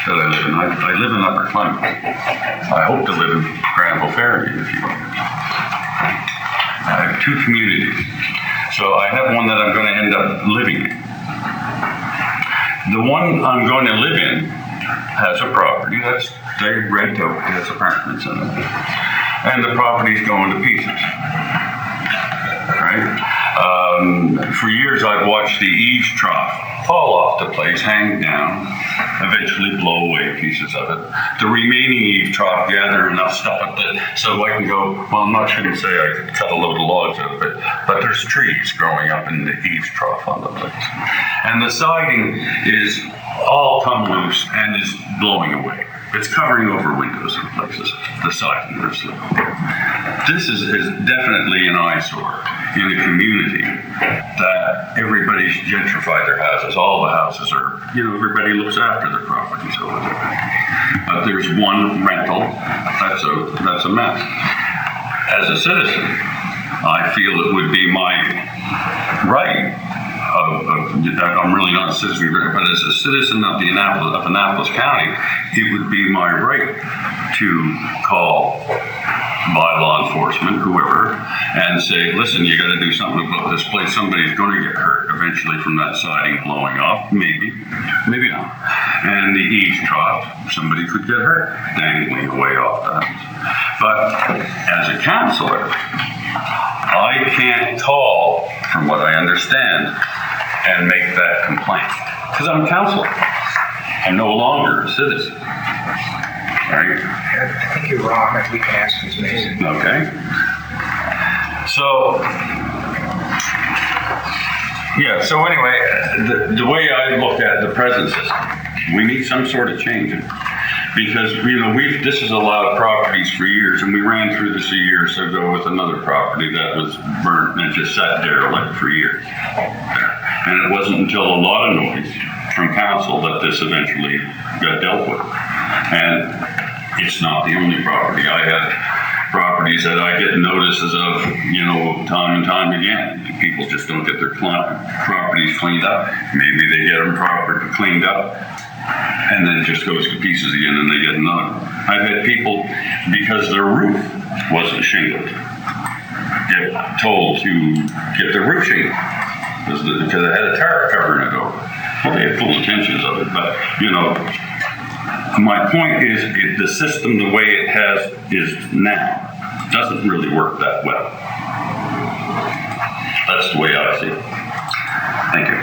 that I live in. I live in Upper Clement. I hope to live in Granville Ferry in a few years. I have 2 communities. So I have one that I'm going to end up living in. The one I'm going to live in has a property that's they rent out, it has apartments in it. And the property's going to pieces. Right? For years I've watched the eaves trough fall off the place, hang down, eventually blow away pieces of it. The remaining eave trough, gather enough stuff at the, so I can go, well, I'm not shouldn't say I cut a load of logs out of it, but there's trees growing up in the eave trough on the place. And the siding is all come loose and is blowing away. It's covering over windows in places, the siding. This is definitely an eyesore in a community that everybody's gentrified their houses. All the houses are, everybody looks after their properties over there. But there's one rental, that's a mess. As a citizen, I feel it would be my right I'm really not a citizen, but as a citizen of Annapolis County, it would be my right to call by law enforcement, whoever, and say, listen, you got to do something about this place. Somebody's going to get hurt eventually from that siding blowing off. Maybe not. And the eaves trough, somebody could get hurt dangling away off the house. But as a councillor, I can't call, from what I understand, and make that complaint. Because I'm a councillor. I'm no longer a citizen. Right? I think you're wrong. We can ask Ms. Mason. Okay. So anyway, the way I look at the present system, we need some sort of change. Because, this has allowed properties for years, and we ran through this a year or so ago with another property that was burnt and just sat derelict for years. And it wasn't until a lot of noise from council that this eventually got dealt with. And it's not the only property. I have properties that I get notices of, time and time again. People just don't get their properties cleaned up. Maybe they get them properly cleaned up, and then it just goes to pieces again and they get another. I've had people, because their roof wasn't shingled, get told to get their roof shingled because it had a tarp covering it over. Well, they had full intentions of it, but my point is the system the way it is now doesn't really work that well. That's the way I see it. Thank you.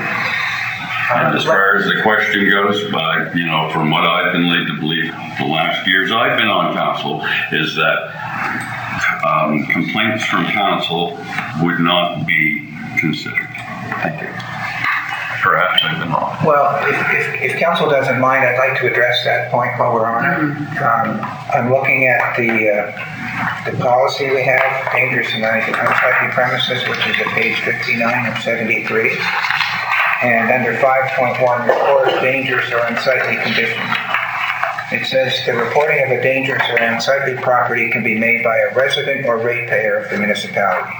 And as far as the question goes, from what I've been led to believe the last years I've been on council, is that complaints from council would not be considered. Thank you. Perhaps I've been wrong. Well, if council doesn't mind, I'd like to address that point while we're on it. I'm looking at the policy we have, dangerous and unsightly premises, which is at page 59 of 73. And under 5.1, report of dangerous or unsightly conditions. It says the reporting of a dangerous or unsightly property can be made by a resident or ratepayer of the municipality,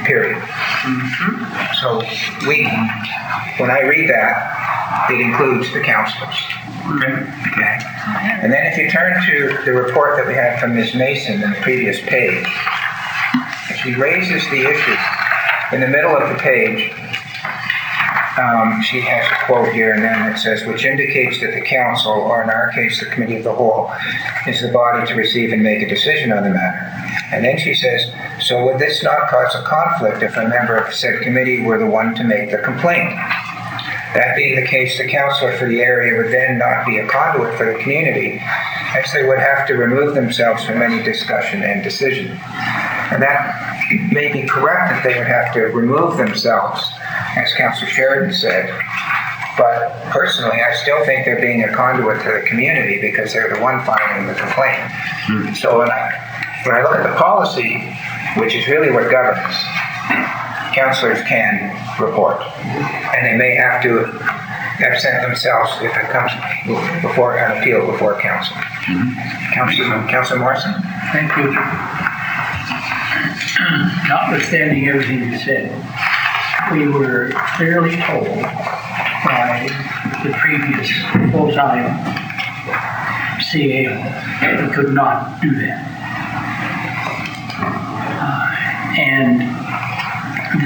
period. Mm-hmm. So when I read that, it includes the councilors. Okay. And then if you turn to the report that we had from Ms. Mason in the previous page, she raises the issue in the middle of the page. She has a quote here, and then it says, which indicates that the council, or in our case, the committee of the whole, is the body to receive and make a decision on the matter. And then she says, so would this not cause a conflict if a member of said committee were the one to make the complaint? That being the case, the councillor for the area would then not be a conduit for the community, as they would have to remove themselves from any discussion and decision. And that may be correct that they would have to remove themselves, as Councillor Sheridan said, but personally, I still think they're being a conduit to the community because they're the one filing the complaint. Mm-hmm. So when I look at the policy, which is really what governs, councillors can report, and they may have to absent themselves if it comes before an appeal before council. Mm-hmm. Councillor Morrison? Thank you. Notwithstanding everything you said, we were clearly told by the previous full-time CAO that we could not do that. And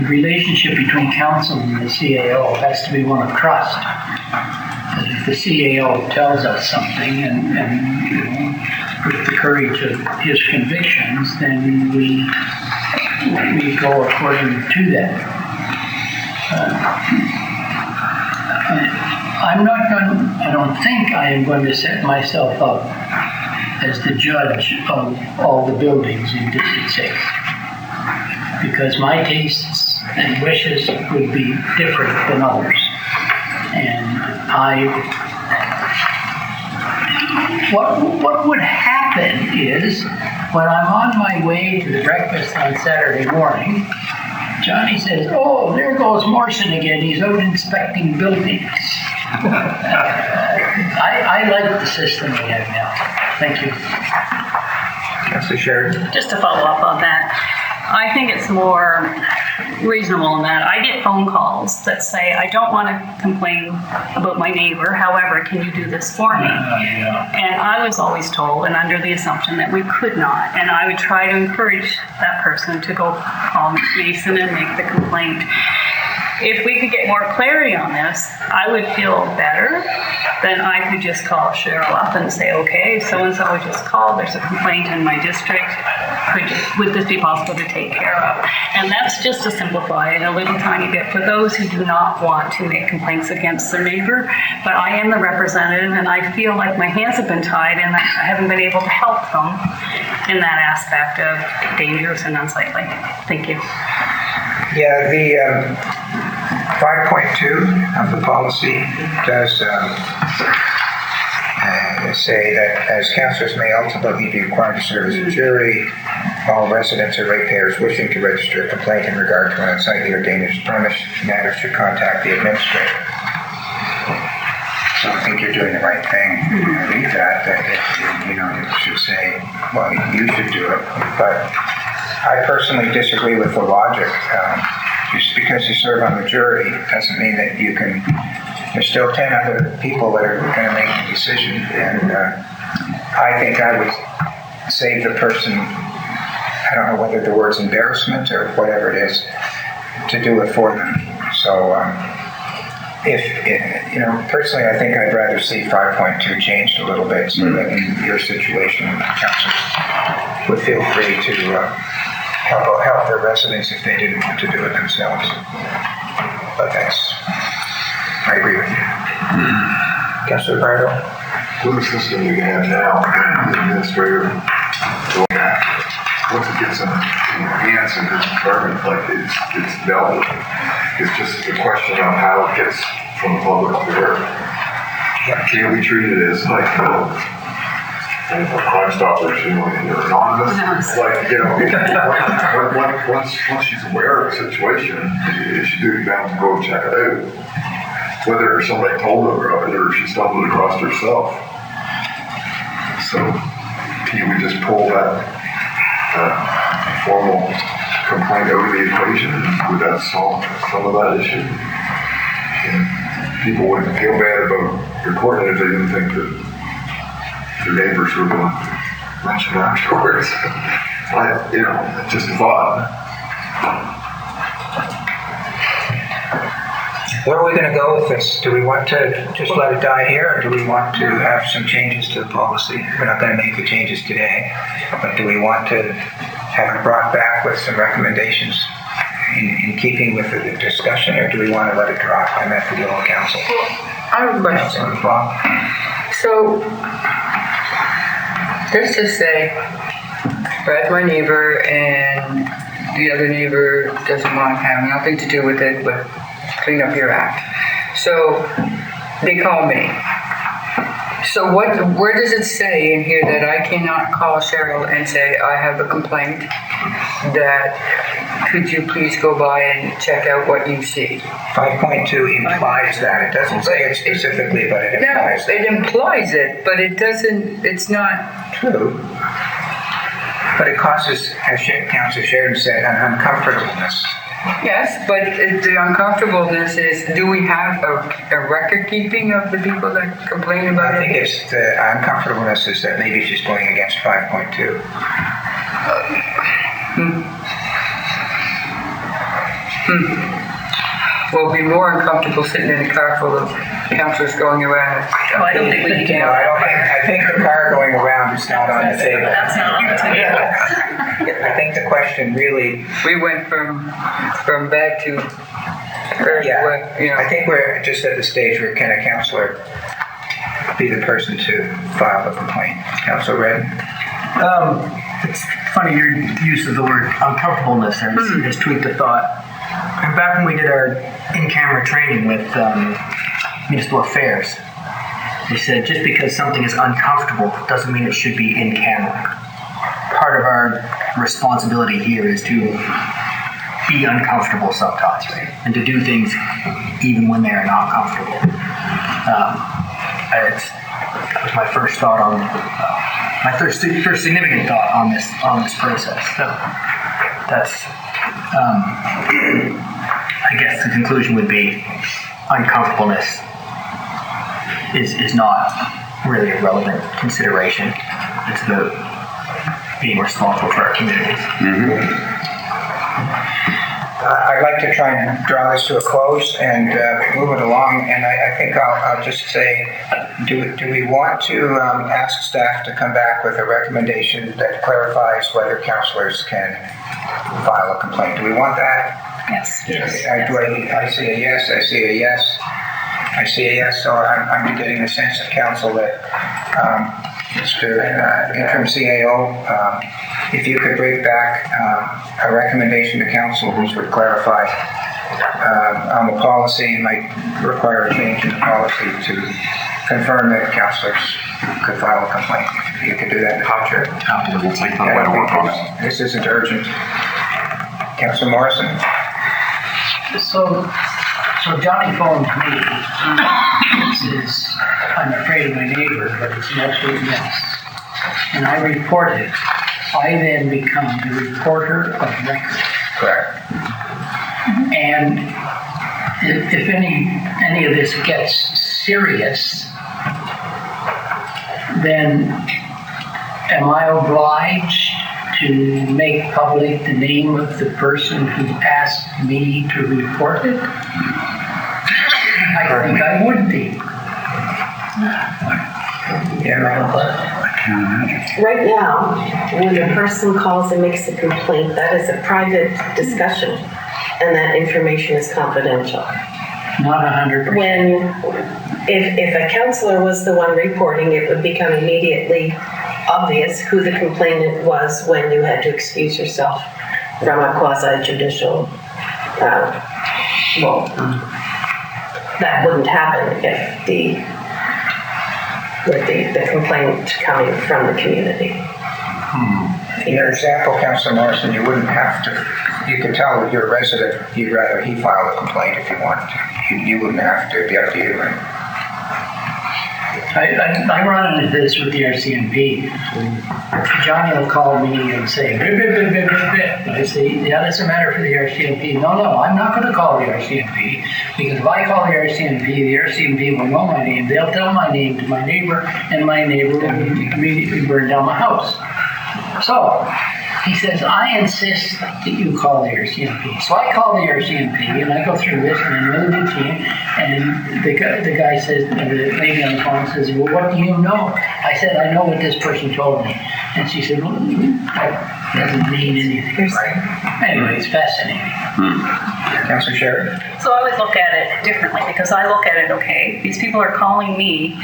the relationship between council and the CAO has to be one of trust. If the CAO tells us something and with the courage of his convictions, then we go according to that. I don't think I am going to set myself up as the judge of all the buildings in District 6. Because my tastes and wishes would be different than others. And what would happen is, when I'm on my way to the breakfast on Saturday morning, Johnny says, "Oh, there goes Morrison again. He's out inspecting buildings." I like the system we have now. Thank you. Councillor Sheridan? Just to follow up on that, I think it's more reasonable in that I get phone calls that say, I don't want to complain about my neighbor, however, can you do this for me? And I was always told and under the assumption that we could not. And I would try to encourage that person to go call Mason and make the complaint. If we could get more clarity on this, I would feel better than I could just call Cheryl up and say, okay, so-and-so just called, there's a complaint in my district. Would this be possible to take care of? And that's just to simplify it a little tiny bit for those who do not want to make complaints against their neighbor. But I am the representative, and I feel like my hands have been tied and I haven't been able to help them in that aspect of dangerous and unsightly. Thank you. Yeah, the 5.2 of the policy does say that as councillors may ultimately be required to serve as a jury, all residents or ratepayers wishing to register a complaint in regard to an unsightly or dangerous premise matter should contact the administrator. So I think you're doing the right thing. I read that it should say, well, you should do it. But I personally disagree with the logic. Just because you serve on the jury doesn't mean that you can. There's still 10 other people that are going to make the decision, and I think I would save the person, I don't know whether the word's embarrassment or whatever it is, to do it for them. So personally, I think I'd rather see 5.2 changed a little bit so that in your situation, council would feel free to help their residents if they didn't want to do it themselves. But I agree with you. Councillor Bardo? With the system we have now, the administrator, once it gets in hands in this department, like it's dealt with. It's just a question of how it gets from the public to her. Can't we treat it as like, Crime Stoppers, you're anonymous. It's like, once she's aware of the situation, she's duty bound to go check it out. Whether somebody told her of it or she stumbled across it herself. So, can we just pull that formal complaint out of the equation? Would that solve some of that issue? And people wouldn't feel bad about reporting it if they didn't think that their neighbors were going to mention it afterwards. Just a thought. Where are we going to go with this? Do we want to just let it die here, or do we want to have some changes to the policy? We're not going to make the changes today, but do we want to have it brought back with some recommendations in keeping with the discussion, or do we want to let it drop? I'm at the will of council. I have a question. So, let's just say Brad's my neighbor and the other neighbor doesn't want to have nothing to do with it, but clean up your act. So they call me. So where does it say in here that I cannot call Cheryl and say, I have a complaint, that could you please go by and check out what you see? 5.2 implies that. It doesn't say it specifically, but it implies it implies it, but it doesn't, it's not true. But it causes, as Councillor Sheridan said, an uncomfortableness. Yes, but the uncomfortableness is, do we have a record keeping of the people that complain about it? I think it's the uncomfortableness is that maybe she's going against 5.2. We'll be more uncomfortable sitting in a car full of councillors going around. Well, I don't think we can. I think the car going around is not on the table. That's not on the table. I think the question really... We went from bad to Yeah, I think we're just at the stage where can a counselor be the person to file a complaint? Counselor Redden? It's funny your use of the word uncomfortableness has tweaked the thought. And back when we did our in-camera training with municipal affairs, they said just because something is uncomfortable doesn't mean it should be in camera. Part of our responsibility here is to be uncomfortable sometimes and to do things even when they are not comfortable. That was my first thought on my first significant thought on this process. So that's I guess the conclusion would be uncomfortableness is not really a relevant consideration. It's about being responsible for our communities. I'd like to try and draw this to a close and move it along, and I think I'll just say, do we want to ask staff to come back with a recommendation that clarifies whether counselors can file a complaint? Do we want that? Yes. I see a yes, I see a yes, I see a yes, so I'm getting the sense of council that Mr. Interim CAO, if you could bring back a recommendation to council which would clarify on the policy, might require a change in the policy to confirm that councillors could file a complaint. If you could do that in the future. We'll take that away to work on it. This isn't urgent. Councillor Morrison? So Johnny phoned me. Says, I'm afraid of my neighbor, but it's an absolute mess. And I report it. I then become the reporter of record. Correct. And if any of this gets serious, then am I obliged to make public the name of the person who asked me to report it? I think I would be. Right now, when a person calls and makes a complaint, that is a private discussion, and that information is confidential. Not 100%. If a counselor was the one reporting, it would become immediately obvious who the complainant was when you had to excuse yourself from a quasi-judicial role. That wouldn't happen if the complaint coming from the community. In your example, Councillor Morrison, you wouldn't have to, you could tell your resident you'd rather he file a complaint if you wanted to. You wouldn't have to, it'd be up to you, right? I run into this with the RCMP. Johnny will call me and say, bit. And I say, yeah, that's a matter for the RCMP. No, I'm not going to call the RCMP, because if I call the RCMP will know my name. They'll tell my name to my neighbor, and my neighbor will immediately burn down my house. So he says, I insist that you call the RCMP. So I call the RCMP, and I go through this, and I know the routine, and the guy says, the lady on the phone says, well, what do you know? I said, I know what this person told me. And she said, well, that doesn't mean anything. Right? Anyway, it's fascinating. Councillor Sheridan? So I would look at it differently, because I look at it, okay, these people are calling me.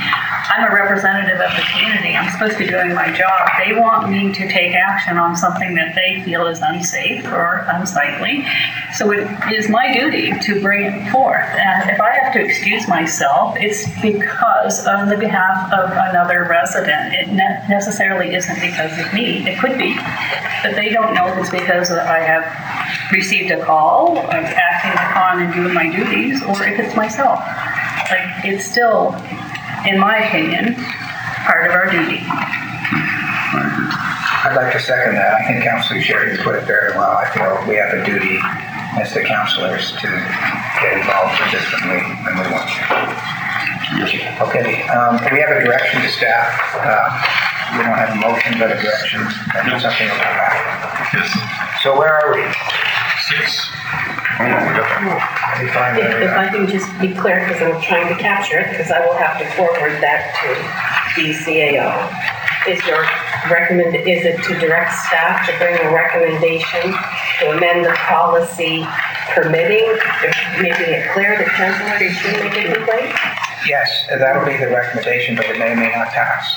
I'm a representative of the community. I'm supposed to be doing my job. They want me to take action on something that they feel is unsafe or unsightly. So it is my duty to bring it forth. And if I have to excuse myself, it's because on the behalf of another resident. It necessarily isn't because of me. It could be, but they don't know it's because I have received a call, I'm acting upon and doing my duties, or if it's myself. Like, it's still, in my opinion, part of our duty. I'd like to second that. I think Councillor Sheridan put it very well. I feel we have a duty as the councillors to get involved consistently when we want to. Okay, we have a direction to staff. We don't have a motion, but a direction. And something about that. Yes. So where are we? 6. Oh, no, we got that. If I can just be clear, because I'm trying to capture it, because I will have to forward that to the CAO. Is it to direct staff to bring a recommendation to amend the policy permitting, making it clear that councilors can make a complaint? Yes, that'll be the recommendation, but it may or may not pass.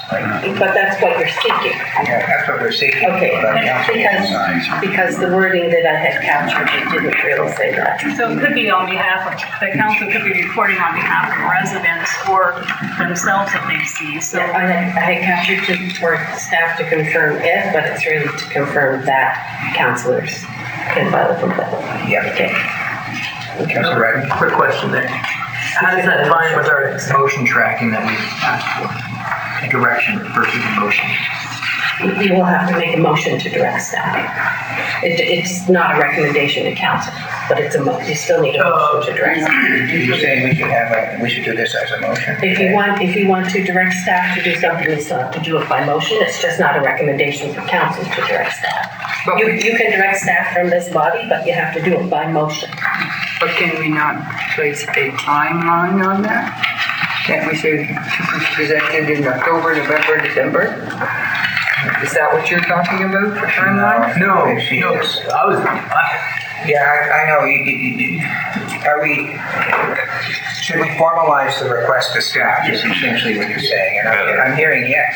But that's what you're seeking. Yeah, that's what we're seeking. Okay, But council can decide. because the wording that I had captured, it didn't really say that. So it could be on behalf of, the council could be reporting on behalf of residents or themselves if they see, so. Yeah, I had captured for staff to confirm if, but it's really to confirm that councilors can file a complaint. Yeah. Okay. Councilor Redden? Quick question there. How does that tie in with our motion tracking that we've asked for? A direction versus a motion? You will have to make a motion to direct staff. It's not a recommendation to council, but it's you still need a motion to direct staff. You're saying we should do this as a motion? If you want to direct staff to do something, you still have to do it by motion. It's just not a recommendation for council to direct staff. You can direct staff from this body, but you have to do it by motion. But can we not place a timeline on that? Can't we say to be presented in October, November, December? Is that what you're talking about for timeline? No, Yeah, I know. Should we formalize the request to staff, is essentially what you're saying, and I'm hearing yes.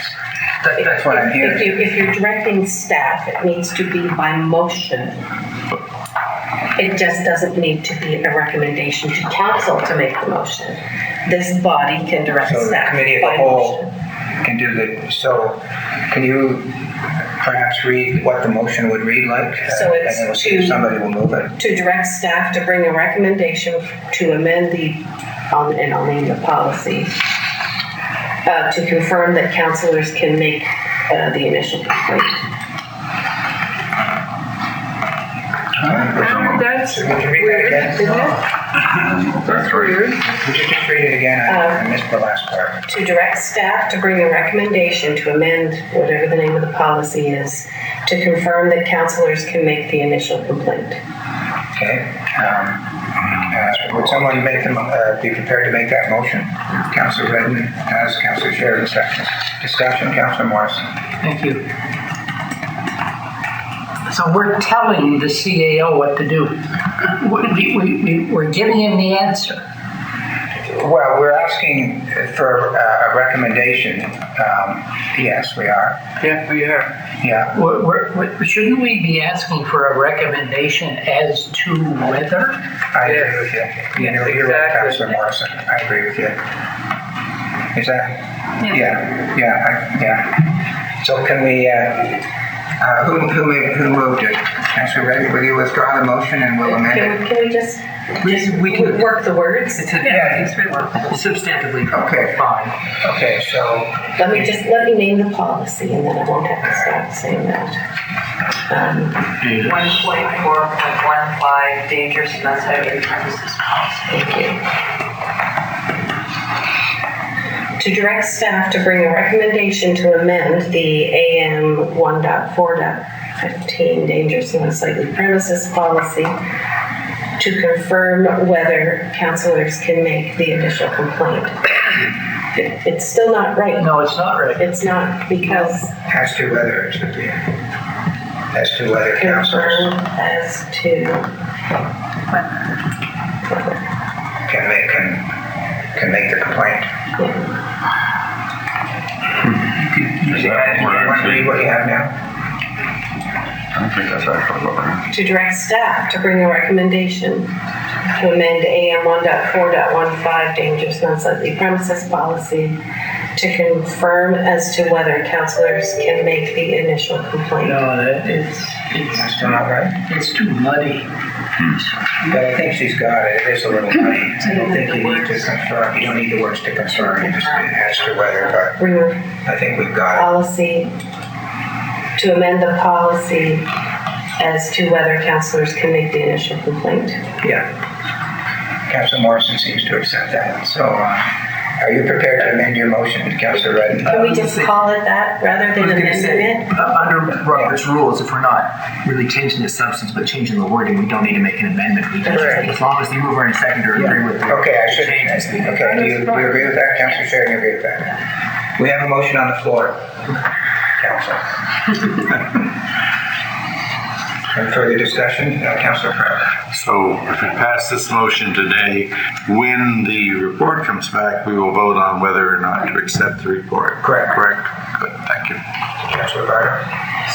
That's what I'm hearing. If you're directing staff, it needs to be by motion. It just doesn't need to be a recommendation to council to make the motion. This body can direct So the staff committee of by the whole motion. can do so can you perhaps read what the motion would read like? So it's and then we'll see if somebody will move it. To direct staff to bring a recommendation to amend and I'll name the policy, to confirm that councilors can make the initial complaint. That's Would you read that again? isn't it? That's weird. Would you just read it again? I missed the last part. To direct staff to bring a recommendation to amend whatever the name of the policy is, to confirm that councilors can make the initial complaint. Okay. Would someone be prepared to make that motion? Councilor Redden has, Councilor Sheridan seconds. Discussion, Councilor Morrison. Thank you. So we're telling the CAO what to do. We're giving him the answer. Well, we're asking for a recommendation. Yes, we are. Yeah, we are. Yeah. Shouldn't we be asking for a recommendation as to whether? I agree with you. You're right, Councilor Morrison. I agree with you. Is that? Yeah. So can we? Who moved it? Councilor Redden, will you withdraw the motion and we'll amend it? Can we just We can work the words? substantively. Okay. Fine. Okay, so Let me name the policy and then I won't have to stop saying that. 1.4.15 dangerous and unsightly premises policy. Thank you. To direct staff to bring a recommendation to amend the AM 1.4.15 dangerous and unsightly premises policy to confirm whether councilors can make the initial complaint. It's still not right. No, it's not right. It's not, because as to whether it should be. As to whether councilors confirm as to whether. can make the complaint. Is that You what want to read what you have now? I don't think that's actually what we're going To direct staff to bring a recommendation to amend AM 1.4.15 dangerous and unsightly premises policy to confirm as to whether councilors can make the initial complaint. No, it's That's still not right? it's too muddy. But I think she's got it. It is a little muddy. I don't think you need to confirm. You don't need the words to confirm. You just as to whether, but Bring a I think we've got policy, to amend the policy as to whether councilors can make the initial complaint. it. Yeah. Councilor Morrison seems to accept that. So, are you prepared to amend your motion, Councilor Redden? Can we just call it that rather than amending it? Under Robert's rules, if we're not really changing the substance but changing the wording, we don't need to make an amendment. We can just, as long as the mover and seconder agree with the Okay, I should. changes. Okay, do you agree with that, Councilor Sheridan? You agree with that? We have a motion on the floor, Council. Any further discussion? Councillor Pratt. So if we pass this motion today, when the report comes back, we will vote on whether or not to accept the report. Correct. Correct? Good, thank you. Councillor Barter.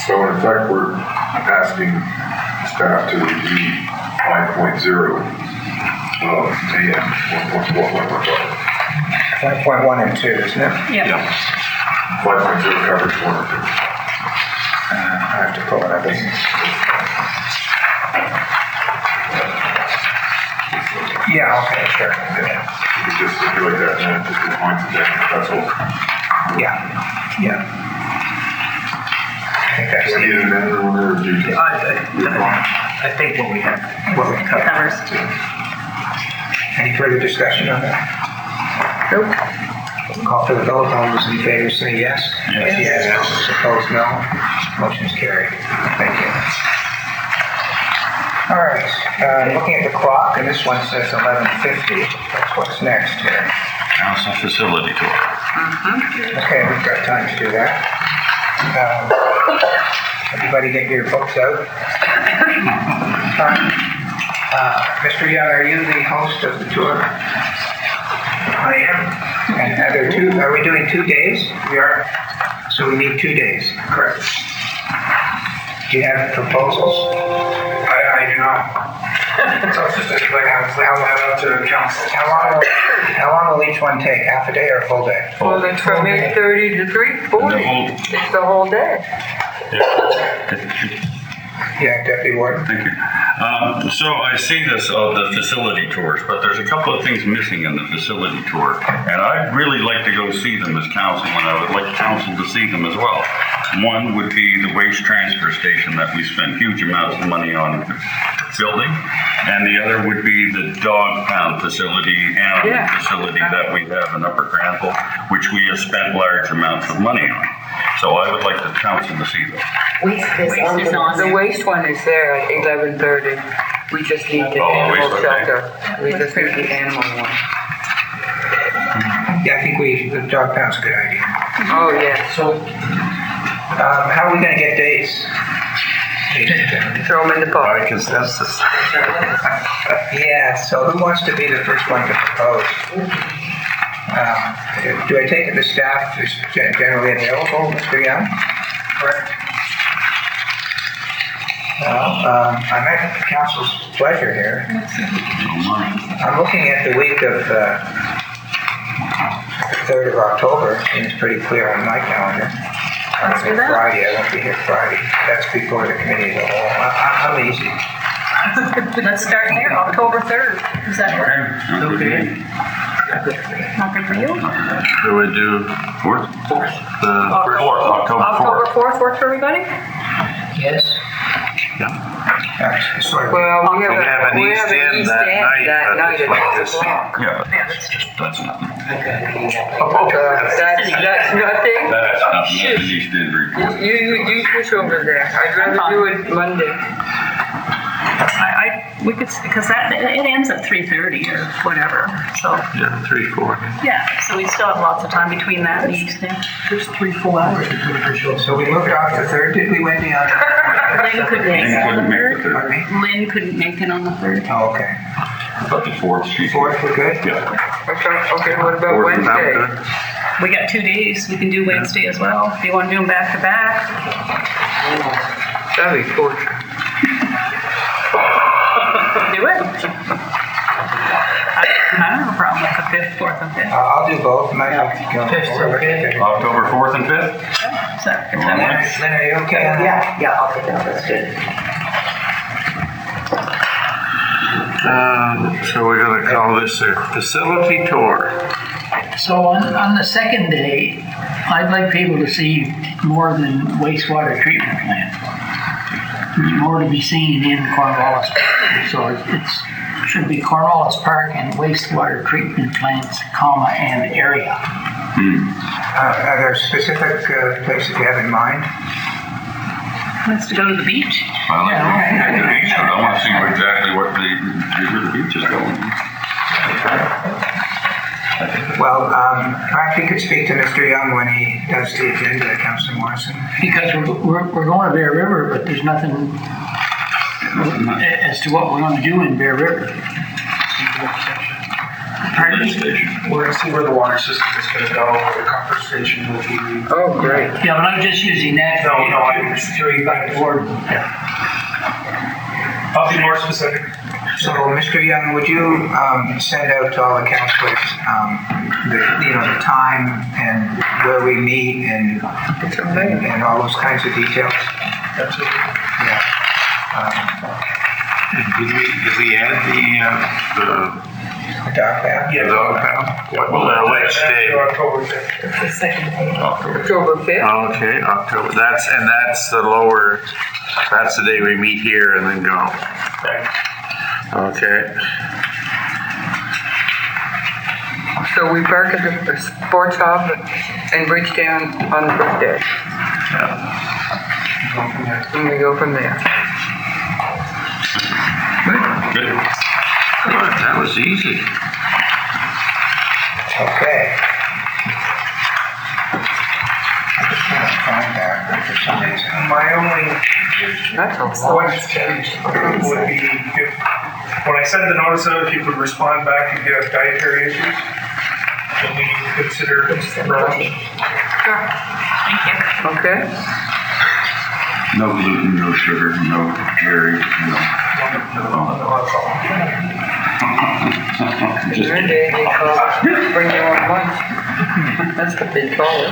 So in effect, we're asking staff to review 5.0 and 1.4. 5.1 and 2, isn't it? Yeah. 5.0 covers 1 and 2. I have to pull it up. Yeah, okay, sure. You could just stipulate that and just the points of that, that's all. Yeah. I think that's Do you need an amendment or do you just? I think what we have. what we covered. Covers. Any further discussion on that? Nope. Call for the vote. All those in favor say yes. Yes. Opposed, no. Motion's carried. Thank you. All right, looking at the clock, and this one says 11:50. That's what's next here. Council facility tour. Okay, we've got time to do that. Everybody get your books out. Mr. Young, are you the host of the tour? I am. And are we doing 2 days? We are. So we need 2 days. Correct. Do you have proposals? I do not. So it's just like how that up to council. How long will each one take? Half a day or a full day? Well, it's from 8:30 to 3:40. It's the whole day. Yeah, Deputy Warden. Thank you. So I see this, the facility tours, but there's a couple of things missing in the facility tour. And I'd really like to go see them as council, and I would like council to see them as well. One would be the waste transfer station that we spend huge amounts of money on building. And the other would be the dog pound facility, animal facility that we have in Upper Granville, which we have spent large amounts of money on. So I would like the council to see them. Waste is on The waste one is there at 11:30. We just need the Oh, animal waste, okay. shelter. We just need the animal one. Yeah, I think the dog pound's a good idea. Oh, yeah. So, How are we gonna get dates? Throw them in the By pot. consensus. Yeah, so who wants to be the first one to propose? Do I take it the staff is generally available, Mr. Young? Correct. Well, I'm at the council's pleasure here. I'm looking at the week of 3rd of October. Seems pretty clear on my calendar. Let's do that. Friday, I won't be here Friday. That's before the committee as a whole. I'm easy. Let's start there, October 3rd. Is that work? Okay. Not good for you? Do we do Fourth? October October 4th? 4th work for everybody? Yes. Sorry. Well, we have We have an East End that night, that but night it's at not 6 this o'clock. Yeah, that's nothing. That's nothing. That's nothing, that's an East End report. You push over there. I'd rather do it Monday. We could, because it ends at 3:30 or whatever, so, Yeah, 3-4. yeah, so we still have lots of time between that and each thing. Just 3 full hours to put it for sure. So we moved off the 3rd, did we, Wendy? Lynn couldn't make it on the 3rd. Pardon me? Lynn couldn't make it on the 3rd. Oh, okay. But the fourth, she. 4th, we're good? Yeah. Okay, what about Fourth and Wednesday? after. We got 2 days, we can do Wednesday as well, if you want to do them back to back. That'd be torture. Do it. I don't have a problem with the 5th, 4th, and 5th. I'll do both. Might have to go Fifth, over. okay. October 4th and 5th? Is that Lynn, are you okay on that? Yeah, I'll take that, that's good. So we're gonna call this a facility tour. So on the second day, I'd like people to see more than wastewater treatment plant. There's more to be seen in Cornwallis Park. So it should be Cornwallis Park and wastewater treatment plants, comma, and area. Are there specific places you have in mind? Wants to go to the beach? I like the beach, but I want to see exactly where the beach is going. Well, perhaps you could speak to Mr. Young when he does the agenda, Councilor Morrison. Because we're going to Bear River, but there's nothing as to what we're gonna do in Bear River. Pardon? We're gonna see where the water system is gonna go, where the comfort station will be. Oh, great. Yeah, but I'm just using that No, no, I to understand. carry back to work. I'll be more specific. So, Mr. Young, would you send out to all the councilors, the time and where we meet and all those kinds of details? Absolutely. Yeah. Did we add the Doc, Yeah. dog pound? Which day? October 5th. The second page. October 5th? Okay, October, that's the lower, that's the day we meet here and then go. Right. Okay. So we park at the sports hub in Bridgetown on the first day. Go from there. And we go from there. Good. Good, that was easy. Okay. I just can't find that for some reason. My only That's a lot. question would be if, when I send the notice out, if you could respond back if you have dietary issues, then we need to consider. Okay. No gluten, no sugar, no dairy, no. Just Your day, they call it, bring your own lunch. That's what they call it.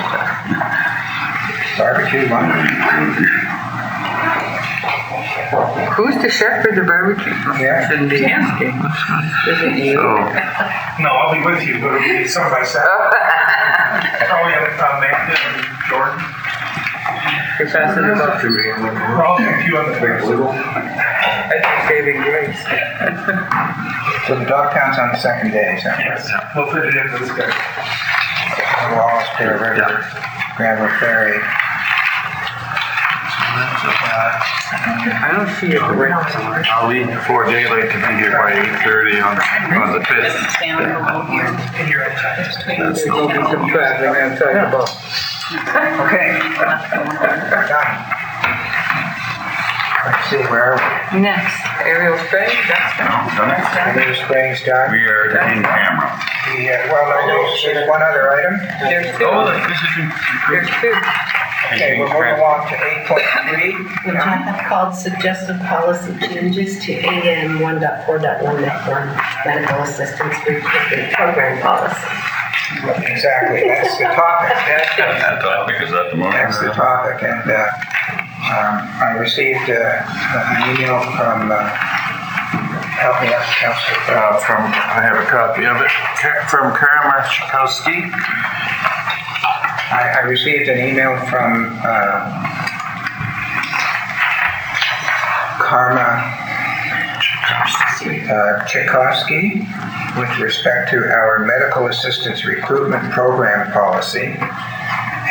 Barbecue lunch. Who's the chef for the barbecue? Yeah. Shouldn't be asking. Is it you? No, I'll be with you, but it'll be some by Saturday. Probably Amanda and Jordan. You're passing it off to me. I'll pick you on the place. I think saving grace. So the dog pound's on the second day, so. Yes, we'll fit it into this guy. Wallace, Bear River, Granville Ferry. I don't see it right. I'll leave before daylight to be here by 8:30 on the 5th. Down a little here. And you're at time. There's gonna be some traffic outside the bus. Okay. Done. Let's see, where are we? Next, aerial spraying, that's done. New Springs done. We are in camera. Well, no, there's one other item. There's two. There's two. Okay, we're moving along to 8.3. Which I have called suggested policy changes to AM 1.4.1.1 medical assistance recruitment program policy. Exactly, that's the topic. That topic is at the moment. That's the topic, and I received an email from, help me out, Councilor. I have a copy of it, from Karma Chikowski. I received an email from Karma Chikowski with respect to our medical assistance recruitment program policy.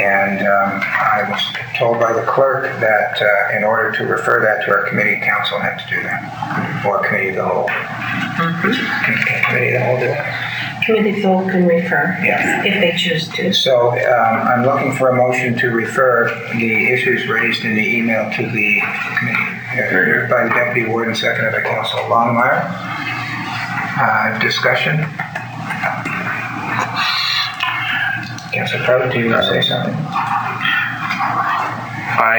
And I was told by the clerk that in order to refer that to our committee, council had to do that, or committee of the whole. Committee of the whole do it. Committee of the whole can refer, Yeah. if they choose to. So I'm looking for a motion to refer the issues raised in the email to the committee. Moved by the Deputy Warden, seconded by Councilor Longmire. Discussion? Councilor Cotw, do you want to say something? I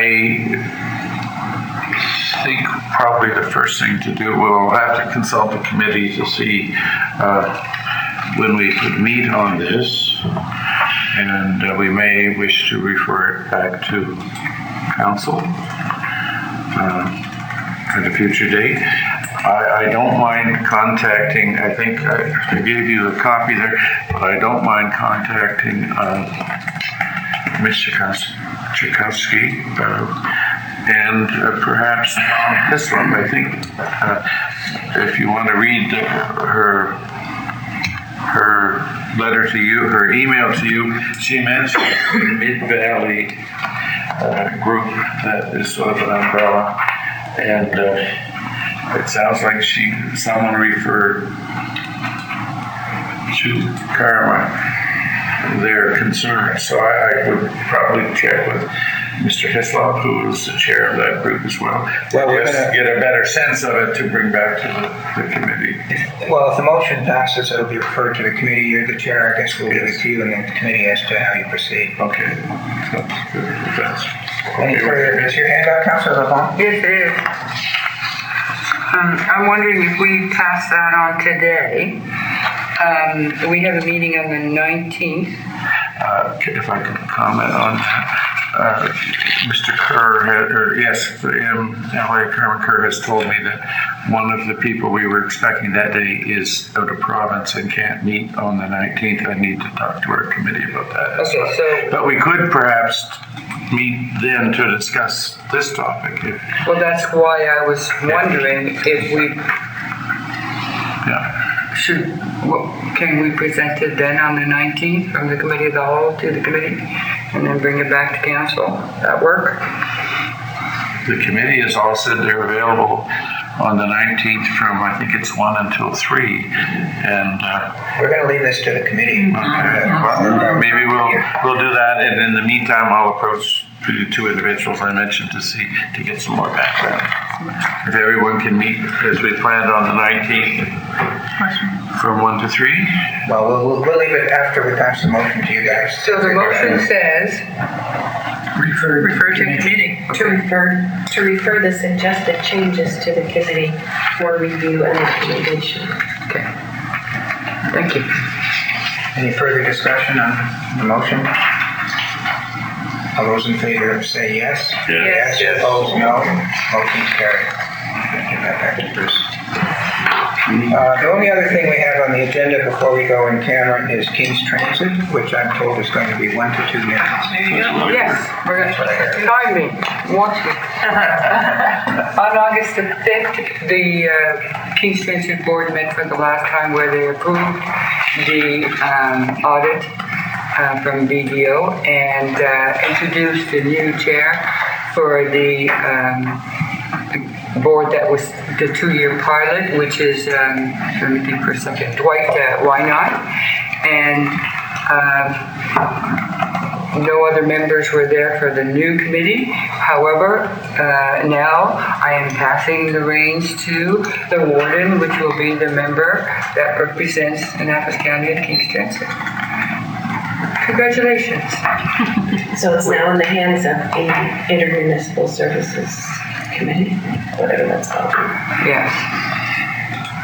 think probably the first thing to do, we'll have to consult the committee to see when we could meet on this, and we may wish to refer it back to council at a future date. I don't mind contacting, I think I gave you a copy there, but I don't mind contacting Ms. Chikowski and perhaps Hislop. I think if you want to read her letter to you, her email to you, she mentioned the Mid-Valley group that is sort of an umbrella, and it sounds like someone referred to Karma their concerns. So I would probably check with Mr. Hislop, who is the chair of that group as well. Well, we're Just gonna- get a better sense of it to bring back to the committee. Well, if the motion passes, it'll be referred to the committee. You're the chair, I guess we'll give it to you and the committee as to how you proceed. Okay. That's good. That's Any further, is your hand up, Councilor LeBlanc? Yes, it is. I'm wondering if we pass that on today. We have a meeting on the 19th. If I could comment on Mr. Kerr, yes, LA Kerr Kerr has told me that one of the people we were expecting that day is out of province and can't meet on the 19th. I need to talk to our committee about that. Okay, so, But we could perhaps meet then to discuss this topic. well, that's why I was wondering if we can we present it then on the 19th from the committee of the whole to the committee and then bring it back to council? That work? The committee has all said they're available on the 19th from, I think it's 1 until 3. And We're gonna leave this to the committee. maybe we'll do that. And in the meantime, I'll approach the two individuals I mentioned to get some more background. If everyone can meet as we planned on the 19th from 1 to 3. Well, we'll leave it after we pass the motion to you guys. So the motion says Refer refer to committee. To refer the suggested changes to the committee for review and recommendation. Okay. Thank you. Any further discussion on the motion? All those in favor say yes? Yes. Opposed, no. Motion's carried. Give that back to Bruce. The only other thing we have on the agenda before we go in camera is King's Transit, which I'm told is going to be 1 to 2 minutes. There you go. Yes, we're going to time me. Want to. On August the 5th, the King's Transit Board met for the last time where they approved the audit from BDO and introduced a new chair for the board that was the 2-year pilot, which is, let me think for a second, Dwight Wynot. And no other members were there for the new committee. However, now I am passing the reins to the warden, which will be the member that represents Annapolis County and King's Transit. Congratulations. So it's now in the hands of the Intermunicipal Services Committee, whatever that's called. Yes.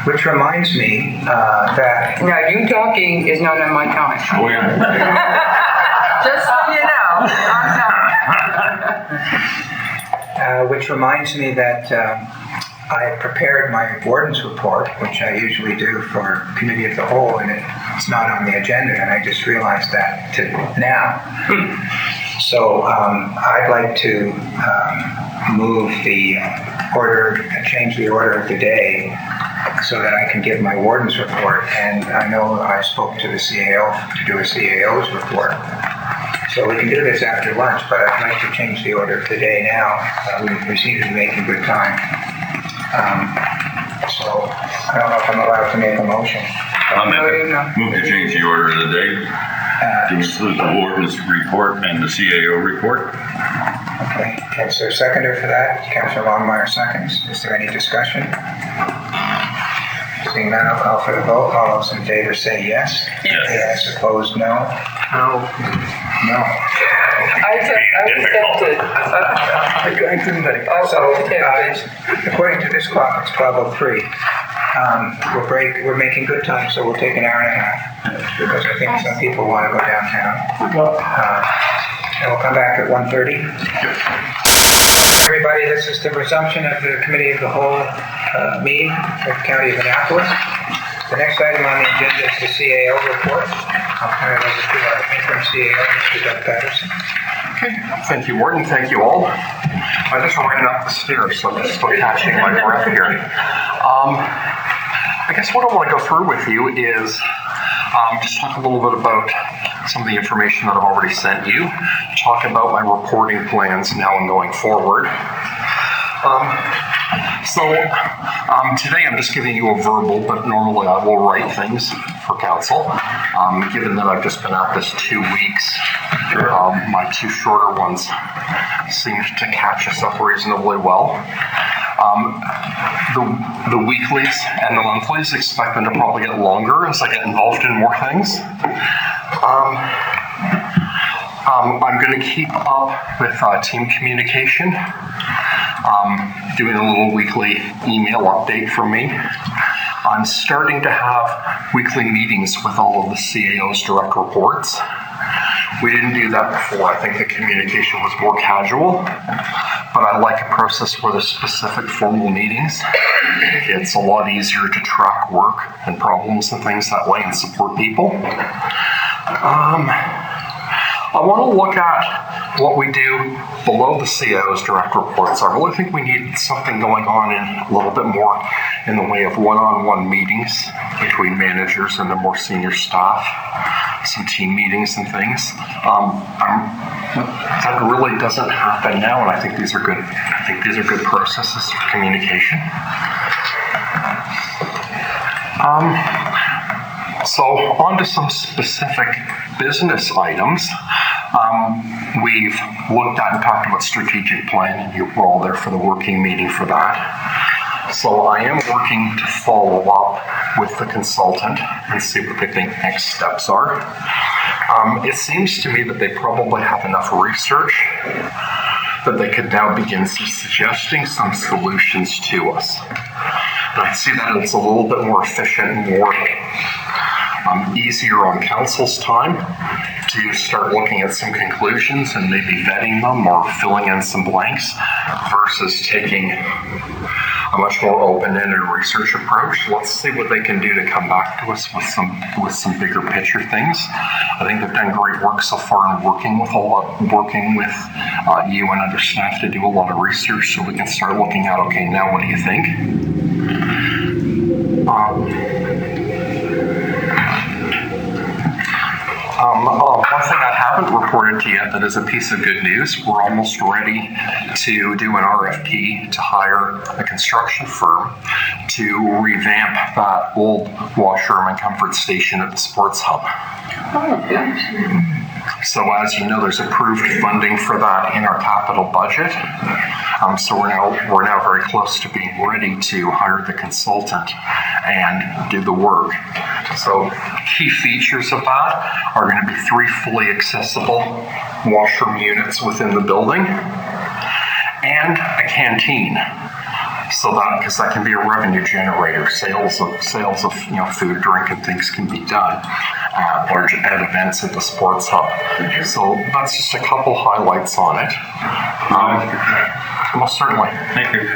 Which reminds me that Now, you talking is not on my time. Oh, yeah. Just so you know, I'm not. which reminds me that I prepared my warden's report, which I usually do for Committee of the Whole, and it's not on the agenda, and I just realized that now. So I'd like to move the change the order of the day so that I can give my warden's report. And I know I spoke to the CAO to do a CAO's report. So we can do this after lunch, but I'd like to change the order of the day now. We seem to be making good time. So I don't know if I'm allowed to make a motion. I'll move to change the order of the day to include the warden's report and the CAO report. Okay, is there a seconder for that? Councilor Longmire seconds. Is there any discussion? Seeing none, I'll call for the vote. All those in favor say yes. Yes. Opposed, no. No. I accepted. I couldn't let it go. So, according to this clock, it's 12:03. We're making good time, so we'll take an hour and a half because I think some people want to go downtown. And we'll come back at 1:30. Everybody, this is the resumption of the Committee of the Whole meeting of the County of Annapolis. The next item on the agenda is the CAO report. I'll turn it over to our interim CAO, Mr. Doug Patterson. Okay, thank you, Warden. Thank you all. I just ran up the stairs, so I'm still catching my breath here. I guess what I want to go through with you is just talk a little bit about some of the information that I've already sent you, talk about my reporting plans now and going forward. So today I'm just giving you a verbal, but normally I will write things for council. Given that I've just been at this 2 weeks, my 2 shorter ones seemed to catch us up reasonably well. The weeklies and the monthlies expect them to probably get longer as I get involved in more things. I'm going to keep up with team communication, doing a little weekly email update from me. I'm starting to have weekly meetings with all of the CAO's direct reports. We didn't do that before. I think the communication was more casual, but I like a process where there's specific formal meetings. It's a lot easier to track work and problems and things that way and support people. I want to look at what we do below the CAO's direct reports. I really think we need something going on in a little bit more in the way of one-on-one meetings between managers and the more senior staff, some team meetings and things. That really doesn't happen now, and I think these are good. I think these are good processes for communication. So on to some specific business items. We've looked at and talked about strategic plan, and you were all there for the working meeting for that. So I am working to follow up with the consultant and see what they think next steps are. It seems to me that they probably have enough research that they could now begin suggesting some solutions to us. And I see that it's a little bit more efficient and more easier on council's time to start looking at some conclusions and maybe vetting them or filling in some blanks versus taking a much more open-ended research approach. Let's see what they can do to come back to us with some bigger picture things. I think they've done great work so far in working with you and other staff to do a lot of research so we can start looking at, okay, now what do you think? One thing I haven't reported to you yet that is a piece of good news, we're almost ready to do an RFP to hire a construction firm to revamp that old washroom and comfort station at the sports hub. So as you know, there's approved funding for that in our capital budget. So we're now very close to being ready to hire the consultant and do the work. So key features of that are going to be 3 fully accessible washroom units within the building and a canteen. So that, because that can be a revenue generator, sales of food, drink, and things can be done large at events at the sports hub. So that's just a couple highlights on it. Most certainly. Thank you.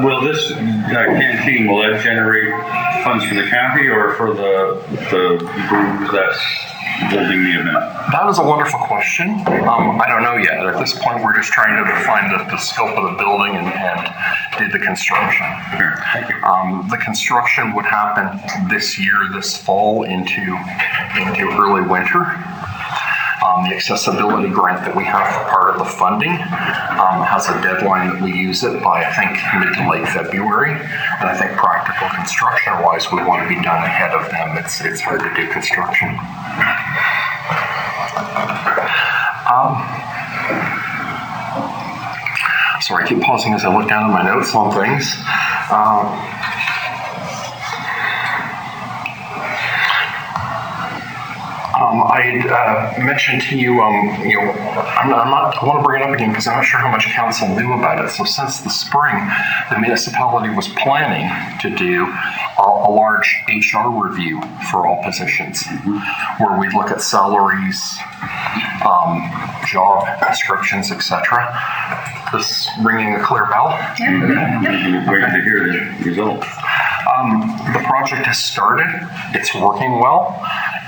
Will this canteen, will that generate funds for the county or for the group that's holding the event? That is a wonderful question. I don't know yet. At this point, we're just trying to define the scope of the building and do the construction. Sure. Thank you. The construction would happen this year, this fall into early winter. The accessibility grant that we have for part of the funding has a deadline that we use it by, I think, mid to late February. And I think practical construction-wise, we want to be done ahead of them. It's hard to do construction. Sorry, I keep pausing as I look down at my notes on things. I mentioned to you, I want to bring it up again because I'm not sure how much council knew about it. So since the spring, the municipality was planning to do a large HR review for all positions, where we look at salaries, job descriptions, etc. This ringing a clear bell? Yeah. Waiting to hear the results. The project has started. It's working well.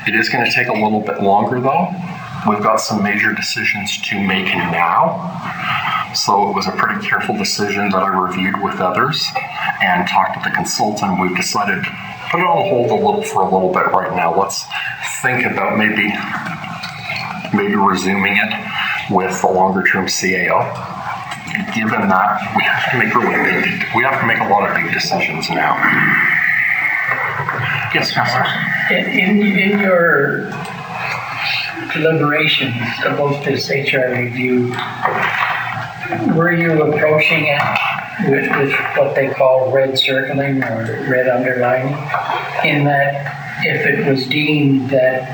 It is going to take a little bit longer, though. We've got some major decisions to make now. So it was a pretty careful decision that I reviewed with others and talked to the consultant. We've decided to put it on hold for a little bit right now. Let's think about maybe resuming it with the longer-term CAO. Given that, we have to make a lot of big decisions now. Yes, Councilor. In your deliberations about this HR review, were you approaching it with what they call red circling or red underlining? In that if it was deemed that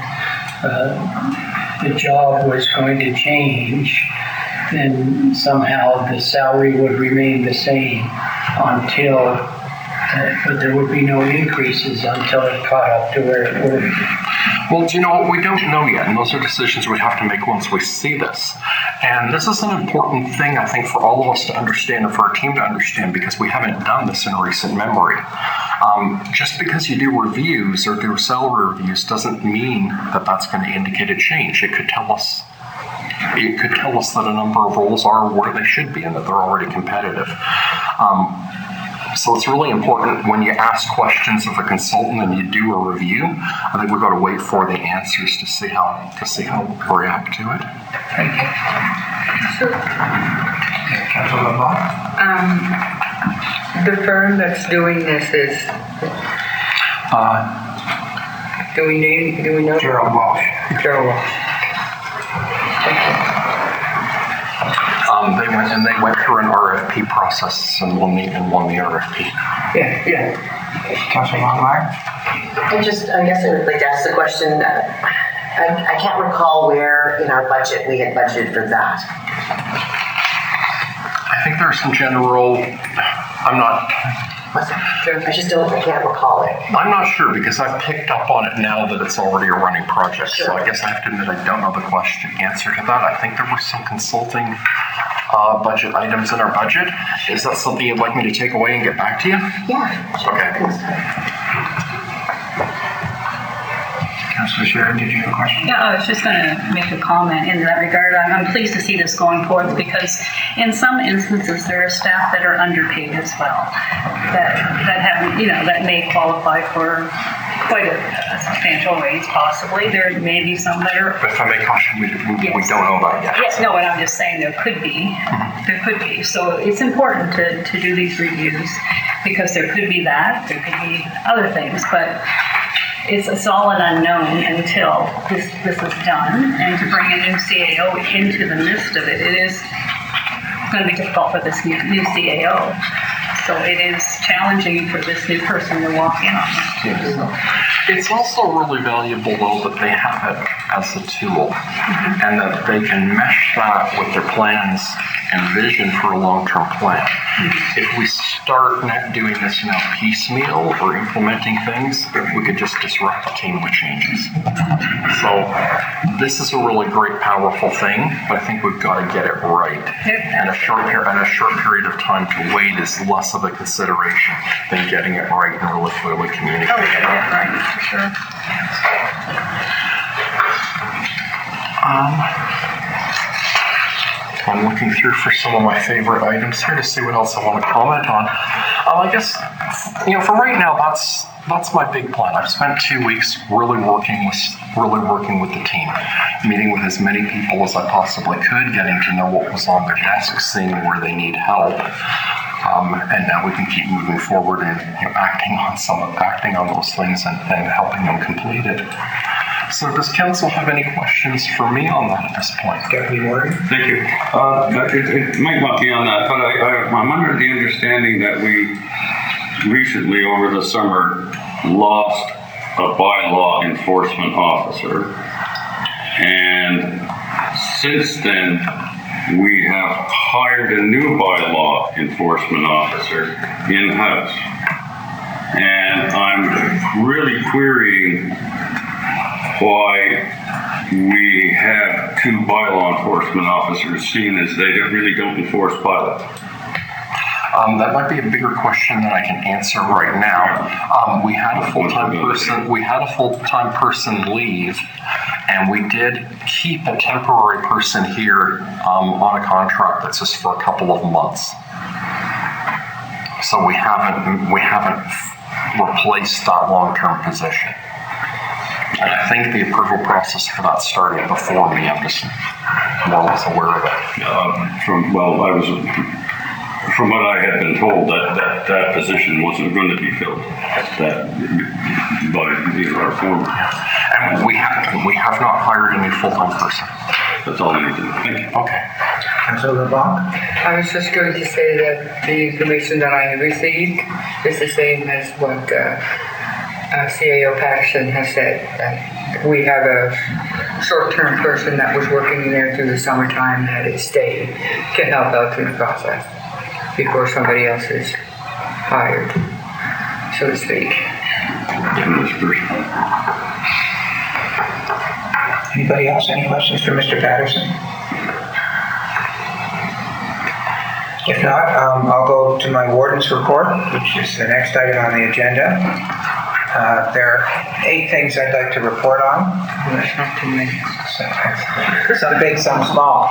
the job was going to change, then somehow the salary would remain the same until, but there would be no increases until it caught up to where it would. Well, do you know what? We don't know yet, and those are decisions we have to make once we see this. And this is an important thing, I think, for all of us to understand and for our team to understand, because we haven't done this in recent memory. Just because you do reviews or do salary reviews doesn't mean that that's going to indicate a change. It could tell us that a number of roles are where they should be and that they're already competitive. So it's really important when you ask questions of a consultant and you do a review. I think we've got to wait for the answers to see how we react to it. Thank you. Sure. Councilor LeBlanc? The firm that's doing this is, do we know? Gerald Walsh. Gerald Walsh. They went through an RFP process and won the RFP. Yeah. Councilor Longmire? I guess I would like to ask the question, I can't recall where in our budget we had budgeted for that. I think there's some general, I can't recall it. I'm not sure because I've picked up on it now that it's already a running project. Sure. So I guess I have to admit I don't know the answer to that. I think there were some consulting budget items in our budget. Is that something you'd like me to take away and get back to you? Yeah. Sure. Okay. Councilor Sheridan, did you have a question? Yeah, I was just going to make a comment in that regard. I'm pleased to see this going forth because in some instances there are staff that are underpaid as well, that have, that may qualify for quite a substantial raise possibly. There may be some that are... But if I may caution, we don't know that yet. Yes, no, and I'm just saying there could be. There could be. So it's important to do these reviews because there could be that, there could be other things, but it's all an unknown until this is done. And to bring a new CAO into the midst of it, it is going to be difficult for this new CAO. So it is challenging for this new person to walk in on this too. So. It's also really valuable, though, that they have it as a tool and that they can mesh that with their plans and vision for a long-term plan. If we start doing this now piecemeal or implementing things, we could just disrupt the team with changes. So this is a really great, powerful thing, but I think we've got to get it right. And a short period of time to wait is less of a consideration than getting it right and really clearly communicating. Oh, getting it right, for sure. I'm looking through for some of my favorite items here to see what else I want to comment on. I guess, for right now, that's my big plan. I've spent 2 weeks really working with the team, meeting with as many people as I possibly could, getting to know what was on their desks, seeing where they need help. And now we can keep moving forward and acting on those things and helping them complete it. So does council have any questions for me on that at this point? Deputy Warden? Thank you. It might not be on that, but I'm under the understanding that we recently, over the summer, lost a bylaw enforcement officer. And since then, we have hired a new bylaw enforcement officer in-house. And I'm really querying why we have two bylaw enforcement officers, seeing as they really don't enforce bylaws. That might be a bigger question than I can answer right now. We had a full-time person leave, and we did keep a temporary person here on a contract that's just for a couple of months. So we haven't replaced that long-term position. And I think the approval process for that started before me. I'm just more or less aware of it. From what I had been told, that position wasn't going to be filled by our former. And we have not hired a new full-time person. That's all I need to know. Thank you. Okay. Councilor LeBlanc? I was just going to say that the information that I have received is the same as what CAO Patterson has said. We have a short-term person that was working in there through the summertime that has stayed to help out through the process before somebody else is hired, so to speak. Anybody else? Any questions for Mr. Patterson? If not, I'll go to my warden's report, which is the next item on the agenda. There are 8 things I'd like to report on. That's not too many. Some big, some small.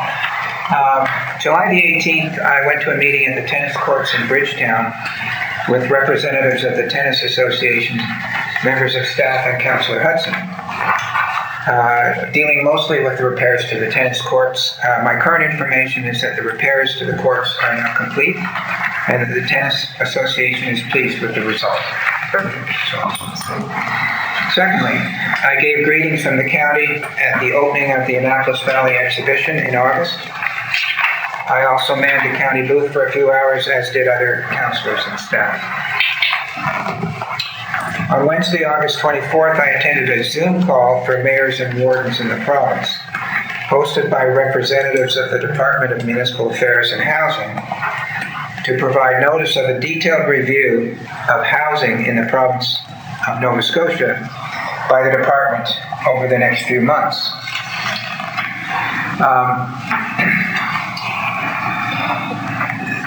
July the 18th, I went to a meeting at the tennis courts in Bridgetown with representatives of the Tennis Association, members of staff, and Councillor Hudson. Dealing mostly with the repairs to the tennis courts. My current information is that the repairs to the courts are now complete and that the Tennis Association is pleased with the result. Secondly, I gave greetings from the county at the opening of the Annapolis Valley exhibition in August. I also manned the county booth for a few hours, as did other councillors and staff. On Wednesday, August 24th, I attended a Zoom call for mayors and wardens in the province, hosted by representatives of the Department of Municipal Affairs and Housing, to provide notice of a detailed review of housing in the province of Nova Scotia by the department over the next few months.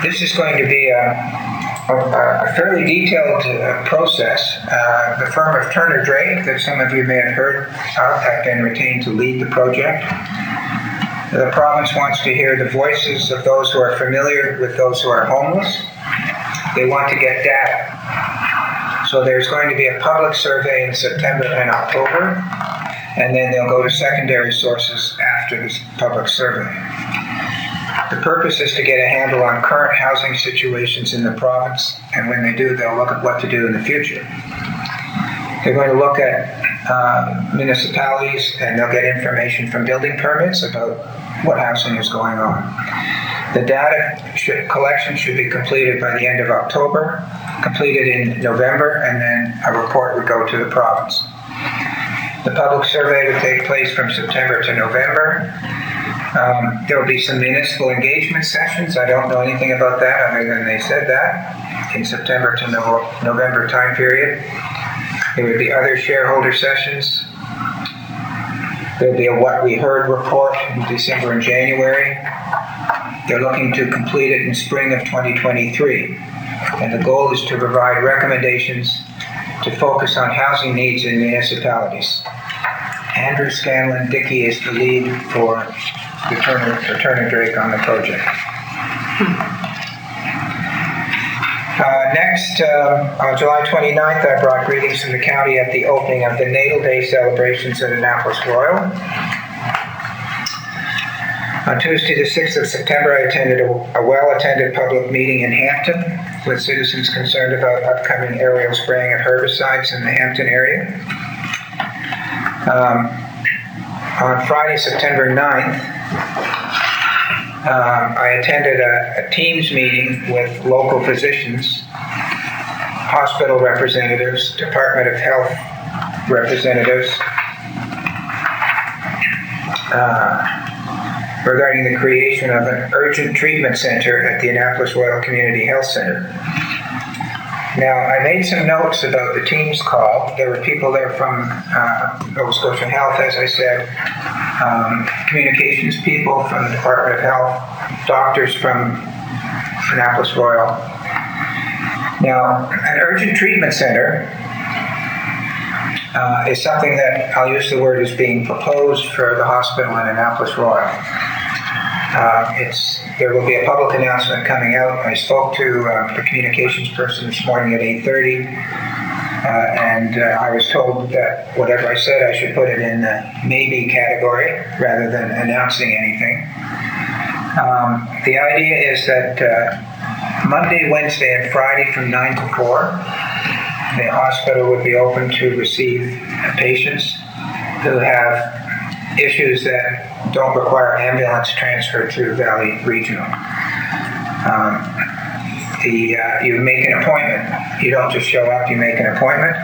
This is going to be a fairly detailed process. The firm of Turner Drake, that some of you may have heard of, have been retained to lead the project. The province wants to hear the voices of those who are familiar with those who are homeless. They want to get data. So there's going to be a public survey in September and October, and then they'll go to secondary sources after this public survey. The purpose is to get a handle on current housing situations in the province, and when they do, they'll look at what to do in the future. They're going to look at municipalities, and they'll get information from building permits about what housing is going on. The data collection should be completed by the end of October, completed in November, and then a report would go to the province. The public survey would take place from September to November. There will be some municipal engagement sessions. I don't know anything about that other than they said that in September to November time period. There would be other shareholder sessions. There will be a what we heard report in December and January. They're looking to complete it in spring of 2023. And the goal is to provide recommendations to focus on housing needs in municipalities. Andrew Scanlon Dickey is the lead for Turner Drake on the project. Next, on July 29th, I brought greetings from the county at the opening of the Natal Day celebrations at Annapolis Royal. On Tuesday, the 6th of September, I attended a well-attended public meeting in Hampton with citizens concerned about upcoming aerial spraying of herbicides in the Hampton area. On Friday, September 9th, I attended a Teams meeting with local physicians, hospital representatives, Department of Health representatives, regarding the creation of an urgent treatment center at the Annapolis Royal Community Health Center. Now, I made some notes about the Teams call. There were people there from Nova Scotia Health, as I said, communications people from the Department of Health, doctors from Annapolis Royal. Now, an urgent treatment center is something that, I'll use the word, is being proposed for the hospital in Annapolis Royal. There will be a public announcement coming out. I spoke to the communications person this morning at 8:30. And I was told that whatever I said, I should put it in the maybe category rather than announcing anything. The idea is that Monday, Wednesday, and Friday from 9 to 4, the hospital would be open to receive patients who have issues that don't require ambulance transfer to Valley Regional. You make an appointment. You don't just show up, you make an appointment.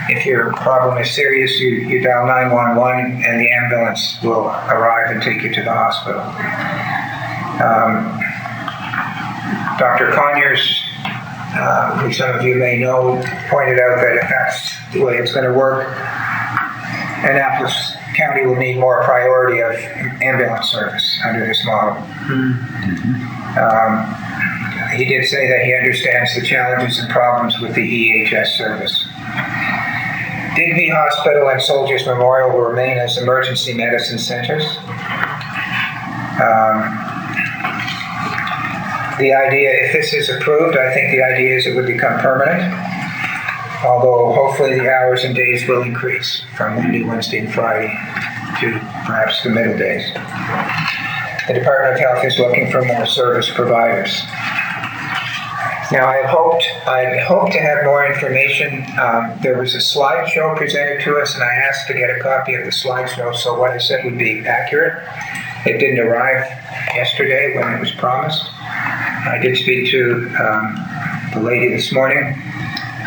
If your problem is serious, you dial 911 and the ambulance will arrive and take you to the hospital. Dr. Conyers, who some of you may know, pointed out that if that's the way it's going to work, Annapolis County will need more priority of ambulance service under this model. He did say that he understands the challenges and problems with the EHS service. Digby Hospital and Soldiers Memorial will remain as emergency medicine centers. The idea, if this is approved, I think the idea is it would become permanent, although hopefully the hours and days will increase from Monday, Wednesday, and Friday to perhaps the middle days. The Department of Health is looking for more service providers. Now, I'd hoped to have more information. There was a slideshow presented to us, and I asked to get a copy of the slideshow, so what I said would be accurate. It didn't arrive yesterday when it was promised. I did speak to the lady this morning.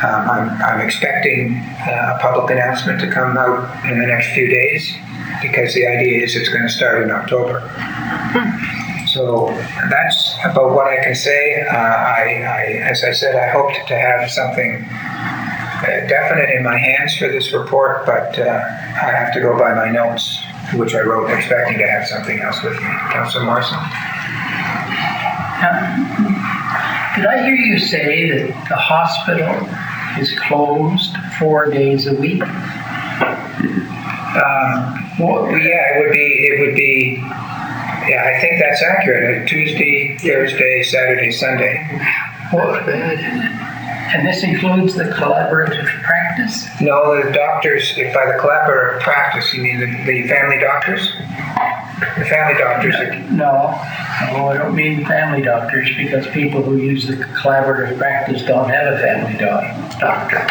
I'm expecting a public announcement to come out in the next few days because the idea is it's going to start in October. So that's about what I can say. As I said, I hoped to have something definite in my hands for this report, but I have to go by my notes, which I wrote expecting to have something else with me. Councillor Morrison? Did I hear you say that the hospital is closed 4 days a week? Yeah, it would be. Yeah, I think that's accurate. Tuesday, Thursday, Saturday, Sunday. Well, and this includes the collaborative practice? No, the doctors. By the collaborative practice, you mean the family doctors? The family doctors. No, I don't mean family doctors because people who use the collaborative practice don't have a family doctor.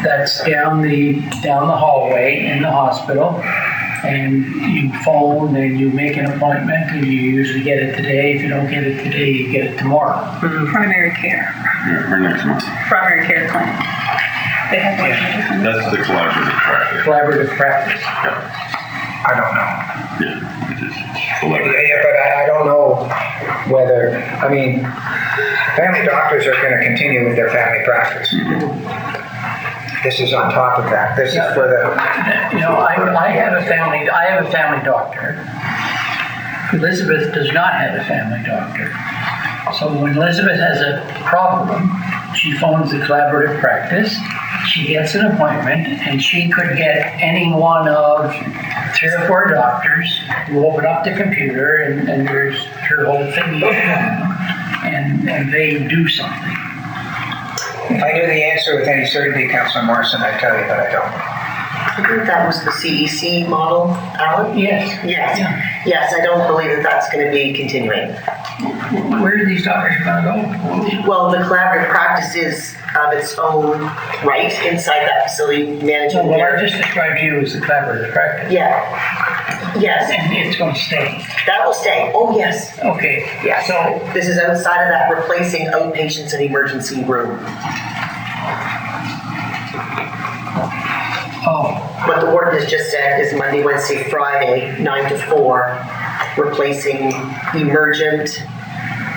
That's down the hallway in the hospital, and you phone and you make an appointment, and you usually get it today. If you don't get it today, you get it tomorrow. Primary care. Yeah, or next month. Primary care clinic. They have That's the collaborative practice. Collaborative practice. Yeah. I don't know. Yeah, it is collaborative. Yeah, but I don't know whether. I mean, family doctors are going to continue with their family practice. This is on top of that. This is for the. You know, I have a family doctor. Elizabeth does not have a family doctor. So when Elizabeth has a problem, she phones the collaborative practice. She gets an appointment, and she could get any one of 3 or 4 doctors who open up the computer, and there's her whole thing, and they do something. If I knew the answer with any certainty, Councillor Morrison, I'd tell you, but I don't. I think that was the CEC model, Alan? Yes. Yes. Yeah. Yes, I don't believe that that's going to be continuing. Where are these doctors going to go? Well, the collaborative practice is of its own right inside that facility management. Well, I just described you as the collaborative practice. Yeah. Yes. And it's going to stay. That will stay. Oh, yes. Okay. Yeah. So this is outside of that, replacing outpatients in emergency room. Oh. What the warden has just said is Monday, Wednesday, Friday, 9 to 4, replacing emergent.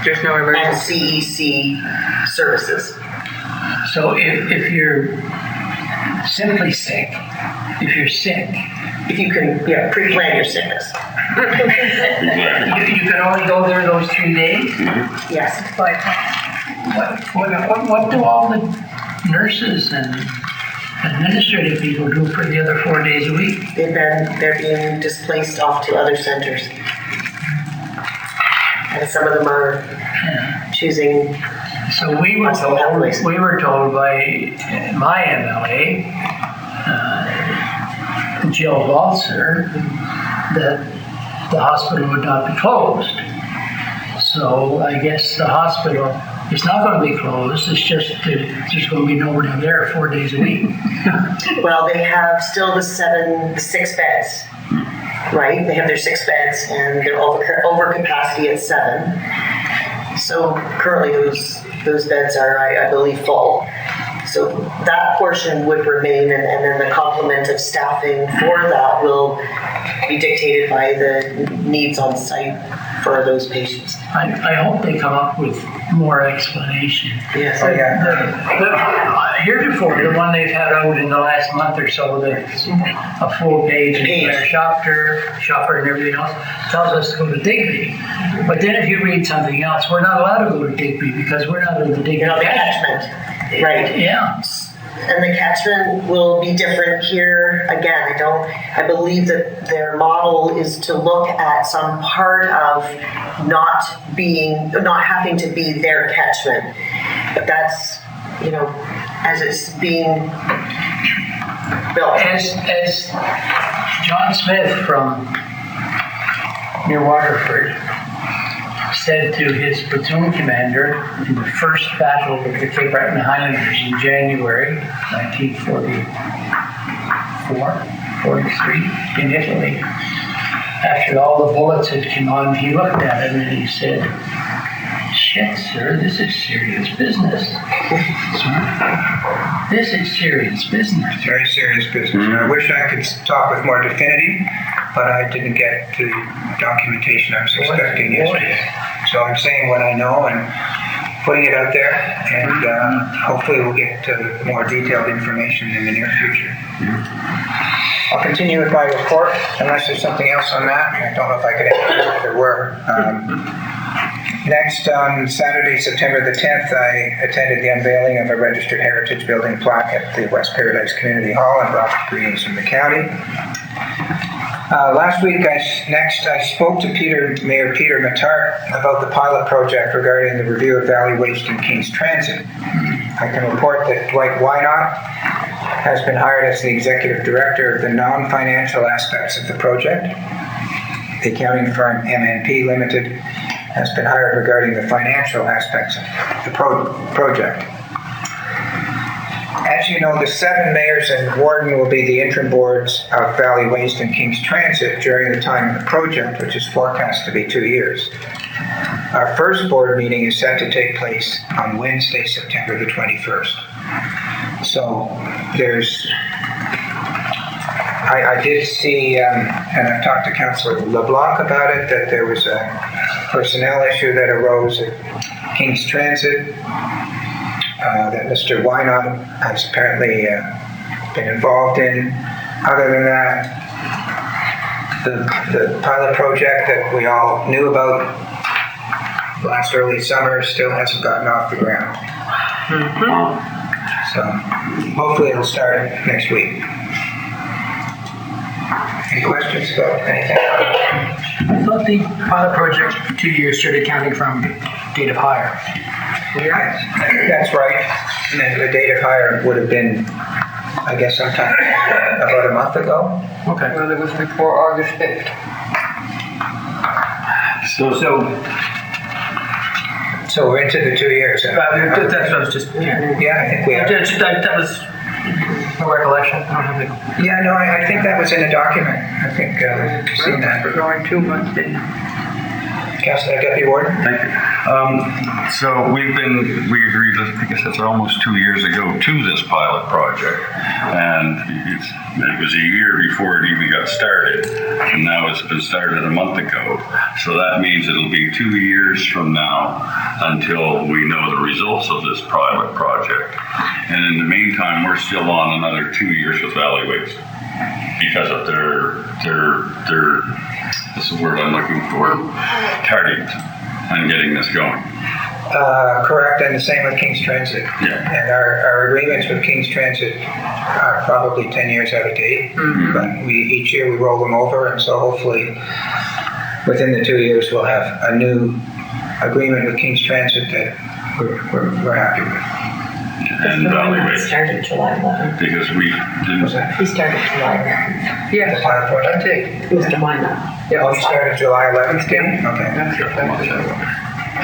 There's no emergency. And CEC services. So if you're simply sick, if you're sick, if you can, pre-plan your sickness. you can only go there those 3 days? Mm-hmm. Yes. But what do all the nurses and administrative people do for the other 4 days a week? They're being displaced off to other centers. And some of them are choosing So we were told by my MLA, Jill Walzer, that the hospital would not be closed. So I guess the hospital is not going to be closed. It's just that there's going to be nobody there 4 days a week. Well, they have still the 6 beds, right? They have their 6 beds and they're over capacity at 7. So currently those beds are, I believe, full. So that portion would remain, and then the complement of staffing for that will be dictated by the needs on site for those patients. I hope they come up with more explanation. Yes. Heretofore, the one they've had out in the last month or so, that's a full page, and shopper and everything else, tells us to go to Digby. But then if you read something else, we're not allowed to go to Digby because we're not in the Digby catchment. Right. Yeah. And the catchment will be different here. Again, I believe that their model is to look at some part of not having to be their catchment. But that's, as it's being built. As John Smith from near Waterford said to his platoon commander in the first battle of the Cape Breton Highlanders in January 1943 in Italy. After all the bullets had come on, he looked at him and he said, "Shit, sir, this is serious business." This is serious business. It's very serious business. I wish I could talk with more definity, but I didn't get the documentation I was expecting yesterday. So I'm saying what I know and putting it out there, and hopefully we'll get more detailed information in the near future. I'll continue with my report, unless there's something else on that. I don't know if I could answer if there were. Next, on Saturday, September the 10th, I attended the unveiling of a registered heritage building plaque at the West Paradise Community Hall and brought greetings from the county. Last week, I spoke to Mayor Peter Matart about the pilot project regarding the review of Valley Waste and King's Transit. I can report that Dwight Wynot has been hired as the executive director of the non-financial aspects of the project. The accounting firm MNP Limited has been hired regarding the financial aspects of the project. As you know, the 7 mayors and warden will be the interim boards of Valley Waste and King's Transit during the time of the project, which is forecast to be 2 years. Our first board meeting is set to take place on Wednesday, September the 21st. So I did see, and I've talked to Councillor LeBlanc about it, that there was a personnel issue that arose at King's Transit that Mr. Wynot has apparently been involved in. Other than that, the pilot project that we all knew about last early summer still hasn't gotten off the ground. So hopefully it'll start next week. Any questions about anything? I thought the pilot project for 2 years started counting from date of hire. Yeah, that's right. And then the date of hire would have been, I guess, sometime about a month ago. Okay. Well, it was before August 5th. So we're into the 2 years. That's what I was just, Yeah, I think we are. That was my recollection. I don't have the... Yeah, no, I think that was in a document. I think I've seen that. We're going 2 months in. Councilor Deputy Warden? Thank you. So we agreed, I guess that's almost 2 years ago, to this pilot project. And it was a year before it even got started. And now it's been started a month ago. So that means it'll be 2 years from now until we know the results of this pilot project. And in the meantime, we're still on another 2 years with Valley Waste because of their this is the word I'm looking for, tardiness on getting this going. Correct, and the same with King's Transit. Yeah. And our agreements with King's Transit are probably 10 years out of date, but each year we roll them over, and so hopefully within the 2 years we'll have a new agreement with King's Transit that we're happy with. And evaluate, Started July 11th. because we didn't, He started July 11th. Yes, The pilot project? I take. Mr. Wynot. Oh, you started July 11th? Okay.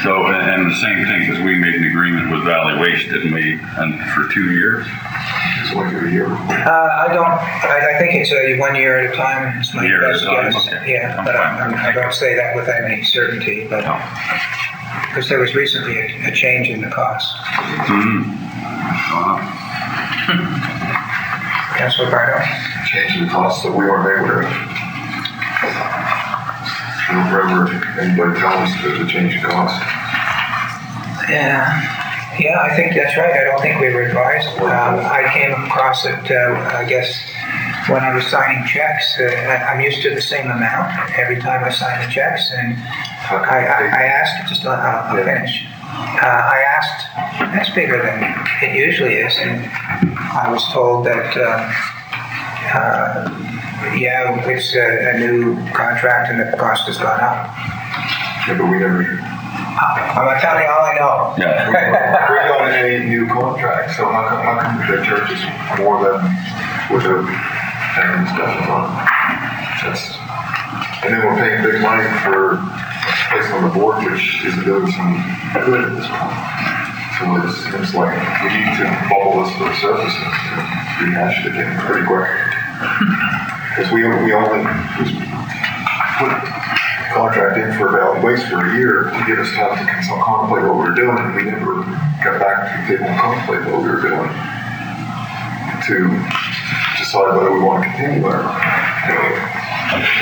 so, and the same thing, because we made an agreement with Valley Waste, didn't we, and for 2 years? It's only a year. I think it's a 1 year at a time, it's my Year at a best time, guess. okay. Yeah, I'm but fine. I don't say that with any certainty, but, because there was recently a change in the cost. Councilor Bardo? Change in the costs that we aren't aware of. I don't remember anybody telling us to change the cost. Yeah, I think that's right. I don't think we were advised. I came across it, I guess, when I was signing checks. I'm used to the same amount every time I sign the checks, and I asked, I'll finish. I asked, that's bigger than it usually is, and I was told that, it's a new contract and the cost has gone up. Yeah, but we never, I'm telling you all I know. Yeah. we're not in any new contract, so how come they charge us more than without having discussions on it? And then we're paying big money for a place on the board, which isn't doing some good at this point. So it's like, we need to bubble this to the surface and rehash it again pretty quick. Because we only put contract in for Valley Waste for a year to give us time to contemplate what we were doing, and we never got back to the table and contemplate what we were doing to decide whether we want to continue or not.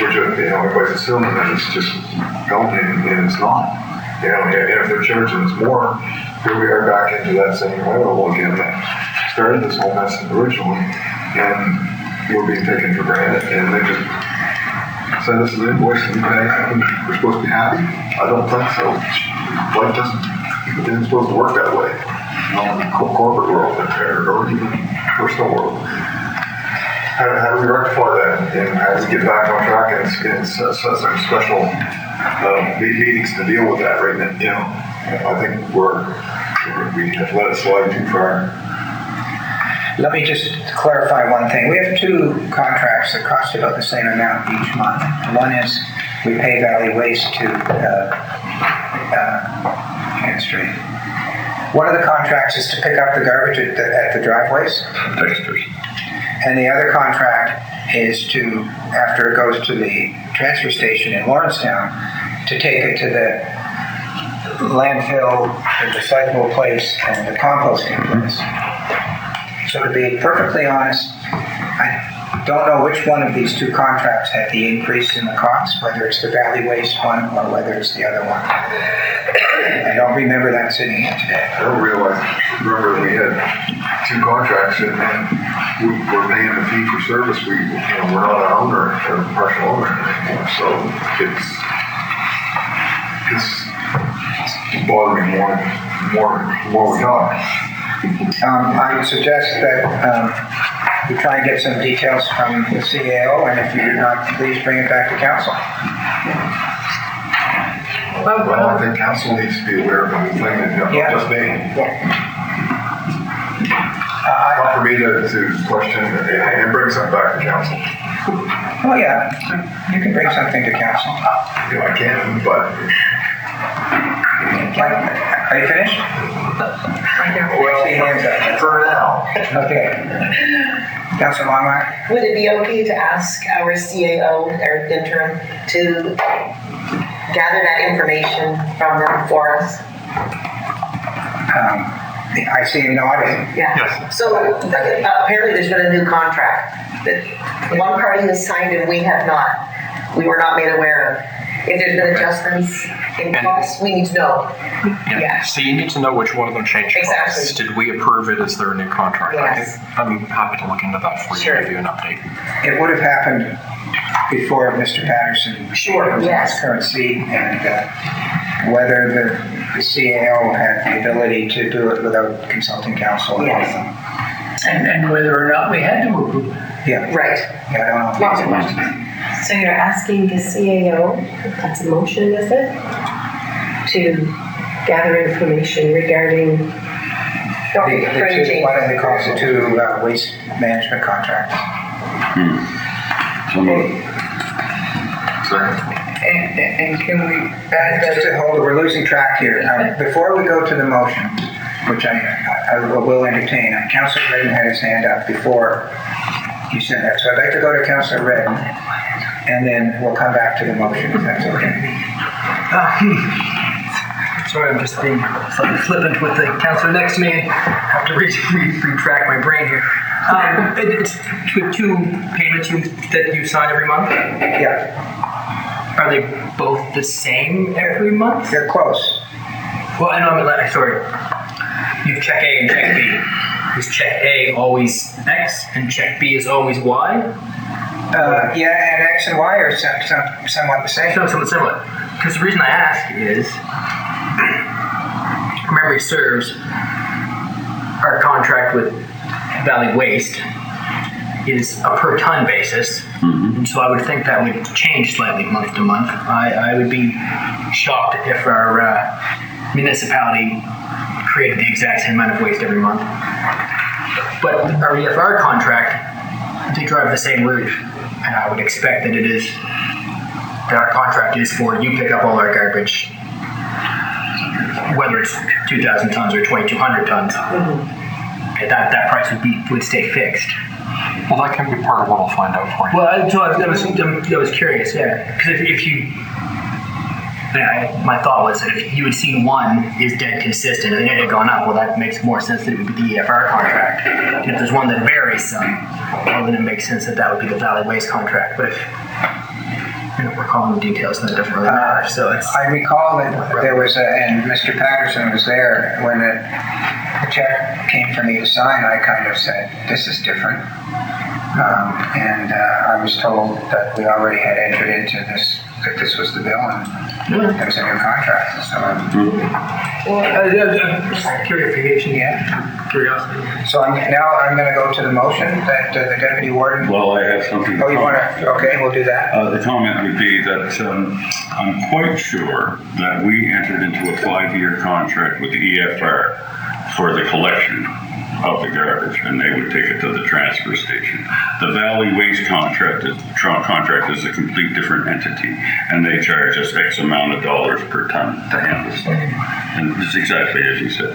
We're just, everybody's assuming that it's just going and it's not. And if they're charging us more, here we are back into that same railroad again that started this whole mess originally, and we're being taken for granted, and they just send us an invoice and we pay, and we're supposed to be happy? I don't think so. Life isn't supposed to work that way. Not in the corporate world or even personal world. How do we rectify that and how do we get back on track and set some special meetings to deal with that right now? I think we have let it slide too far. Let me just clarify one thing. We have two contracts that cost about the same amount each month. One is we pay Valley Waste to Main Street. One of the contracts is to pick up the garbage at the driveways. And the other contract is to, after it goes to the transfer station in Lawrencetown, to take it to the landfill, the recyclable place, and the composting place. So to be perfectly honest, I don't know which one of these two contracts had the increase in the cost, whether it's the Valley Waste one or whether it's the other one. I don't remember that sitting here today. I don't realize, remember we had two contracts and we're paying the fee for service. We're not an owner, or a partial owner anymore. So it's bothering me more we talk. I would suggest that we try and get some details from the CAO, and if you do not, please bring it back to council. Well, I think council needs to be aware of the thing that, not just me. Not for me to question and bring something back to council. Oh yeah, you can bring something to council. I can, but. Are you finished? Well, for now. Okay. Councilor Longmire? Would it be okay to ask our CAO, our interim, to gather that information from them for us? I see him nodding. Yeah. Yes. So apparently there's been a new contract that one party has signed and we have not. We were not made aware of. If there's been adjustments in costs, we need to know. Yeah. So you need to know which one of them changed Exactly. costs. Did we approve it? Is there a new contract? Yes. I'm happy to look into that for you Sure. and give you an update. It would have happened before Mr. Patterson was in his current seat, and whether the CAO had the ability to do it without consulting council. Yes. And whether or not we had to approve it. Yeah. Right. Yeah, I don't know. Lots of questions. So you're asking the CAO, that's a motion, is it? To gather information regarding The two, one of the calls, the two waste management contracts. So moved. And can we add Just to hold, we're losing track here. Before we go to the motion, which I will entertain, Councillor Redden had his hand up before you said that. So I'd like to go to Councillor Redden, and then we'll come back to the motion, if that's okay. Sorry, I'm just being slightly flippant with the counselor next to me. I have to retract my brain here. We have two payments that you sign every month? Yeah. Are they both the same every month? They're close. Well, I know, sorry. You have check A and check B. Is check A always X and check B is always Y? Yeah, and X and Y are somewhat the same. Somewhat similar. Because the reason I ask is, memory serves, our contract with Valley Waste is a per ton basis, and so I would think that would change slightly month to month. I would be shocked if our municipality created the exact same amount of waste every month. But our EFR contract, they drive the same route, and I would expect that that our contract is for you pick up all our garbage, whether it's 2,000 tons or 2,200 tons. That price would stay fixed. Well, that can be part of what I'll find out for you. Well, I was curious, yeah. Because if you, my thought was that if you had seen one is dead consistent and it had gone up, well, that makes more sense that it would be the EFR contract. And if there's one that varies some, well, then it makes sense that would be the Valley Waste contract. But if we're calling the details, then it doesn't really matter. So I recall that there was and Mr. Patterson was there when the check came for me to sign. I kind of said, "This is different," and I was told that we already had entered into this. That this was the bill and there was a new contract. So curiosity. Yeah. Curiosity. So I'm going to go to the motion that the deputy warden. Well, I have something. Oh, you want to? Okay, we'll do that. The comment would be that I'm quite sure that we entered into a 5-year contract with the EFR for the collection of the garbage, and they would take it to the transfer station. The Valley Waste contract is a complete different entity, and they charge us X amount of dollars per ton to handle stuff. And it's exactly as you said.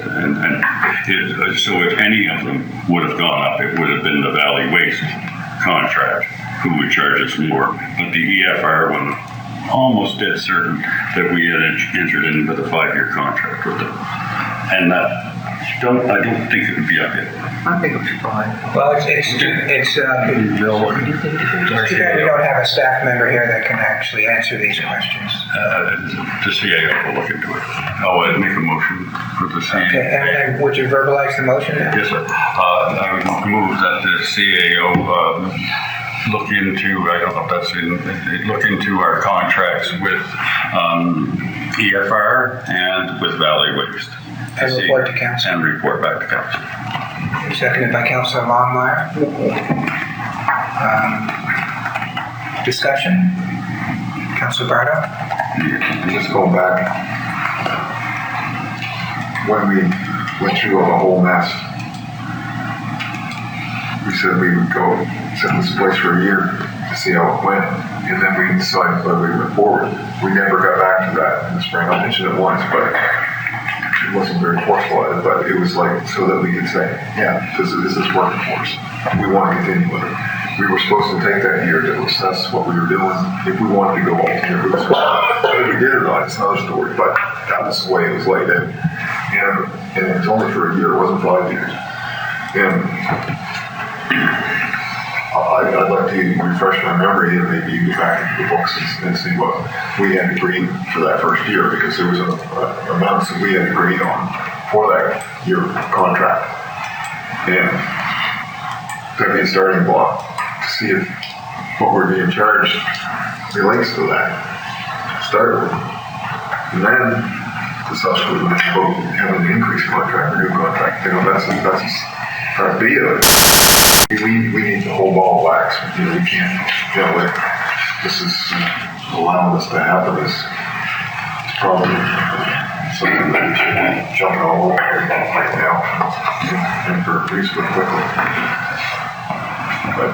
So if any of them would have gone up, it would have been the Valley Waste contract who would charge us more. But the EFR one, almost dead certain that we had entered into the 5-year contract with them, and that. I don't think it would be up yet. I think it was fine. Well, it's too bad we don't have a staff member here that can actually answer these questions. The CAO will look into it. I'd make a motion for the CAO. Okay, and would you verbalize the motion then? Yes, sir. I would move that the CAO look into, I don't know if that's look into our contracts with EFR and with Valley Waste. And report to council. And report back to council. Seconded by Councillor Longmire. Discussion? Councillor Bardo? Just going back, when we went through the whole mess, we said we would go sit in this place for a year to see how it went, and then we decided whether we went forward. We never got back to that in the spring. I mentioned it once, but it wasn't very forceful, but it was like so that we could say, yeah, this is working for us. We want to continue with it. We were supposed to take that year to assess what we were doing. If we wanted to go alternate routes, whether we did or not, it's another story. But that was the way it was laid out. And it was only for a year, it wasn't 5 years. And I'd like to refresh my memory and maybe go back into the books and see what we had agreed for that first year, because there was amounts that we had agreed on for that year contract. And that'd be a starting block to see if what we're being charged relates to that. Start with. And then the subsequent about having an increased contract or new contract. That's part B of it. We need the whole ball of wax. We can't, this is allowing this to happen. It's probably So they're jumping all over right now and for reasonably quickly. But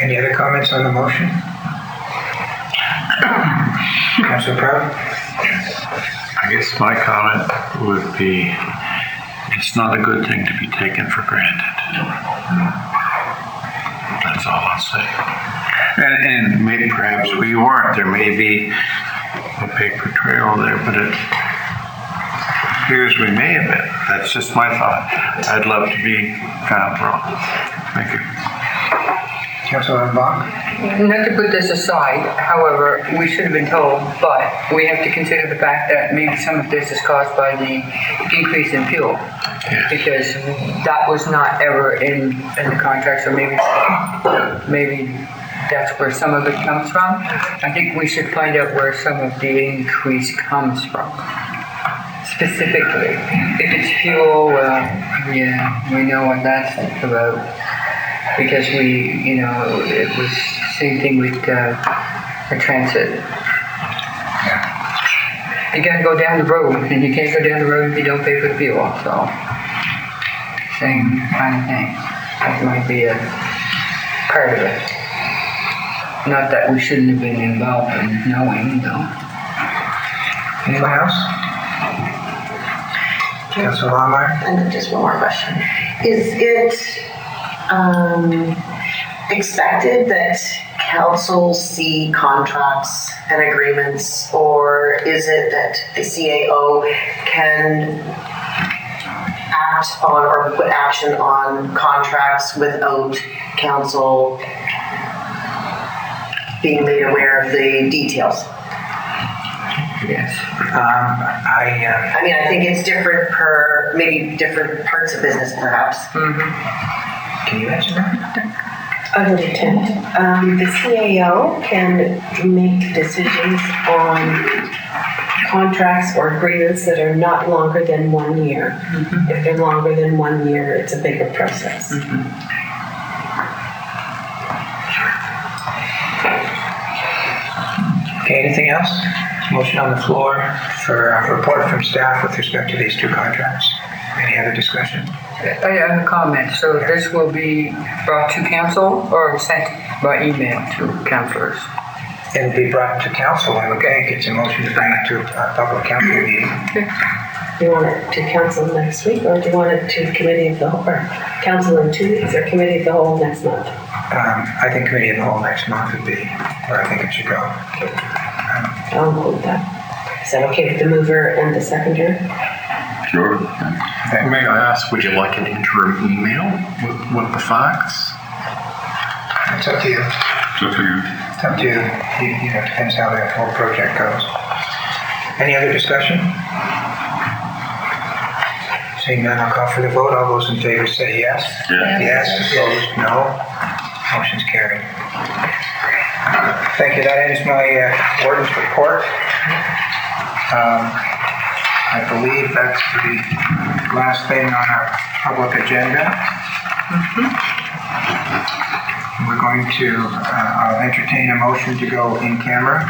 Any other comments on the motion? Councilor Proud? I guess my comment would be, it's not a good thing to be taken for granted. That's all I'll say. And maybe perhaps we weren't. There may be a paper trail there, but it appears we may have been. That's just my thought. I'd love to be found wrong. Thank you. Councilor Bach? Not to put this aside, however, we should have been told, but we have to consider the fact that maybe some of this is caused by the increase in fuel. Because that was not ever in the contract, so maybe that's where some of it comes from. I think we should find out where some of the increase comes from. Specifically, if it's fuel, yeah, we know what that's about. Because it was same thing with the transit. You gotta go down the road, and you can't go down the road if you don't pay for the fuel, so. Same kind of thing. That might be a part of it. Not that we shouldn't have been involved in knowing, though. Anyone else? Councilor Longmire? And then just one more question. Is it expected that council see contracts and agreements, or is it that the CAO can act on or put action on contracts without council being made aware of the details? Yes. I think it's different per, maybe different parts of business perhaps. Can you answer that? I would attempt. The CAO can make decisions on contracts or agreements that are not longer than 1 year. If they're longer than 1 year, it's a bigger process. Okay, anything else? Motion on the floor for a report from staff with respect to these two contracts. Any other discussion? I have a comment. So this will be brought to council or sent by email to councilors? It'll be brought to council, and okay, gets a motion to bring it to a public council meeting. Do you want it to council next week, or do you want it to committee of the whole, or council in 2 weeks, or committee of the whole next month? I think committee of the whole next month would be where I think it should go. I'll include that. Is that okay with the mover and the seconder? Sure. May I ask, would you like an interim email with the facts? It's up to you. It's up to you. It's up to you. It depends how the whole project goes. Any other discussion? Seeing none, I'll call for the vote. All those in favor say yes. Yes. Yes. Opposed, no. Motion's carried. Thank you. That ends my warden's report. I believe that's the last thing on our public agenda. We're going to, I'll entertain a motion to go in camera.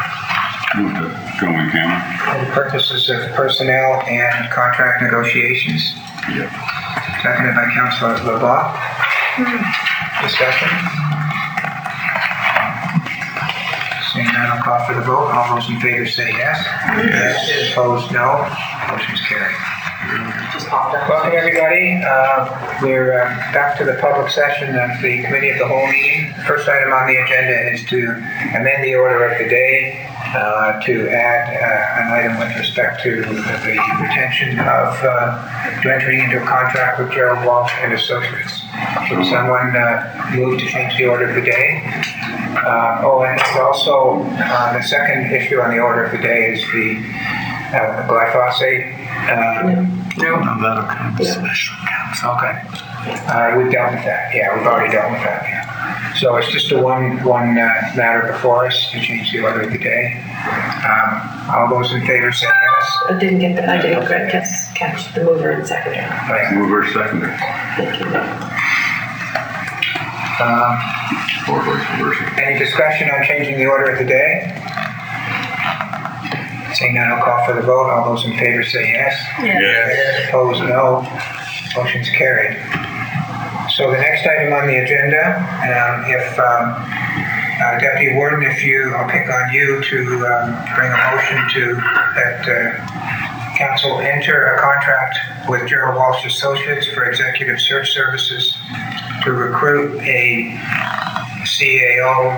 Move to go in camera. For the purposes of personnel and contract negotiations. Yep. Seconded by Councilor LeBlanc. Discussion? Seeing none, I'll call for the vote. All those in favor say yes. Yes. Opposed, no. Motion's carried. Welcome, everybody. We're back to the public session of the Committee of the Whole meeting. The first item on the agenda is to amend the order of the day to add an item with respect to the retention of, to entering into a contract with Gerald Walsh and Associates. Would someone move to change the order of the day? And also, the second issue on the order of the day is the glyphosate. No, that'll come to special council. Okay. We've dealt with that. Yeah, we've already dealt with that. Yeah. So it's just the one matter before us to change the order of the day. All those in favor say yes. I didn't catch the mover and seconder. Right. Mover seconder. Thank you. Or vice versa. Any discussion on changing the order of the day? Seeing none, I'll call for the vote. All those in favor say yes. Yes. Opposed, no. Motion's carried. So the next item on the agenda, Deputy Warden, I'll pick on you to bring a motion to that council enter a contract with Gerald Walsh Associates for executive search services to recruit a CAO,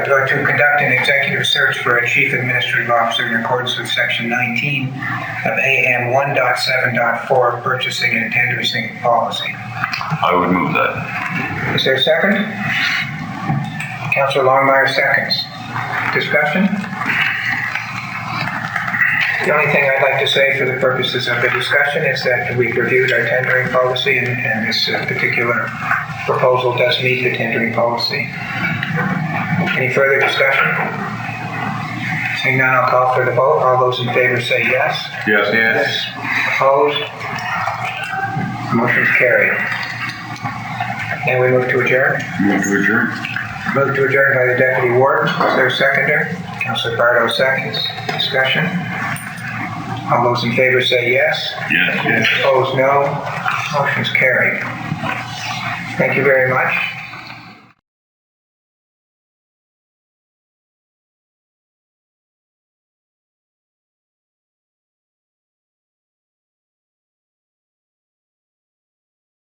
or to conduct an executive search for a chief administrative officer in accordance with section 19 of AM 1.7.4 purchasing and tendering policy. I would move that. Is there a second? Councilor Longmire seconds. Discussion? The only thing I'd like to say for the purposes of the discussion is that we've reviewed our tendering policy and this particular proposal does meet the tendering policy. Any further discussion? Seeing none, I'll call for the vote. All those in favor say yes. Yes. Opposed? Motion's carried. And we move to adjourn. Move to adjourn. Moved to adjourn by the Deputy Warden. Is there a seconder? Councilor Bardo seconds. Discussion? All those in favor say yes. Yes. Opposed, no. Motion's carried. Thank you very much.